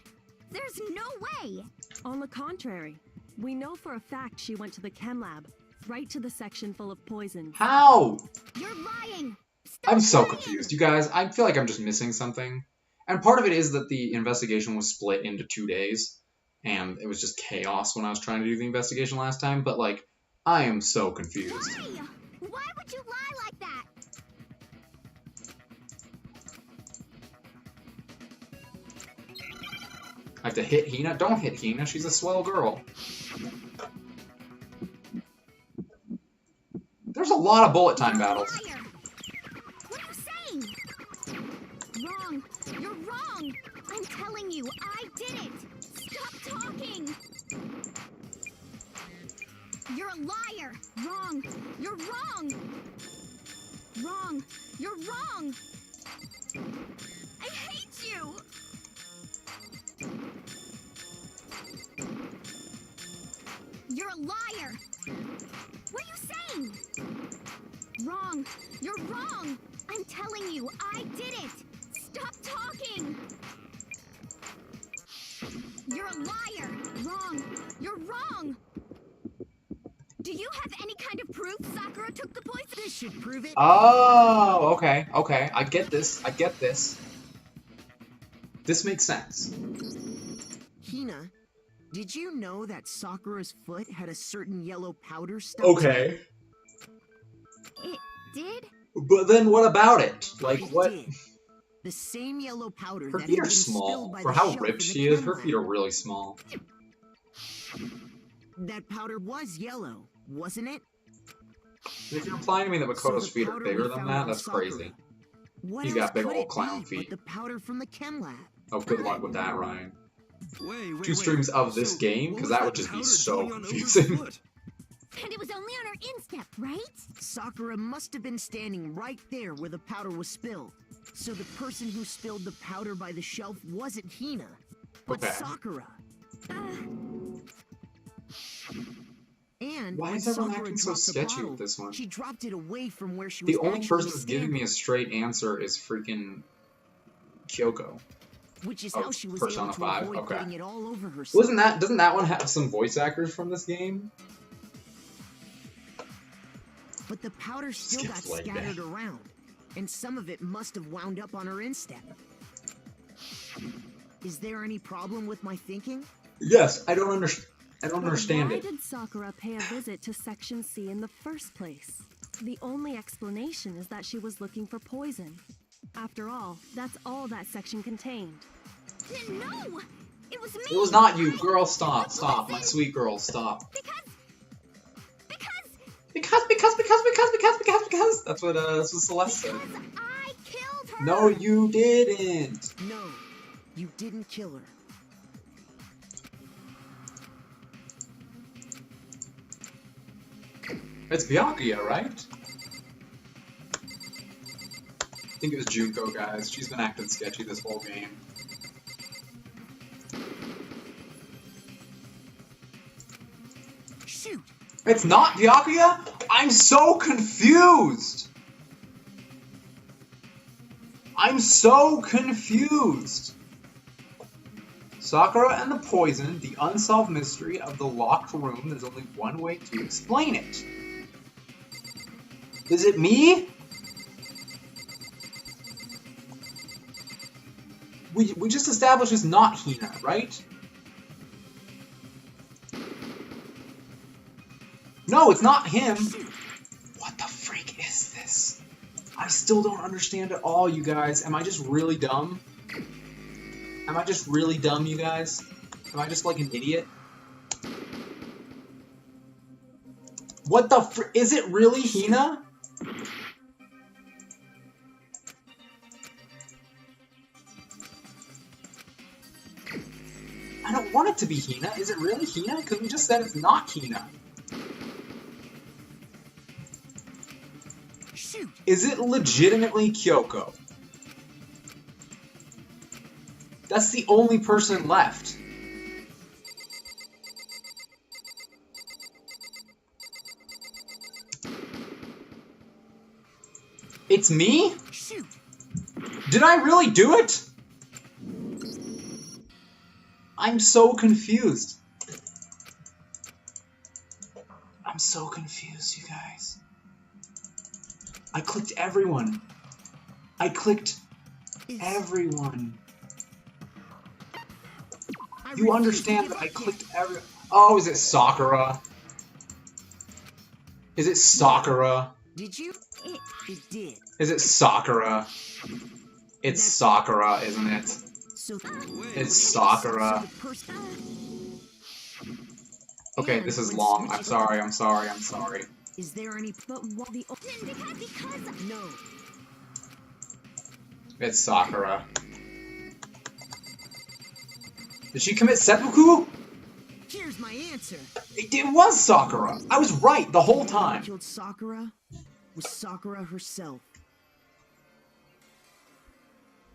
C: There's no way!
N: On the contrary, we know for a fact she went to the chem lab, right to the section full of poison.
A: How?
C: You're lying! Stop
A: I'm so
C: lying!
A: confused. You guys, I feel like I'm just missing something. And part of it is that the investigation was split into 2 days, and it was just chaos when I was trying to do the investigation last time, but, like, I am so confused.
C: Why? Why would you lie like that?
A: I have to hit Hina? Don't hit Hina, she's a swell girl. There's a lot of bullet time battles.
C: Liar. What are you saying? Wrong. You're wrong. I'm telling you, I did it. Stop talking. You're a liar. Wrong. You're wrong. Wrong. You're wrong. I hate you. You're a liar. What are you saying? Wrong. You're wrong. I'm telling you, I did it. Stop talking. You're a liar. Wrong. You're wrong. Do you have any kind of proof Sakura took the poison?
B: This should prove it.
A: Oh, okay, okay. I get this. I get this. This makes sense.
B: Hina, did you know that Sakura's foot had a certain yellow powder stuck?
A: Okay.
C: It did?
A: But then what about it? Like,
B: It
A: what?
B: did. The same yellow powder
A: Her
B: that
A: feet
B: had
A: are
B: been
A: small.
B: spilled by
A: For
B: the
A: how
B: shelf
A: ripped
B: in the
A: she is,
B: chem
A: her
B: lab.
A: feet are really small.
B: That powder was yellow, wasn't it?
A: If you're implying to me that Makoto's
B: the
A: feet are
B: powder
A: bigger
B: we
A: than
B: found
A: that,
B: on
A: that's
B: Sakura.
A: crazy.
B: What
A: He's
B: else
A: got big
B: could
A: old
B: it
A: clown
B: be
A: feet.
B: but the powder from the chem lab?
A: Oh, good luck with that, Ryan.
M: Wait,
A: 2 streams of this game, because that would just be so confusing.
C: And it was only on her instep, right?
B: Sakura must have been standing right there where the powder was spilled. So the person who spilled the powder by the shelf wasn't Hina, but
A: Okay.
B: Sakura. And
A: Why
B: when
A: is everyone
B: Sakura
A: acting so
B: dropped the
A: sketchy
B: bottle,
A: with this one?
B: she dropped it away from where she was
A: The only
B: actually
A: person who's giving me a straight answer is freaking Kyoko.
B: which is
A: Oh,
B: how she was
A: Persona
B: able to
A: 5,
B: avoid
A: okay.
B: getting it all over herself.
A: Doesn't that one have some voice actors from this game?
B: But the powder still got
A: Skip's like that.
B: scattered around, and some of it must have wound up on her instep. Is there any problem with my thinking?
A: Yes, I don't understand
N: Why
A: it.
N: did Sakura pay a visit to Section C in the first place? The only explanation is that she was looking for poison. After all, that's all that section contained.
C: No! It was me!
A: It was not you, girl. Stop, stop, my sweet girl, stop. Because. That's what Celeste said.
C: I killed her!
A: No, you didn't.
B: No, you didn't kill her.
A: It's Byakuya, right? think it was Junko, guys. She's been acting sketchy this whole game.
B: Shoot!
A: It's not Byakuya? I'm so confused! I'm so confused! Sakura and the poison, the unsolved mystery of the locked room. There's only one way to explain it. Is it me? We just established it's not Hina, right? No, it's not him. What the freak is this? I still don't understand at all, you guys. Am I just really dumb? Am I just really dumb, you guys? Am I just like an idiot? What the fr- Is it really Hina? I don't want it to be Hina. Is it really Hina? Because we just said it's not Hina.
B: Shoot!
A: Is it legitimately Kyoko? That's the only person left. It's me?
B: Shoot!
A: Did I really do it? I'm so confused. I'm so confused, you guys. I clicked everyone. I clicked everyone. You understand that I clicked everyone. Oh, is it Sakura? Is it Sakura?
B: Did you? It did.
A: Is it Sakura? It's Sakura, isn't it? It's Sakura. Okay, this is long. I'm sorry, I'm sorry, I'm sorry.
B: Is there any... But what the...
C: Because...
B: No.
A: It's Sakura. Did she commit seppuku?
B: Here's my answer.
A: It was Sakura. I was right the whole time.
B: Who killed Sakura was Sakura herself.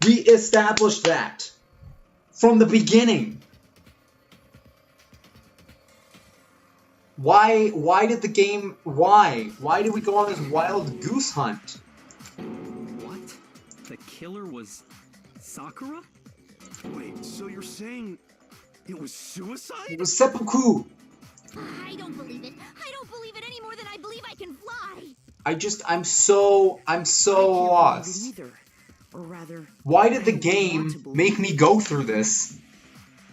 A: We established that from the beginning. Why did the game... Why? Why did we go on this wild goose hunt?
M: What? The killer was Sakura? Wait, so you're saying it was suicide?
A: It was seppuku.
C: I don't believe it. I don't believe it any more than I believe I can fly.
A: I'm so lost.
B: Either. Or rather,
A: why did the game make me go through this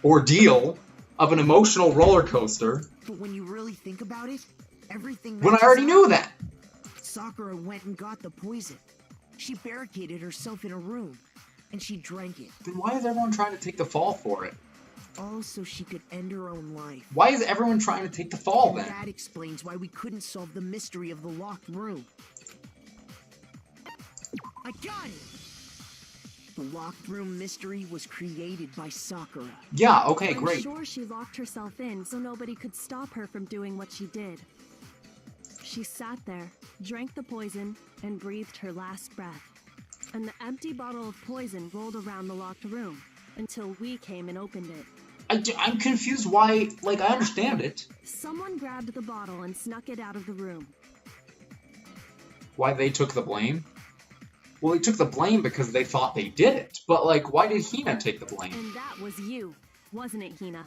A: ordeal of an emotional roller coaster?
B: But when you really think about it, everything...
A: When I already knew that!
B: Sakura went and got the poison. She barricaded herself in a room, and she drank it.
A: Then why is everyone trying to take the fall for it?
B: All so she could end her own life.
A: Why is everyone trying to take the fall then?
B: That explains why we couldn't solve the mystery of the locked room. I got it! The locked room mystery was created by Sakura.
A: Yeah, okay, great.
N: I'm sure she locked herself in so nobody could stop her from doing what she did. She sat there, drank the poison, and breathed her last breath. And the empty bottle of poison rolled around the locked room until we came and opened it.
A: I'm confused why, like, I understand it.
N: Someone grabbed the bottle and snuck it out of the room.
A: Why they took the blame? Well, they took the blame because they thought they did it. But, like, why did Hina take the blame?
N: And that was you, wasn't it, Hina?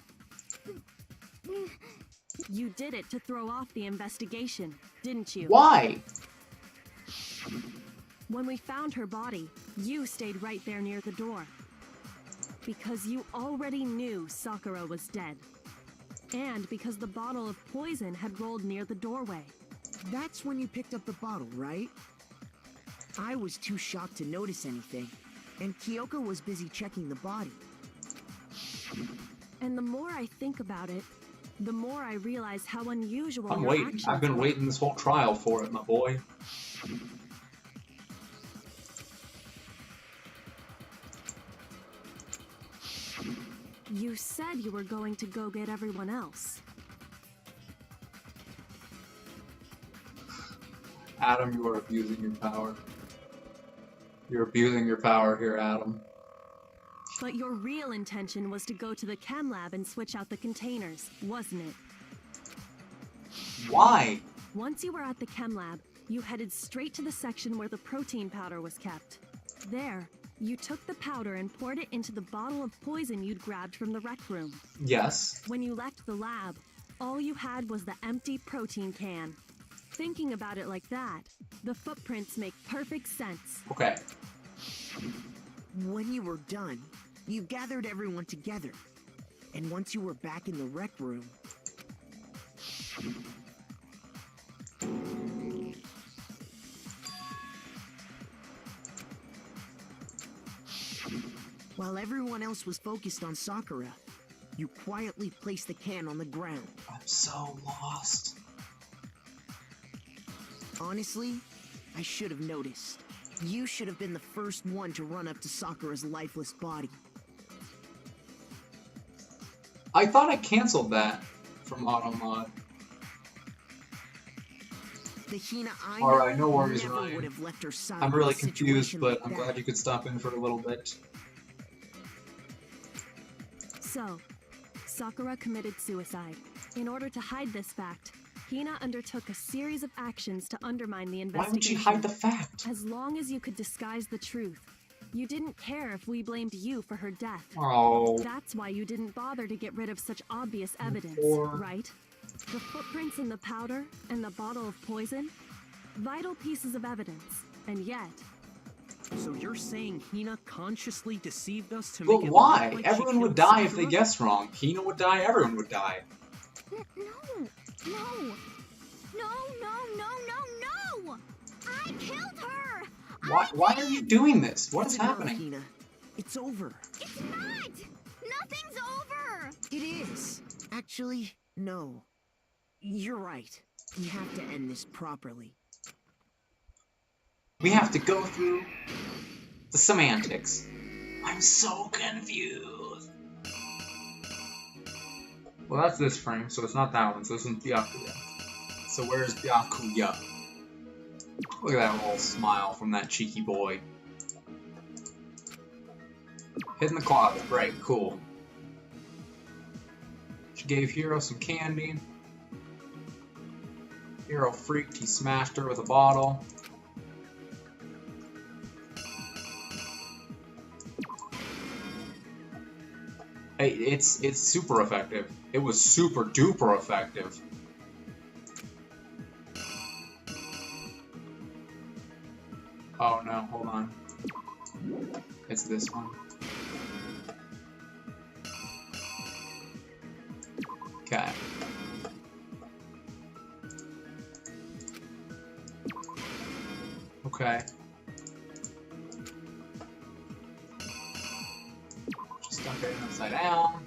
N: You did it to throw off the investigation, didn't you?
A: Why?
N: When we found her body, you stayed right there near the door. Because you already knew Sakura was dead. And because the bottle of poison had rolled near the doorway.
B: That's when you picked up the bottle, right? I was too shocked to notice anything, and Kyoko was busy checking the body.
N: And the more I think about it, the more I realize how unusual
A: I'm
N: your
A: waiting.
N: actions
A: I've been
N: were.
A: waiting this whole trial for it, my boy.
N: You said you were going to go get everyone else.
A: Adam, you are abusing your power. You're abusing your power here, Adam.
N: But your real intention was to go to the chem lab and switch out the containers, wasn't it?
A: Why?
N: Once you were at the chem lab, you headed straight to the section where the protein powder was kept. There, you took the powder and poured it into the bottle of poison you'd grabbed from the rec room.
A: Yes.
N: When you left the lab, all you had was the empty protein can. Thinking about it like that, the footprints make perfect sense.
A: Okay.
B: When you were done, you gathered everyone together. And once you were back in the rec room... While everyone else was focused on Sakura, you quietly placed the can on the ground.
A: I'm so lost.
B: Honestly, I should have noticed. You should have been the first one to run up to Sakura's lifeless body.
A: I thought I canceled that from AutoMod.
B: The Hina I
A: Alright, no worries,
B: never
A: Ryan.
B: would have left her side
A: I'm
B: in
A: really
B: a
A: confused,
B: situation
A: but
B: like
A: I'm
B: that.
A: glad you could stop in for a little bit.
N: So, Sakura committed suicide. In order to hide this fact, Hina undertook a series of actions to undermine the
A: Why
N: investigation.
A: would she hide the fact?
N: As long as you could disguise the truth. You didn't care if we blamed you for her death.
A: Oh.
N: That's why you didn't bother to get rid of such obvious evidence,
A: Poor.
N: right? The footprints in the powder and the bottle of poison? Vital pieces of evidence, and yet...
J: So you're saying Hina consciously deceived us to
A: But
J: make it
A: why?
J: look like she
A: Everyone would
J: killed
A: die if they
J: Sakura?
A: guessed wrong. Hina would die, everyone would die.
C: No! No! No, no, no, no, no! I killed her!
A: Why are you doing this? What is
B: It's enough,
A: happening?
B: Hina. It's over.
C: It's not! Nothing's over!
B: It is. Actually, no. You're right. We have to end this properly.
A: We have to go through the semantics. I'm so confused. Well, that's this frame, so it's not that one, so this one's Byakuya. So where's Byakuya? Look at that little smile from that cheeky boy. Hid in the closet, great, cool. She gave Hiro some candy. Hiro freaked, he smashed her with a bottle. Hey, it's super effective. It was super duper effective. Oh no, hold on. It's this one. Okay. Okay. Just dump it upside down.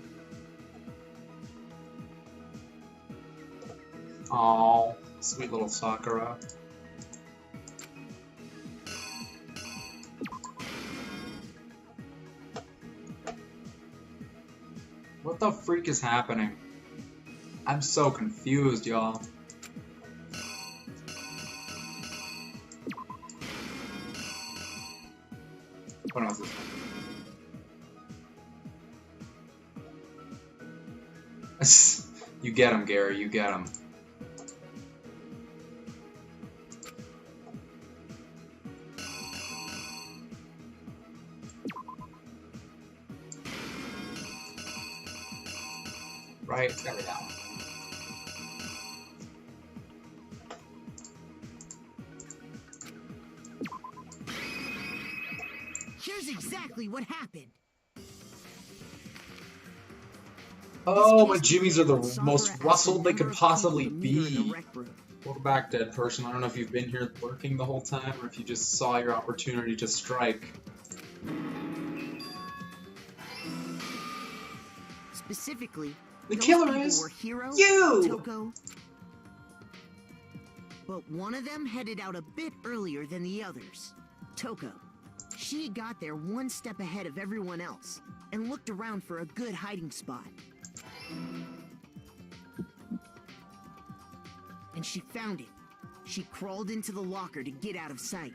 A: Oh, sweet little Sakura. What the freak is happening? I'm so confused, y'all. What else is this? You get him, Gary, you get him. Right, it's gotta be that one.
B: Here's exactly what happened.
A: Oh, my jimmies are the most rustled they could possibly be. Welcome back, dead person. I don't know if you've been here lurking the whole time or if you just saw your opportunity to strike.
B: Specifically,
A: the
B: those
A: killer
B: people
A: is
B: were Hiro,
A: you!
B: Toko, but one of them headed out a bit earlier than the others. Toko. She got there one step ahead of everyone else and looked around for a good hiding spot. And she found it. She crawled into the locker to get out of sight.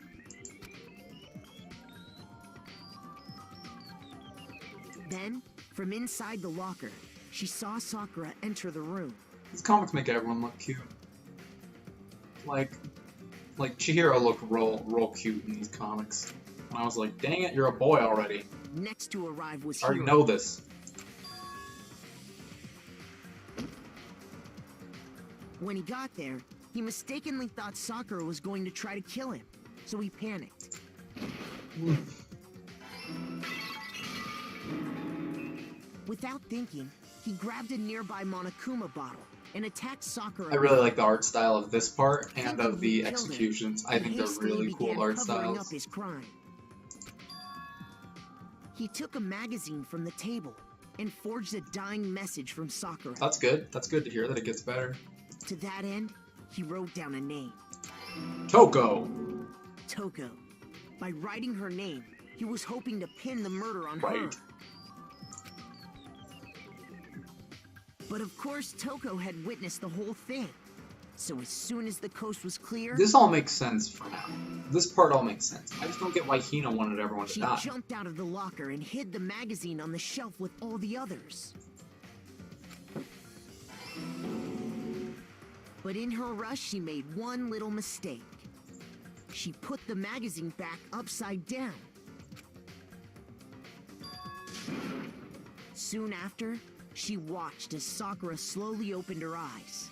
B: Then, from inside the locker, she saw Sakura enter the room.
A: These comics make everyone look cute. Like Chihiro looked real cute in these comics. And I was like, dang it, you're a boy already.
B: Next to arrive was
A: I already
B: Hiro.
A: know this.
B: When he got there, he mistakenly thought Sakura was going to try to kill him, so he panicked. Without thinking, he grabbed a nearby Monokuma bottle and attacked Sakura.
A: I really like the art style of this part and of the executions. I think they're really cool art styles.
B: Up his crime. He took a magazine from the table and forged a dying message from Sakura.
A: That's good. That's good to hear that it gets better.
B: To that end, he wrote down a name.
A: Toko!
B: Toko. By writing her name, he was hoping to pin the murder on her. But of course, Toko had witnessed the whole thing. So as soon as the coast was clear...
A: This all makes sense for now. This part all makes sense. I just don't get why Hina wanted everyone to die.
B: She jumped out of the locker and hid the magazine on the shelf with all the others. But in her rush, she made one little mistake. She put the magazine back upside down. Soon after, she watched as Sakura slowly opened her eyes.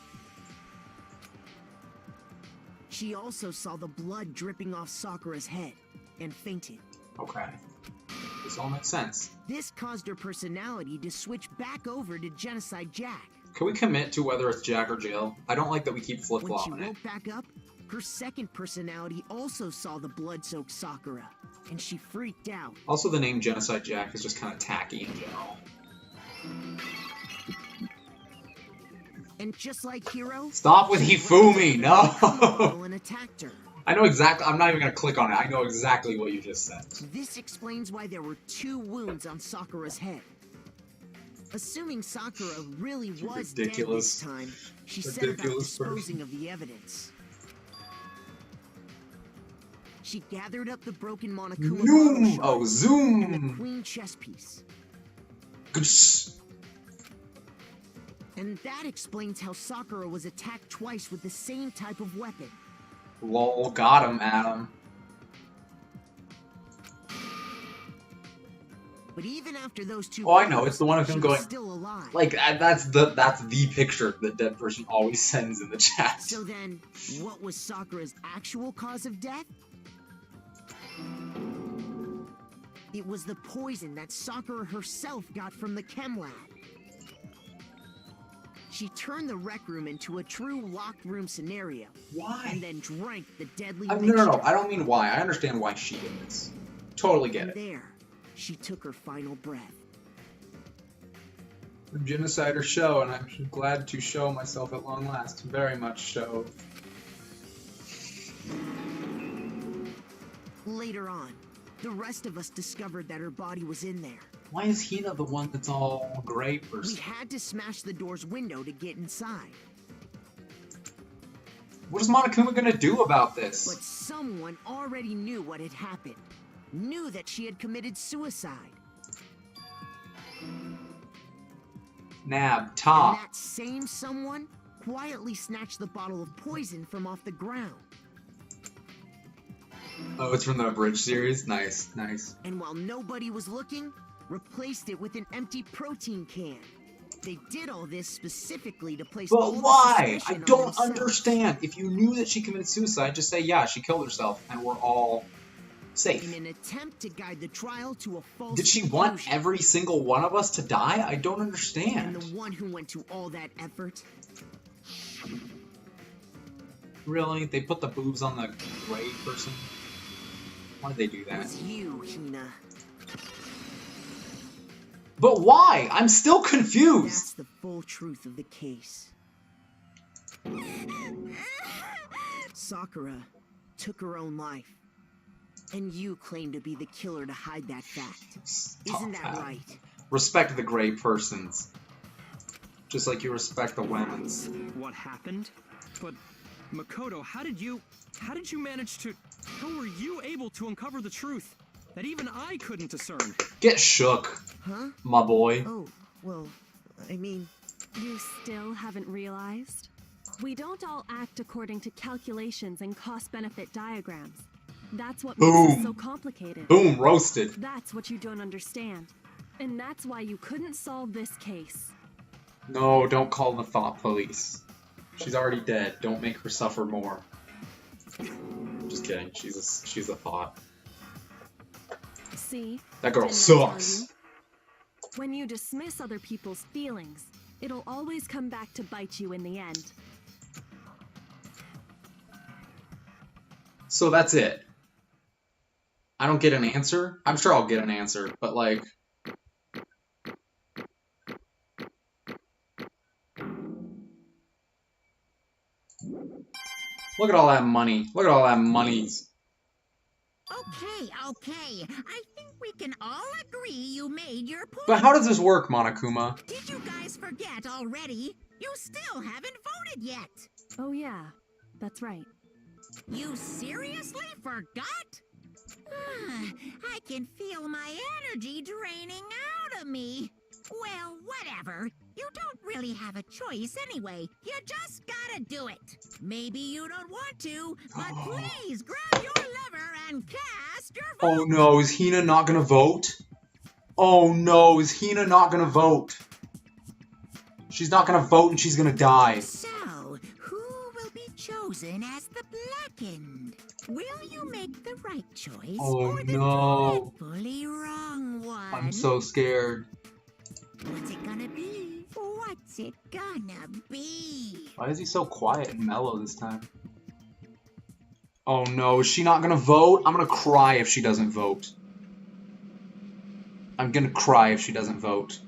B: She also saw the blood dripping off Sakura's head and fainted.
A: Okay. This all makes sense.
B: This caused her personality to switch back over to Genocide Jack.
A: Can we commit to whether it's Jack or Jill? I don't like that we keep flip-flopping it.
B: When she woke back up, her second personality also saw the blood-soaked Sakura, and she freaked out.
A: Also, the name Genocide Jack is just kind of tacky in general.
B: And just like Hiro...
A: Stop with Hifumi! No!
B: ...and attacked her.
A: I know exactly... I'm not even going to click on it. I know exactly what you just said.
B: This explains why there were 2 wounds on Sakura's head. Assuming Sakura really was dead this time, she set about disposing of the evidence. She gathered up the broken Monokuma
A: Zoom!
B: and the queen chess piece. And that explains how Sakura was attacked twice with the same type of weapon.
A: Lol, got him, Adam.
B: But even after those 2
A: I know, it's the one of him going,
B: still alive.
A: Like, that's the picture the dead person always sends in the chat.
B: So then, what was Sakura's actual cause of death? It was the poison that Sakura herself got from the chem lab. She turned the rec room into a true locked room scenario.
A: Why?
B: And then drank the deadly
A: No, I don't mean why. I understand why she did this. Totally get it.
B: There, she took her final breath.
A: The Genocider show, and I'm glad to show myself at long last. Very much so.
B: Later on, the rest of us discovered that her body was in there.
A: Why is Hina the one that's all gray person?
B: We had to smash the door's window to get inside.
A: What is Monokuma gonna do about this?
B: But someone already knew what had happened. Knew that she had committed suicide.
A: Nab, top.
B: And that same someone quietly snatched the bottle of poison from off the ground.
A: Oh, it's from the Abridged series? Nice, nice.
B: And while nobody was looking, replaced it with an empty protein can. They did all this specifically to place all the
A: why? I
B: suspicion on
A: don't
B: themselves.
A: understand. If you knew that she committed suicide, just say, yeah, she killed herself, and we're all safe.
B: In an attempt to guide the trial to a false
A: Did she
B: conclusion.
A: want every single one of us to die? I don't understand.
B: And the one who went to all that effort.
A: Really? They put the boobs on the gray person? Why did they do that?
B: Was you, Hina.
A: But why? I'm still confused.
B: That's the full truth of the case. Sakura took her own life. And you claim to be the killer to hide that fact. Isn't that right?
A: Respect the gray persons. Just like you respect the women's.
J: What happened? But Makoto, how did you manage to... How were you able to uncover the truth? that even I couldn't discern.
A: Get shook,
B: huh?
A: My boy.
B: Oh, well, I mean...
N: You still haven't realized? We don't all act according to calculations and cost-benefit diagrams. That's what makes it so complicated.
A: Boom, roasted.
N: That's what you don't understand. And that's why you couldn't solve this case.
A: No, don't call the thought police. She's already dead. Don't make her suffer more. Just kidding. She's a thought.
N: See?
A: That girl sucks.
N: When you dismiss other people's feelings, it'll always come back to bite you in the end.
A: So that's it. I don't get an answer. I'm sure I'll get an answer, but like... Look at all that money. Look at all that monies.
K: Okay. I think we can all agree you made your point.
A: But how does this work, Monokuma?
K: Did you guys forget already? You still haven't voted yet.
N: Oh yeah, that's right.
K: You seriously forgot? I can feel my energy draining out of me. Well, whatever. You don't really have a choice anyway. You just gotta do it. Maybe you don't want to, but please grab your lever and cast your vote.
A: Oh no, is Hina not gonna vote? Oh no, is Hina not gonna vote? She's not gonna vote and she's gonna die.
K: So, who will be chosen as the blackened? Will you make the right choice or the dreadfully wrong one?
A: I'm so scared.
K: What's it gonna be? What's it gonna be?
A: Why is he so quiet and mellow this time? Oh no, is she not gonna vote? I'm gonna cry if she doesn't vote. I'm gonna cry if she doesn't vote.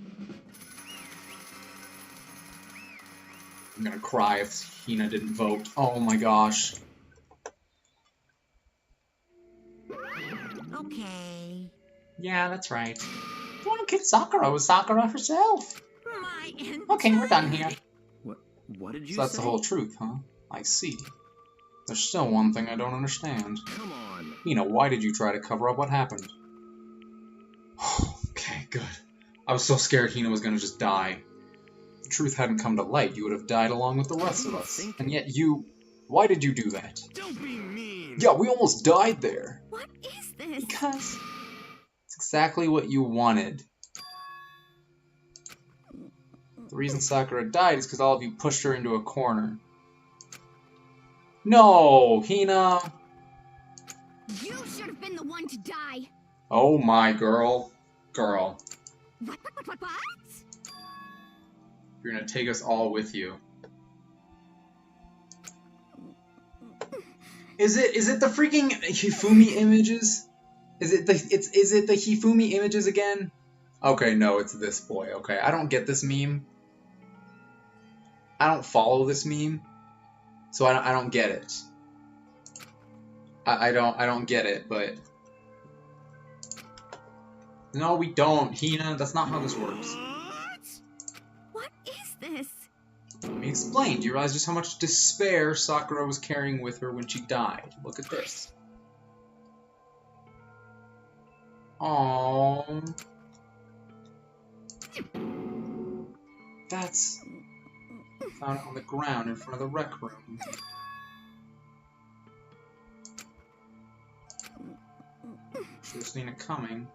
A: I'm gonna cry if Hina didn't vote. Oh my gosh.
K: Okay.
A: Yeah, that's right. You want to kick Sakura with Sakura herself. Okay, we're done here.
J: What did you
A: So that's
J: say?
A: the whole truth, huh? I see. There's still one thing I don't understand.
J: Come on.
A: Hina, why did you try to cover up what happened? Okay, good. I was so scared Hina was gonna just die. If the truth hadn't come to light, you would have died along with the rest of us. And yet you... Why did you do that?
M: Don't be mean.
A: Yeah, we almost died there.
C: What is this?
A: Because... It's exactly what you wanted. The reason Sakura died is because all of you pushed her into a corner. No, Hina!
C: You should have been the one to die.
A: Oh my girl. Girl.
C: What?
A: You're gonna take us all with you. Is it the freaking Hifumi images? Is it the Hifumi images again? Okay, no, it's this boy. Okay, I don't get this meme. I don't follow this meme, so I don't get it. I don't get it, but no, we don't, Hina. That's not how this works.
C: What is this?
A: Let me explain. Do you realize just how much despair Sakura was carrying with her when she died? Look at this. Aww. That's... Found it on the ground in front of the rec room. Should have seen it coming.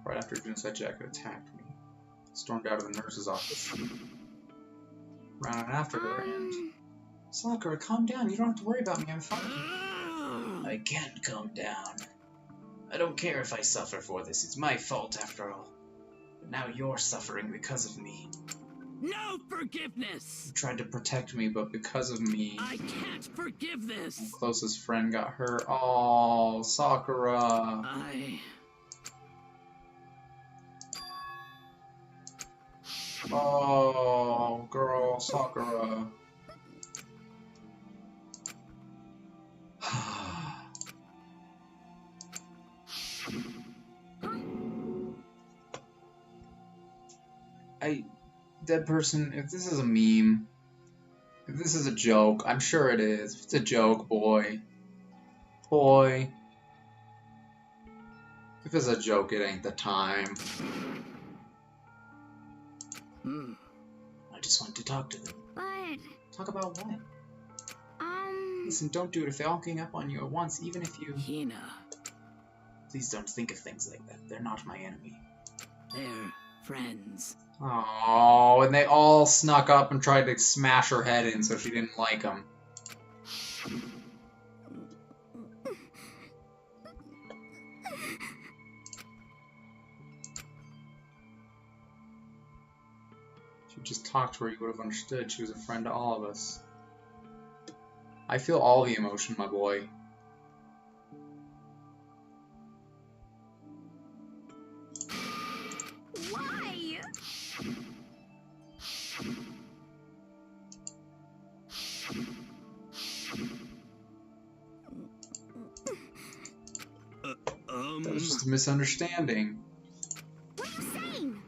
A: Right after Genocide Jacket attacked me. Stormed out of the nurse's office. Ran out after her and... Sakura, calm down. You don't have to worry about me. I'm fine.
L: I can't calm down. I don't care if I suffer for this. It's my fault after all. But now you're suffering because of me.
E: No forgiveness!
A: You tried to protect me, but because of me...
E: I can't forgive this!
A: My closest friend got hurt. Oh, Sakura. Oh, girl, Sakura. Dead person, if this is a meme, if this is a joke, I'm sure it is. If it's a joke, boy. If it's a joke, it ain't the time.
L: I just want to talk to them.
C: But...
A: Talk about what? Listen, don't do it if they all gang up on you at once, even if you...
B: Hina.
L: Please don't think of things like that. They're not my enemy.
B: They're friends.
A: Oh, and they all snuck up and tried to smash her head in so she didn't like them. If you just talked to her, you would have understood. She was a friend to all of us. I feel all the emotion, my boy.
C: Why?
A: That was just a misunderstanding.
C: What are you saying?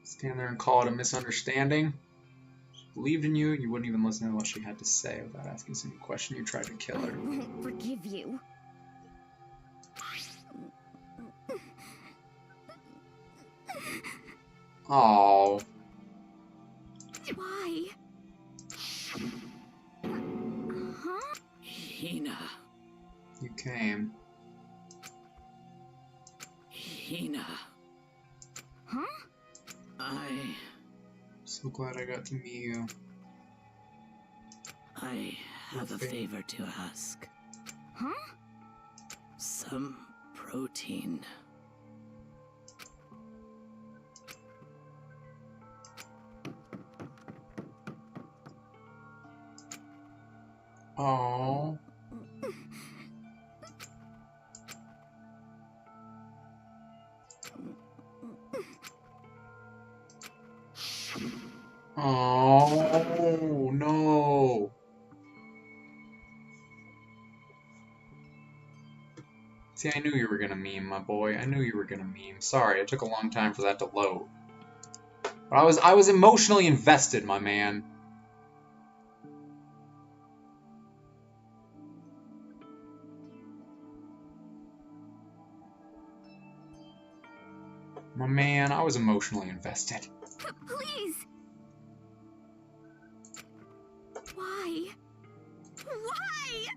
A: Stand there and call it a misunderstanding? She believed in you, and you wouldn't even listen to what she had to say without asking a single question. You tried to kill her.
C: I won't forgive you.
A: Oh.
C: Why? Huh?
B: Hina.
A: You came.
B: Hina.
C: Huh?
A: I'm so glad I got to meet you.
B: I have a favor to ask.
C: Huh?
B: Some protein.
A: Oh. Oh no. See, I knew you were gonna meme, my boy. I knew you were gonna meme. Sorry, it took a long time for that to load. But I was emotionally invested, my man. My man, I was emotionally invested.
C: Please. Why? Why?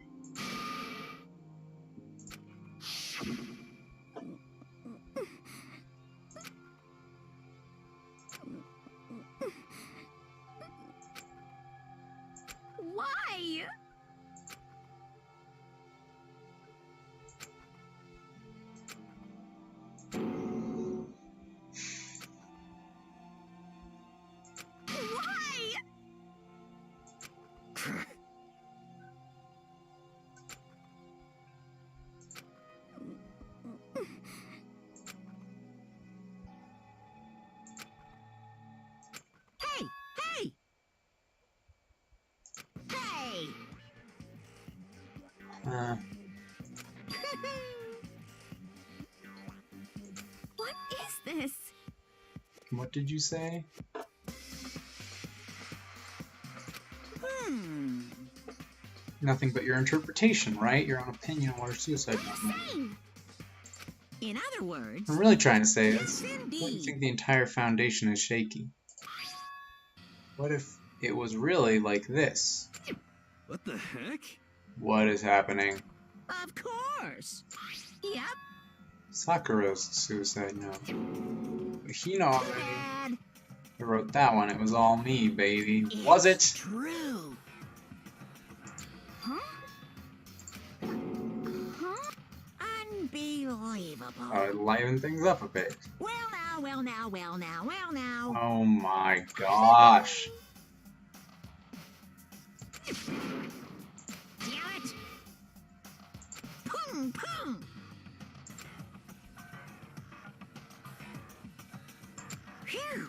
C: Why? Why?
K: Hey! Hey! Hey!
C: What is this?
A: What did you say? Nothing but your interpretation, right? Your own opinion on what a suicide note meant.
K: In other words,
A: I'm really trying to say this.
K: yes,
A: What do you
K: indeed.
A: think the entire foundation is shaky? What if it was really like this?
M: What the heck?
A: What is happening?
K: Of course. Yep.
A: Sakura's suicide note. But Hina already
K: Dad.
A: wrote that one. It was all me, baby. Was it?
K: True.
C: Huh? Huh?
K: Unbelievable.
A: Liven things up a bit.
K: Well now, well now, well now, well now.
A: Oh my gosh.
K: Damn it! Pum pum! Phew!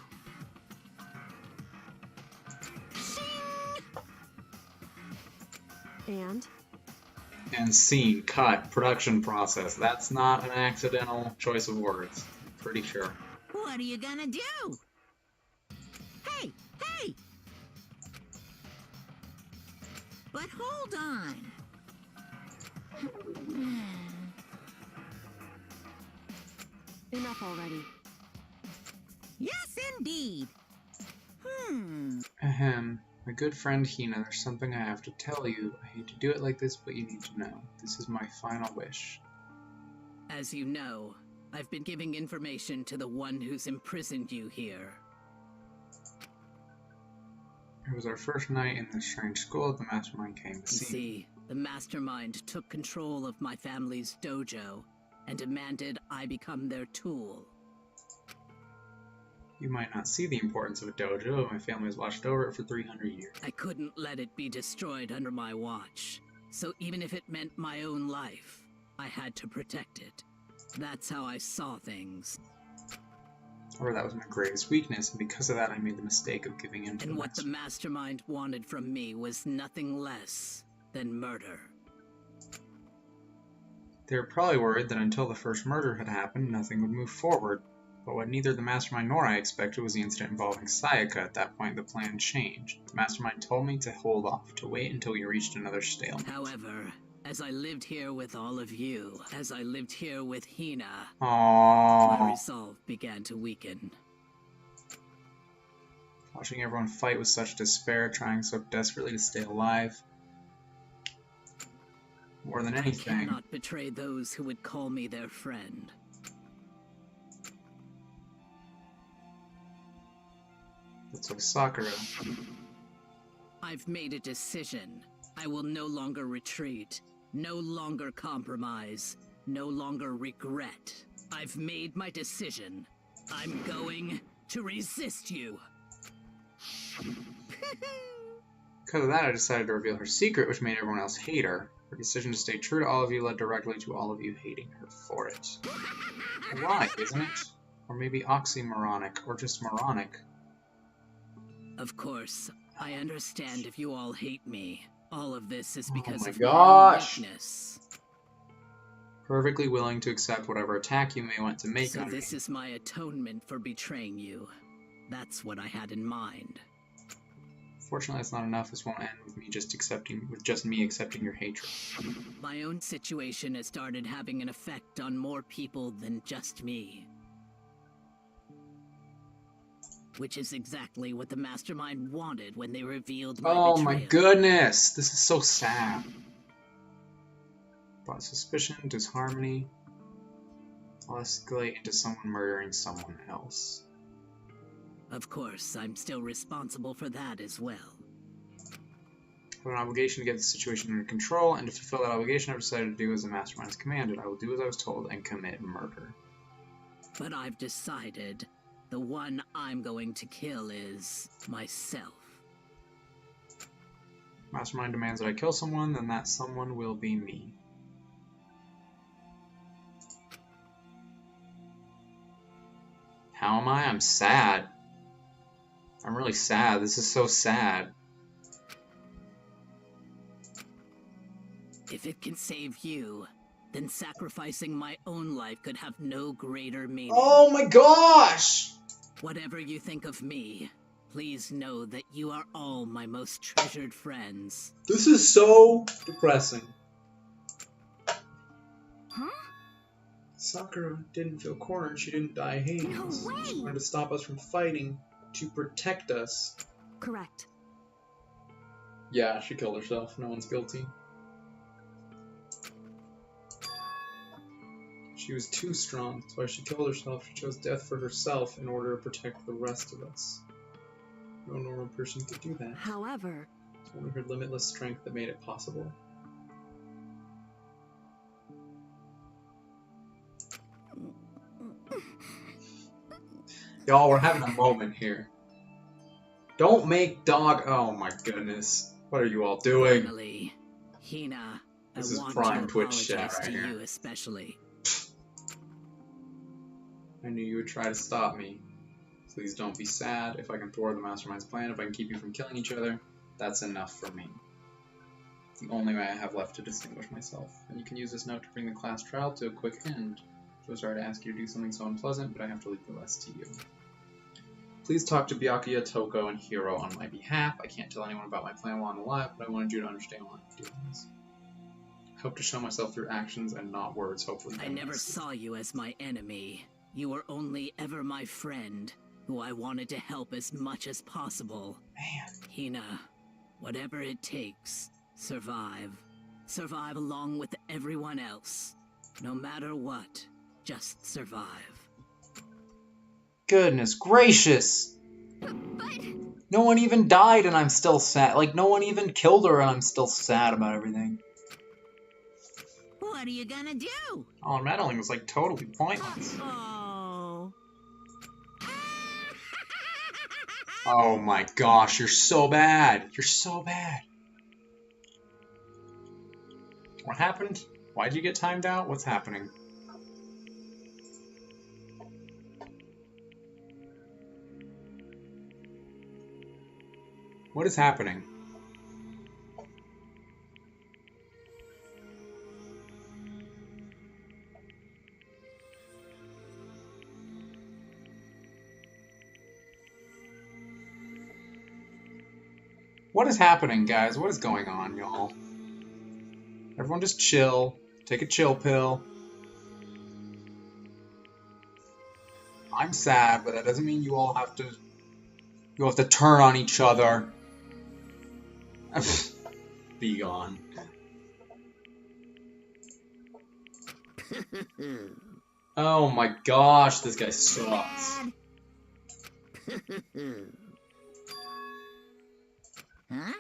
N: And?
A: And scene, cut, production process. That's not an accidental choice of words. Pretty sure.
K: What are you gonna do? Hey, hey! But hold on.
N: enough already.
K: Yes, indeed.
A: Ahem. My good friend Hina, there's something I have to tell you. I hate to do it like this, but you need to know. This is my final wish.
O: As you know, I've been giving information to the one who's imprisoned you here.
A: It was our first night in this strange school that the mastermind came to see.
O: See, the mastermind took control of my family's dojo and demanded I become their tool.
A: You might not see the importance of a dojo, but my family has watched over it for 300 years.
O: I couldn't let it be destroyed under my watch, so even if it meant my own life, I had to protect it. That's how I saw things.
A: Or that was my greatest weakness, and because of that I made the mistake of giving in to
O: And what the mastermind wanted from me was nothing less than murder.
A: They were probably worried that until the first murder had happened, nothing would move forward. But what neither the mastermind nor I expected was the incident involving Sayaka. At that point, the plan changed. The mastermind told me to hold off, to wait until we reached another stalemate.
O: However, as I lived here with all of you, as I lived here with Hina, my resolve began to weaken.
A: Watching everyone fight with such despair, trying so desperately to stay alive. More than anything.
O: I cannot betray those who would call me their friend.
A: That's like Sakura.
O: I've made a decision. I will no longer retreat, no longer compromise, no longer regret. I've made my decision. I'm going to resist you.
A: Because of that, I decided to reveal her secret, which made everyone else hate her. Her decision to stay true to all of you led directly to all of you hating her for it. Ironic, isn't it? Or maybe oxymoronic, or just moronic.
O: Of course, I understand if you all hate me. All of this is because of
A: my
O: weakness.
A: Perfectly willing to accept whatever attack you may want to make
O: So
A: on me.
O: this is my atonement for betraying you. That's what I had in mind.
A: Fortunately, that's not enough. This won't end with me just accepting your hatred.
O: My own situation has started having an effect on more people than just me. Which is exactly what the mastermind wanted when they revealed my betrayal.
A: Oh my goodness! This is so sad. But suspicion, disharmony, will escalate into someone murdering someone else.
O: Of course, I'm still responsible for that as well.
A: I have an obligation to get the situation under control, and to fulfill that obligation, I've decided to do as the mastermind has commanded. I will do as I was told and commit murder.
O: But I've decided the one I'm going to kill is myself.
A: Mastermind demands that I kill someone, then that someone will be me. How am I? I'm sad. I'm really sad. This is so sad.
O: If it can save you, then sacrificing my own life could have no greater meaning.
A: Oh my gosh!
O: Whatever you think of me, please know that you are all my most treasured friends.
A: This is so depressing.
C: Huh?
A: Sakura didn't feel cornered. She didn't die hating us. She wanted to stop us from fighting to protect us.
N: Correct.
A: Yeah, she killed herself. No one's guilty. She was too strong. That's why she killed herself. She chose death for herself in order to protect the rest of us. No normal person could do that.
N: However,
A: it's only her limitless strength that made it possible. Y'all, we're having a moment here. Don't make dog. Oh my goodness. What are you all doing?
O: Finally, Hina,
A: This
O: I
A: is
O: want
A: prime
O: to
A: Twitch chat
O: apologize
A: right
O: to
A: here.
O: you especially.
A: I knew you would try to stop me. Please don't be sad. If I can thwart the mastermind's plan, if I can keep you from killing each other, that's enough for me. It's the only way I have left to distinguish myself. And you can use this note to bring the class trial to a quick end. So sorry to ask you to do something so unpleasant, but I have to leave the rest to you. Please talk to Byakuya, Toko, and Hiro on my behalf. I can't tell anyone about my plan while I'm alive, but I wanted you to understand why I'm doing this. I hope to show myself through actions and not words, hopefully.
O: I never saw you as my enemy. You were only ever my friend, who I wanted to help as much as possible.
A: Man.
O: Hina, whatever it takes, survive. Survive along with everyone else. No matter what, just survive.
A: Goodness gracious! No one even died and I'm still sad. Like, no one even killed her and I'm still sad about everything.
K: What are you gonna do?
A: Oh, meddling was like totally pointless.
K: Oh.
A: Oh my gosh, you're so bad. You're so bad. What happened? Why'd you get timed out? What's happening? What is happening? What is happening, guys? What is going on, y'all? Everyone just chill. Take a chill pill. I'm sad, but that doesn't mean you all have to... You have to turn on each other. Be gone. Oh my gosh, this guy sucks.
K: Huh?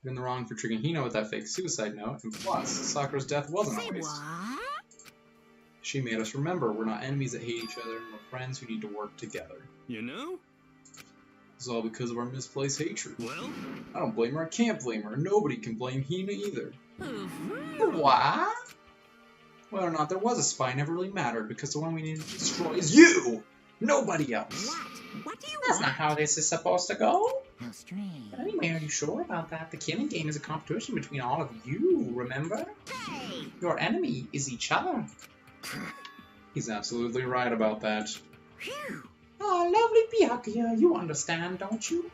A: You're in the wrong for triggering Hina with that fake suicide note, and plus, Sakura's death wasn't a waste.
K: What?
A: She made us remember we're not enemies that hate each other, we're friends who need to work together.
M: You know?
A: It's all because of our misplaced hatred.
M: Well?
A: I don't blame her, I can't blame her, nobody can blame Hina either.
K: Mm-hmm.
A: What? Whether or not there was a spy never really mattered, because the one we needed to destroy is you! Nobody else!
K: What? What do you
A: That's
K: want?
A: not how this is supposed to go.
K: How strange.
A: Anyway, are you sure about that? The killing game is a competition between all of you, remember?
K: Hey!
A: Your enemy is each other. He's absolutely right about that.
K: Phew.
A: Oh, lovely Byakuya, you understand, don't you?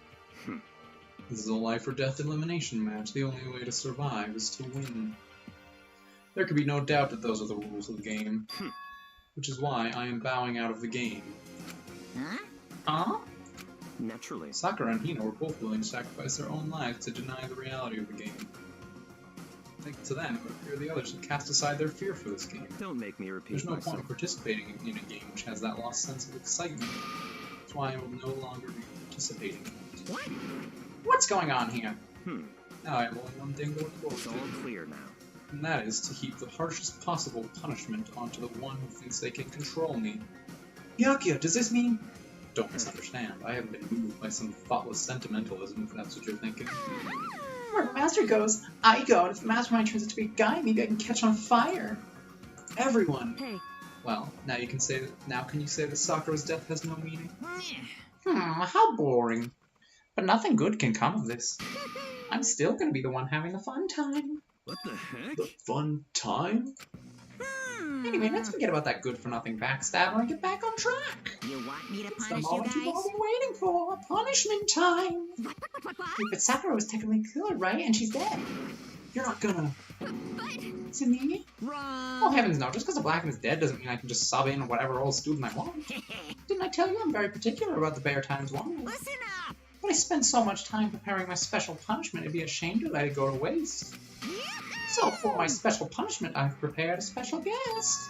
A: This is a life or death elimination match. The only way to survive is to win. There can be no doubt that those are the rules of the game. Which is why I am bowing out of the game.
K: Huh?
A: Huh?
J: Naturally.
A: Sakura and Hina were both willing to sacrifice their own lives to deny the reality of the game. Thanks to them, it would appear the others have cast aside their fear for this game.
J: Don't make me repeat
A: There's no
J: myself.
A: point in participating in a game which has that lost sense of excitement. That's why I will no longer be participating in it.
K: What?
A: What's going on here?
J: Now
A: I have only one thing to look forward
J: It's all
A: to.
J: clear now.
A: And that is to heap the harshest possible punishment onto the one who thinks they can control me. Byakuya, does this mean... Don't misunderstand. I haven't been moved by some thoughtless sentimentalism, if that's what you're thinking. Where the master goes, I go, and if the mastermind turns out to be a guy, maybe I can catch on fire. Everyone.
N: Hey.
A: Well, now you can say that. Now can you say that Sakura's death has no meaning?
K: Yeah.
A: How boring. But nothing good can come of this. I'm still gonna be the one having the fun time.
M: What the heck?
A: The fun time? Anyway, let's forget about that good-for-nothing backstabber and get back on track.
K: You want me to
A: It's the
K: punish you
A: moment
K: guys?
A: you've all been waiting for. Punishment time.
K: What?
A: But Sakura was technically killed, right? And she's dead. You're not gonna... It's me?
K: Wrong.
A: Oh, heavens no. Just because a Blacken is dead doesn't mean I can just sub in whatever old student I want. Didn't I tell you I'm very particular about the Bear Times 1?
K: Listen up.
A: But I spent so much time preparing my special punishment, it'd be a shame to let it go to waste. So for my special punishment, I've prepared a special guest.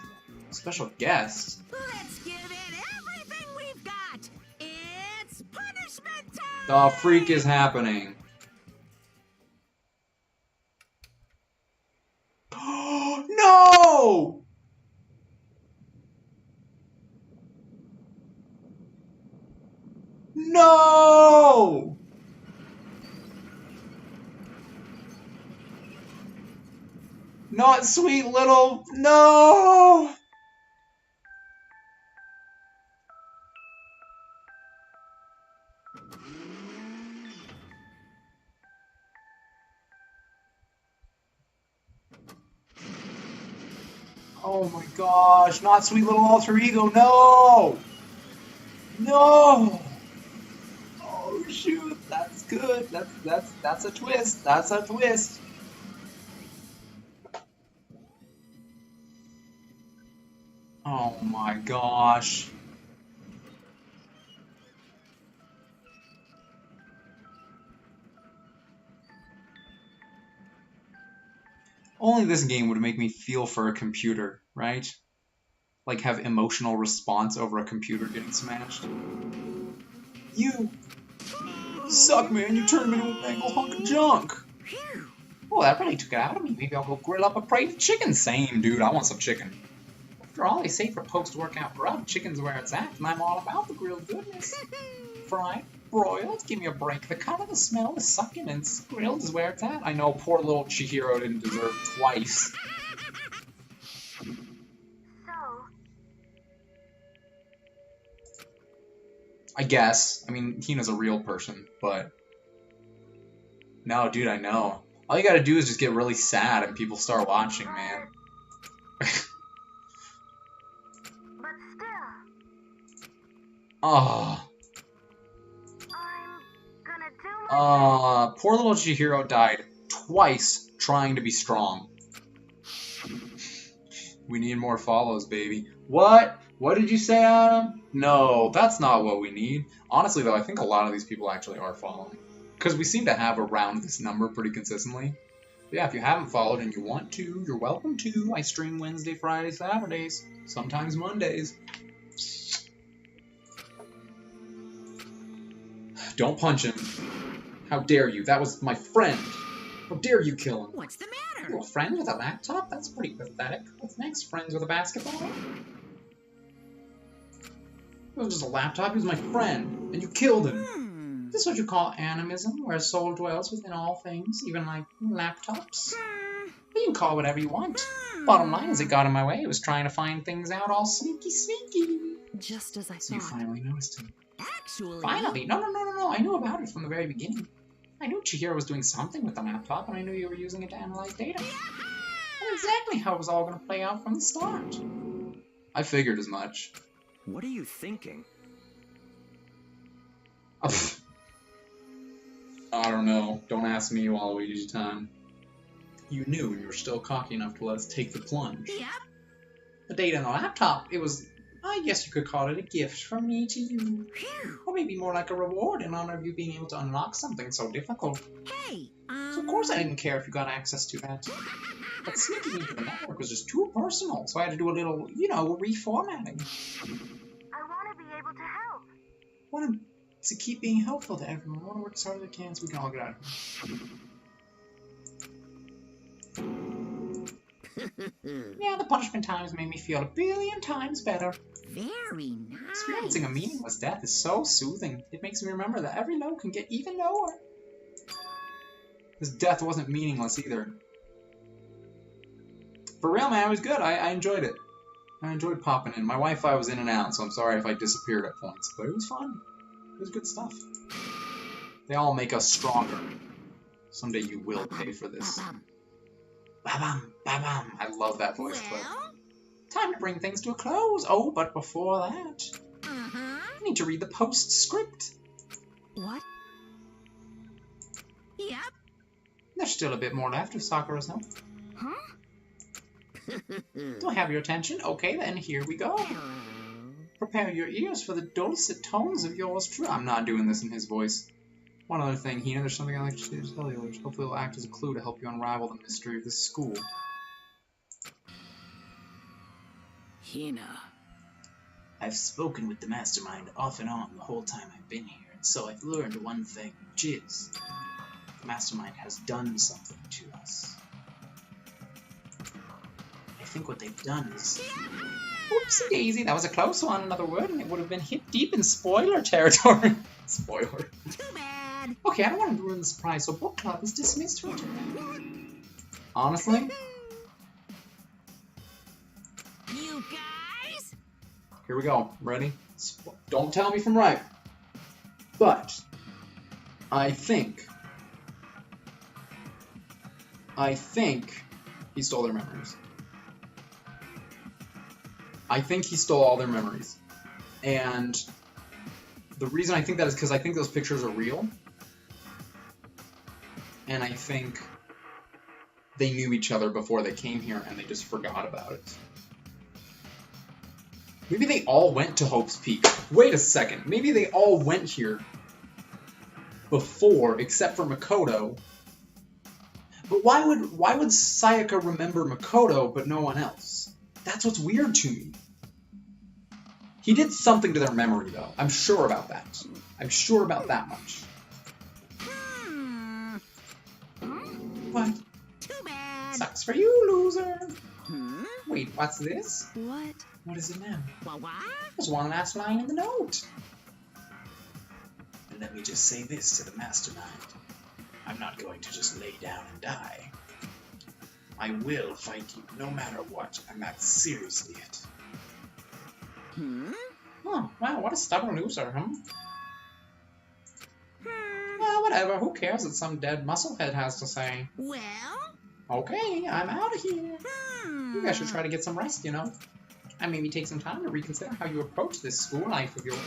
A: Special guest?
K: Let's give it everything we've got. It's punishment time.
A: The freak is happening. No! No! Not sweet little... No! Oh my gosh, not sweet little alter ego, no! No! Oh shoot, that's good. That's a twist. That's a twist. Oh my gosh. Only this game would make me feel for a computer, right? Like have emotional response over a computer getting smashed. You suck, man. You turned me into a mangled hunk of junk. Oh, that really took it out of me. Maybe I'll go grill up a plate of chicken. Same, dude. I want some chicken. After all, they say for post-workout grub, chicken's where it's at, and I'm all about the grilled goodness. Fried, broiled, give me a break. The color, the smell, the succulence. Grilled is where it's at. I know, poor little Chihiro didn't deserve twice. I guess. I mean, Hina's a real person, but... No, dude, I know. All you gotta do is just get really sad and people start watching, man. Oh. Poor little Chihiro died twice trying to be strong. We need more follows, baby. What? What did you say, Adam? No, that's not what we need. Honestly, though, I think a lot of these people actually are following. Because we seem to have around this number pretty consistently. But yeah, if you haven't followed and you want to, you're welcome to. I stream Wednesday, Friday, Saturdays. Sometimes Mondays. Don't punch him. How dare you? That was my friend. How dare you kill him?
K: What's the matter?
A: You're a friend with a laptop? That's pretty pathetic. What's next? Friends with a basketball? It was just a laptop. He was my friend. And you killed him. Is this what you call animism? Where a soul dwells within all things, even like laptops? You can call it whatever you want. Bottom line is it got in my way. It was trying to find things out all sneaky.
G: Just as I
A: So you
G: thought.
A: finally noticed him.
K: Actually...
A: Finally? No. I knew about it from the very beginning. I knew Chihiro was doing something with the laptop, and I knew you were using it to analyze data. I knew exactly how it was all going to play out from the start. I figured as much.
J: What are you thinking?
A: I don't know. Don't ask me, Waluigi time. You knew, and you were still cocky enough to let us take the plunge.
K: Yep.
A: The data in the laptop, it was... I guess you could call it a gift from me to you. Or maybe more like a reward in honor of you being able to unlock something so difficult.
K: Hey,
A: So of course I didn't care if you got access to that. But sneaking into the network was just too personal, so I had to do a little, reformatting.
C: I want to be able to help.
A: I want to keep being helpful to everyone. I want to work as hard as I can so we can all get out of here. Yeah, the punishment times made me feel 1,000,000,000 times better.
K: Very nice.
A: Experiencing a meaningless death is so soothing. It makes me remember that every low can get even lower. This death wasn't meaningless either. For real, man, it was good. I enjoyed it. I enjoyed popping in. My Wi-Fi was in and out, so I'm sorry if I disappeared at points. But it was fun. It was good stuff. They all make us stronger. Someday you will pay for this. Ba-bam, ba-bam. I love that voice clip. Time to bring things to a close. Oh, but before that, I need to read the postscript.
G: What?
K: Yep.
A: There's still a bit more left of Sakura's note.
K: Huh?
A: Do I have your attention? Okay, then here we go. Prepare your ears for the dulcet tones of yours truly. I'm not doing this in his voice. One other thing, Hina, there's something I'd like to tell you, which hopefully will act as a clue to help you unravel the mystery of this school.
O: Hina.
L: I've spoken with the mastermind off and on the whole time I've been here, and so I've learned one thing, which is the mastermind has done something to us. I think what they've done is...
A: Oopsie daisy, that was a close one. Another word, and it would have been hip deep in spoiler territory. Spoiler.
K: Too bad.
A: Okay, I don't want to ruin the surprise, so book club is dismissed for today. Honestly?
K: You guys?
A: Here we go. Ready? Don't tell me if I'm right. But I think he stole their memories. I think he stole all their memories. And the reason I think that is because I think those pictures are real. And I think they knew each other before they came here and they just forgot about it. Maybe they all went to Hope's Peak. Wait a second. Maybe they all went here before, except for Makoto. But why would Sayaka remember Makoto but no one else? That's what's weird to me. He did something to their memory, though. I'm sure about that. I'm sure about that much. What?
K: Too bad.
A: Sucks for you, loser. Wait, what's this?
N: What?
A: What is it now?
K: What?
A: There's one last line in the note.
L: And let me just say this to the mastermind. I'm not going to just lay down and die. I will fight you no matter what, and that's seriously it.
A: Oh, wow, what a stubborn loser, huh? Well, whatever, who cares what some dead musclehead has to say?
K: Well?
A: Okay, I'm out of here. You guys should try to get some rest, you know? And maybe take some time to reconsider how you approach this school life of yours.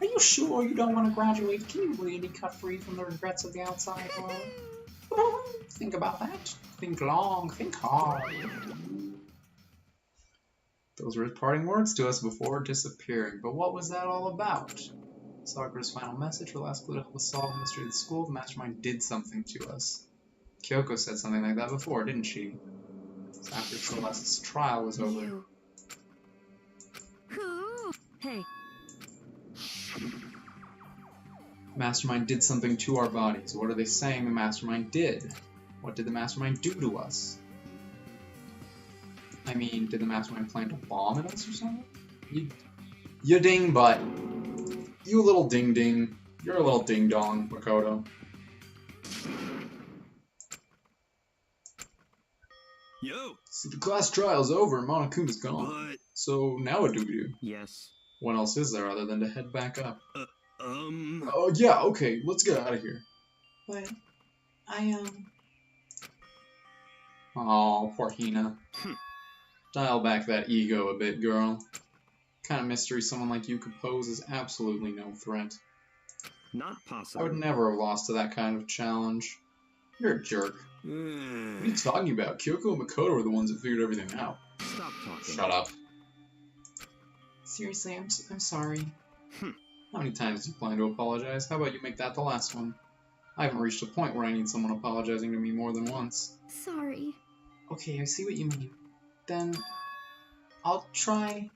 A: Are you sure you don't want to graduate? Can you really cut free from the regrets of the outside world? Think about that. Think long, think hard. Those were his parting words to us before disappearing. But what was that all about? Sakura's final message, her last clue to help us solve the mystery of the school. The mastermind did something to us. Kyoko said something like that before, didn't she? So after Celeste's trial was over.
N: Hey.
A: Mastermind did something to our bodies. What are they saying the Mastermind did? What did the Mastermind do to us? I mean, did the Mastermind plant a bomb at us or something? You ding butt. You little ding ding. You're a little ding dong, Makoto.
M: Yo!
A: So the class trial's over and Monokuma's gone.
M: But...
A: So now what do we do?
J: Yes.
A: What else is there other than to head back up?
M: Oh,
A: yeah, okay, let's get out of here.
L: But,
A: Oh, poor Hina. Dial back that ego a bit, girl. Kind of mystery someone like you could pose is absolutely no threat.
J: Not possible.
A: I would never have lost to that kind of challenge. You're a jerk. What are you talking about? Kyoko and Makoto were the ones that figured everything out.
J: Stop talking.
A: Shut up. Seriously, I'm sorry. How many times do you plan to apologize? How about you make that the last one? I haven't reached a point where I need someone apologizing to me more than once.
C: Sorry.
A: Okay, I see what you mean. Then, I'll try...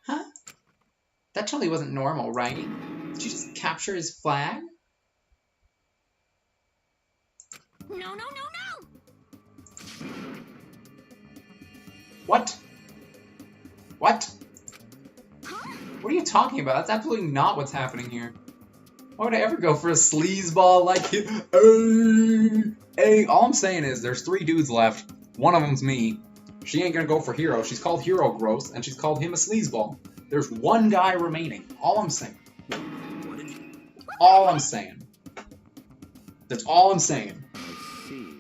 A: Huh? That totally wasn't normal, right? Did you just capture his flag?
K: No.
A: What? What? What are you talking about? That's absolutely not what's happening here. Why would I ever go for a sleazeball like him? Hey, all I'm saying is there's 3 dudes left. One of them's me. She ain't gonna go for Hero. She's called Hero Gross, and she's called him a sleazeball. There's 1 guy remaining. All I'm saying. All I'm saying. That's all I'm saying.
J: I see.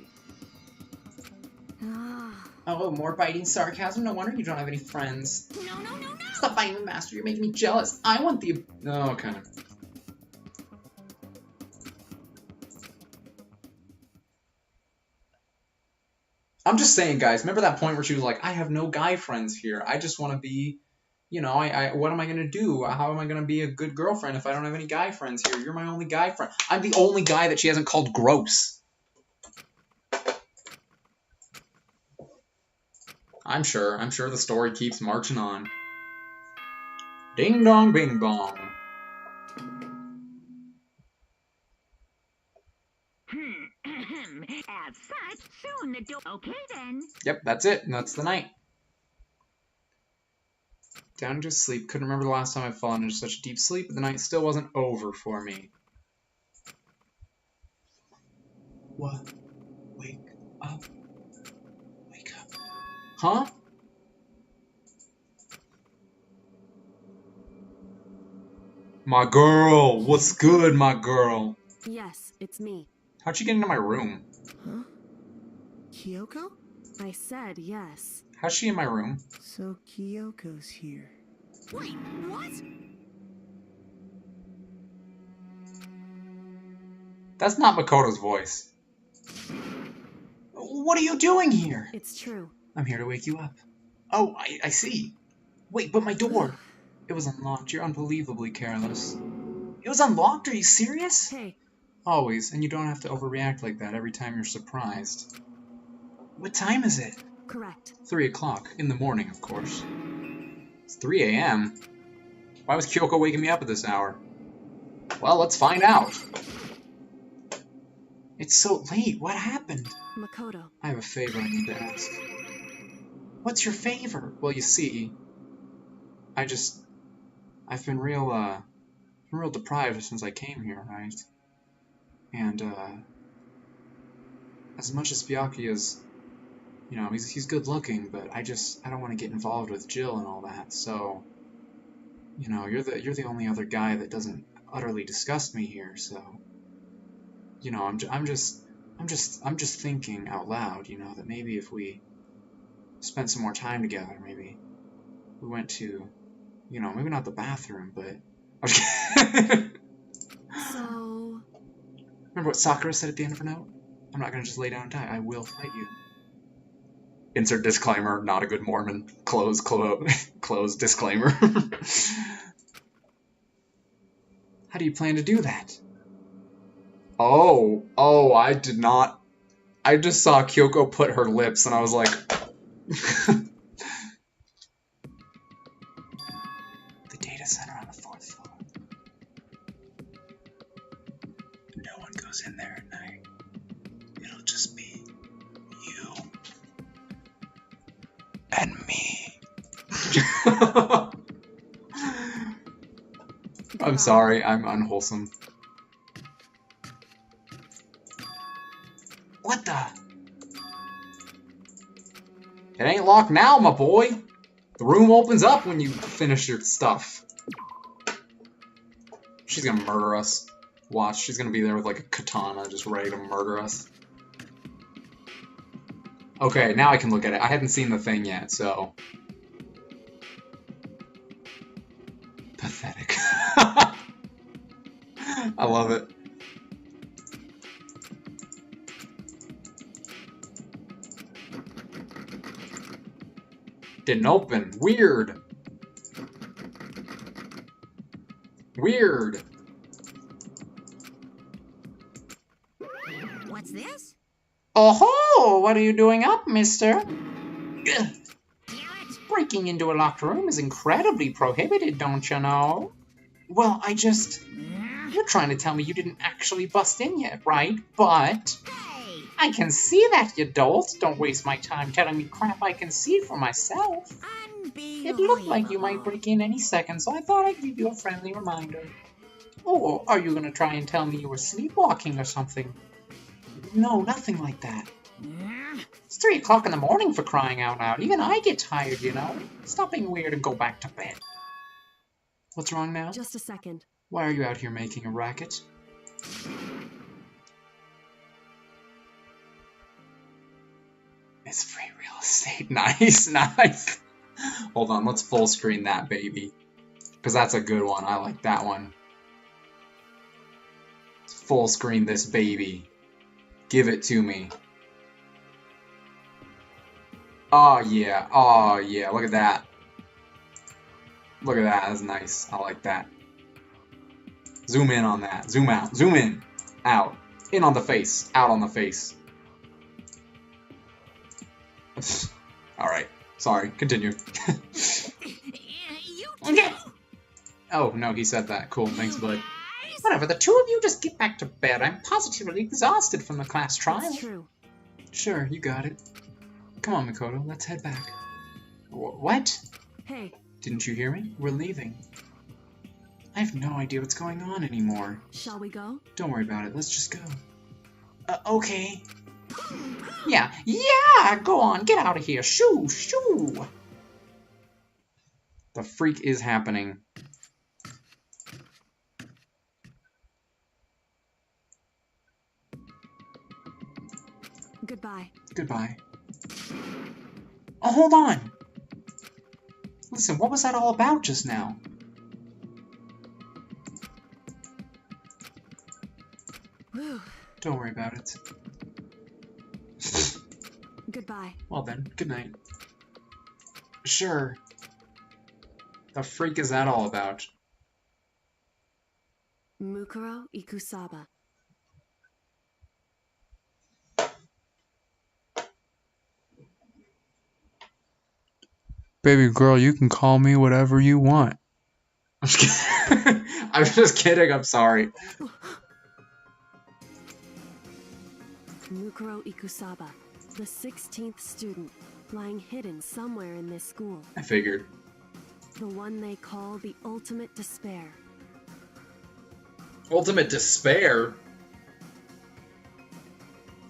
A: Oh, more biting sarcasm? No wonder you don't have any friends.
K: No.
A: Stop fighting the master. You're making me jealous. I want the... Oh, okay. I'm just saying, guys, remember that point where she was like, I have no guy friends here. I just want to be, you know, what am I going to do? How am I going to be a good girlfriend if I don't have any guy friends here? You're my only guy friend. I'm the only guy that she hasn't called gross. I'm sure the story keeps marching on. Ding dong, bing bong.
K: As such, soon the door. Okay then.
A: Yep, that's it. That's the night. Down to sleep. Couldn't remember the last time I've fallen into such a deep sleep, but the night still wasn't over for me.
L: What? Wake up. Wake up.
A: Huh? My girl! What's good, my girl?
N: Yes, it's me.
A: How'd you get into my room?
B: Huh? Kyoko?
N: I said yes.
A: How's she in my room?
B: So Kyoko's here.
K: Wait, what?
A: That's not Makoto's voice. What are you doing here?
N: It's true.
A: I'm here to wake you up. Oh, I see. Wait, but my door! It was unlocked. You're unbelievably careless. It was unlocked? Are you serious?
N: Hey.
A: Always, and you don't have to overreact like that every time you're surprised. What time is it?
N: Correct.
A: 3 o'clock. In the morning, of course. It's 3 a.m.? Why was Kyoko waking me up at this hour? Well, let's find out. It's so late. What happened?
N: Makoto.
A: I have a favor I need to ask. What's your favor? Well, you see, I've been real deprived since I came here, right? And, as much as Byakuya is, you know, he's good looking, but I don't want to get involved with Jill and all that, so, you know, you're the only other guy that doesn't utterly disgust me here, so, you know, I'm just thinking out loud, you know, that maybe if we spent some more time together, maybe we went to, you know, maybe not the bathroom, but
N: So...
A: Remember what Sakura said at the end of her note? I'm not gonna just lay down and die, I will fight you. Insert disclaimer, not a good Mormon. Close disclaimer. How do you plan to do that? Oh, I did not. I just saw Kyoko put her lips and I was like... The data center on the 4th floor. No one goes in there at night. It'll just be you and me. I'm sorry, I'm unwholesome. What the? It ain't locked now, my boy. The room opens up when you finish your stuff. She's gonna murder us. Watch, she's gonna be there with like a katana just ready to murder us. Okay, now I can look at it. I hadn't seen the thing yet, so... Pathetic. I love it. Didn't open. Weird. Weird.
K: What's this?
A: Oh-ho! What are you doing up, mister? Breaking into a locked room is incredibly prohibited, don't you know? Well, You're trying to tell me you didn't actually bust in yet, right? But...
K: Hey!
A: I can see that, you dolt. Don't waste my time telling me crap I can see for myself. It looked like you might break in any second, so I thought I'd give you a friendly reminder. Oh, are you gonna try and tell me you were sleepwalking or something? No, nothing like that. It's 3 o'clock in the morning for crying out loud. Even I get tired, you know. Stop being weird and go back to bed. What's wrong now?
N: Just a second.
A: Why are you out here making a racket? It's free real estate. Nice, nice. Hold on, let's full screen that baby. Because that's a good one. I like that one. Let's full screen this baby. Give it to me. Oh yeah, oh yeah, look at that. Look at that, that's nice. I like that. Zoom in on that. Zoom out. Zoom in. Out. In on the face. Out on the face. Alright. Sorry. Continue. Oh, no, he said that. Cool. Thanks, bud. Whatever, the two of you just get back to bed. I'm positively exhausted from the class trial.
N: That's true.
A: Sure, you got it. Come on, Makoto. Let's head back. What?
N: Hey.
A: Didn't you hear me? We're leaving. I have no idea what's going on anymore.
N: Shall we go?
A: Don't worry about it. Let's just go. Okay. Yeah, go on. Get out of here. Shoo, shoo. The freak is happening.
N: Goodbye.
A: Goodbye. Oh, hold on. Listen, what was that all about just now?
N: Whew.
A: Don't worry about it.
N: Goodbye.
A: Well then, good night. Sure. The freak is that all about?
N: Mukuro Ikusaba.
A: Baby girl, you can call me whatever you want. I'm just kidding. I'm just kidding. I'm sorry.
N: Mukuro Ikusaba, the 16th student, lying hidden somewhere in this school.
A: I figured.
N: The one they call the Ultimate Despair.
A: Ultimate Despair?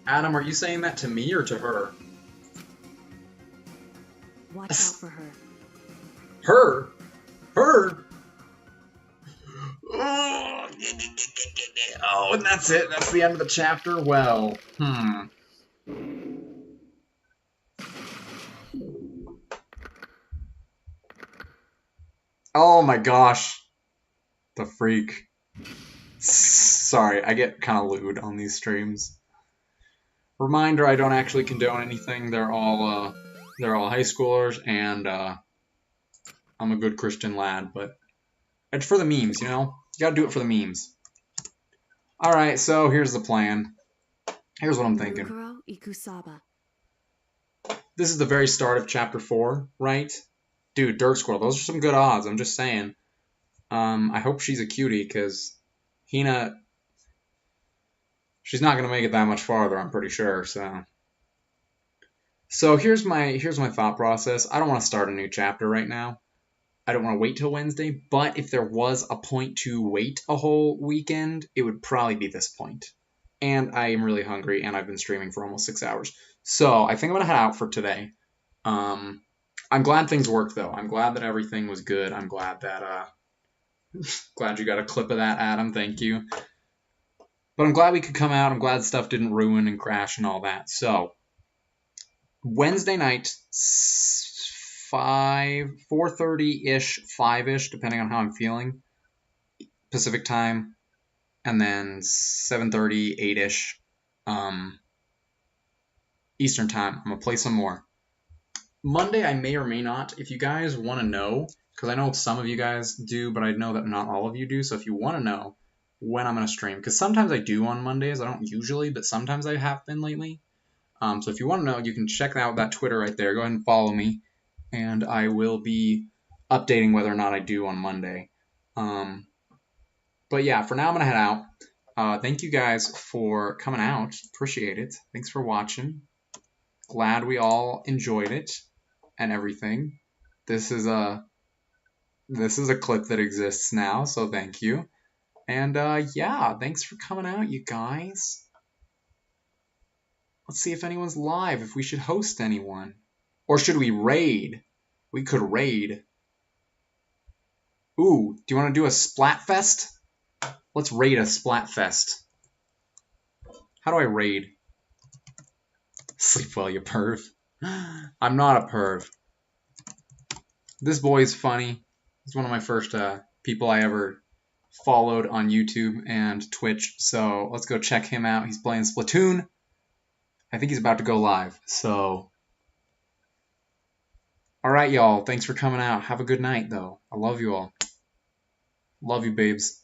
A: Adam, are you saying that to me or to her?
N: Watch out for her.
A: Her? Her? Oh, and that's it. That's the end of the chapter. Well, Oh my gosh. The freak. Sorry, I get kind of lewd on these streams. Reminder, I don't actually condone anything. They're all high schoolers, and I'm a good Christian lad, but it's for the memes, you know? You gotta do it for the memes. Alright, so here's the plan. Here's what I'm thinking.
N: Mukuro Ikusaba.
A: This is the very start of chapter 4, right? Dude, Dirt Squirrel, those are some good odds, I'm just saying. I hope she's a cutie, because Hina, she's not gonna make it that much farther, I'm pretty sure, So here's my thought process. I don't want to start a new chapter right now. I don't want to wait till Wednesday, but if there was a point to wait a whole weekend, it would probably be this point. And I am really hungry, and I've been streaming for almost 6 hours. So I think I'm going to head out for today. I'm glad things worked, though. I'm glad that everything was good. I'm glad that, glad you got a clip of that, Adam. Thank you. But I'm glad we could come out. I'm glad stuff didn't ruin and crash and all that. So Wednesday night, 4:30-ish, 5-ish, depending on how I'm feeling, Pacific time, and then 7:30, 8-ish, Eastern time. I'm going to play some more. Monday, I may or may not. If you guys want to know, because I know some of you guys do, but I know that not all of you do, so if you want to know when I'm going to stream, because sometimes I do on Mondays, I don't usually, but sometimes I have been lately. So if you want to know, you can check out that Twitter right there. Go ahead and follow me, and I will be updating whether or not I do on Monday. But yeah, for now I'm going to head out. Thank you guys for coming out. Appreciate it. Thanks for watching. Glad we all enjoyed it and everything. This is a clip that exists now, so thank you. And yeah, thanks for coming out, you guys. Let's see if anyone's live, if we should host anyone. Or should we raid? We could raid. Ooh, do you want to do a Splatfest? Let's raid a Splatfest. How do I raid? Sleep well, you perv. I'm not a perv. This boy's funny. He's one of my first people I ever followed on YouTube and Twitch. So let's go check him out. He's playing Splatoon. I think he's about to go live, so. Alright, y'all. Thanks for coming out. Have a good night, though. I love you all. Love you, babes.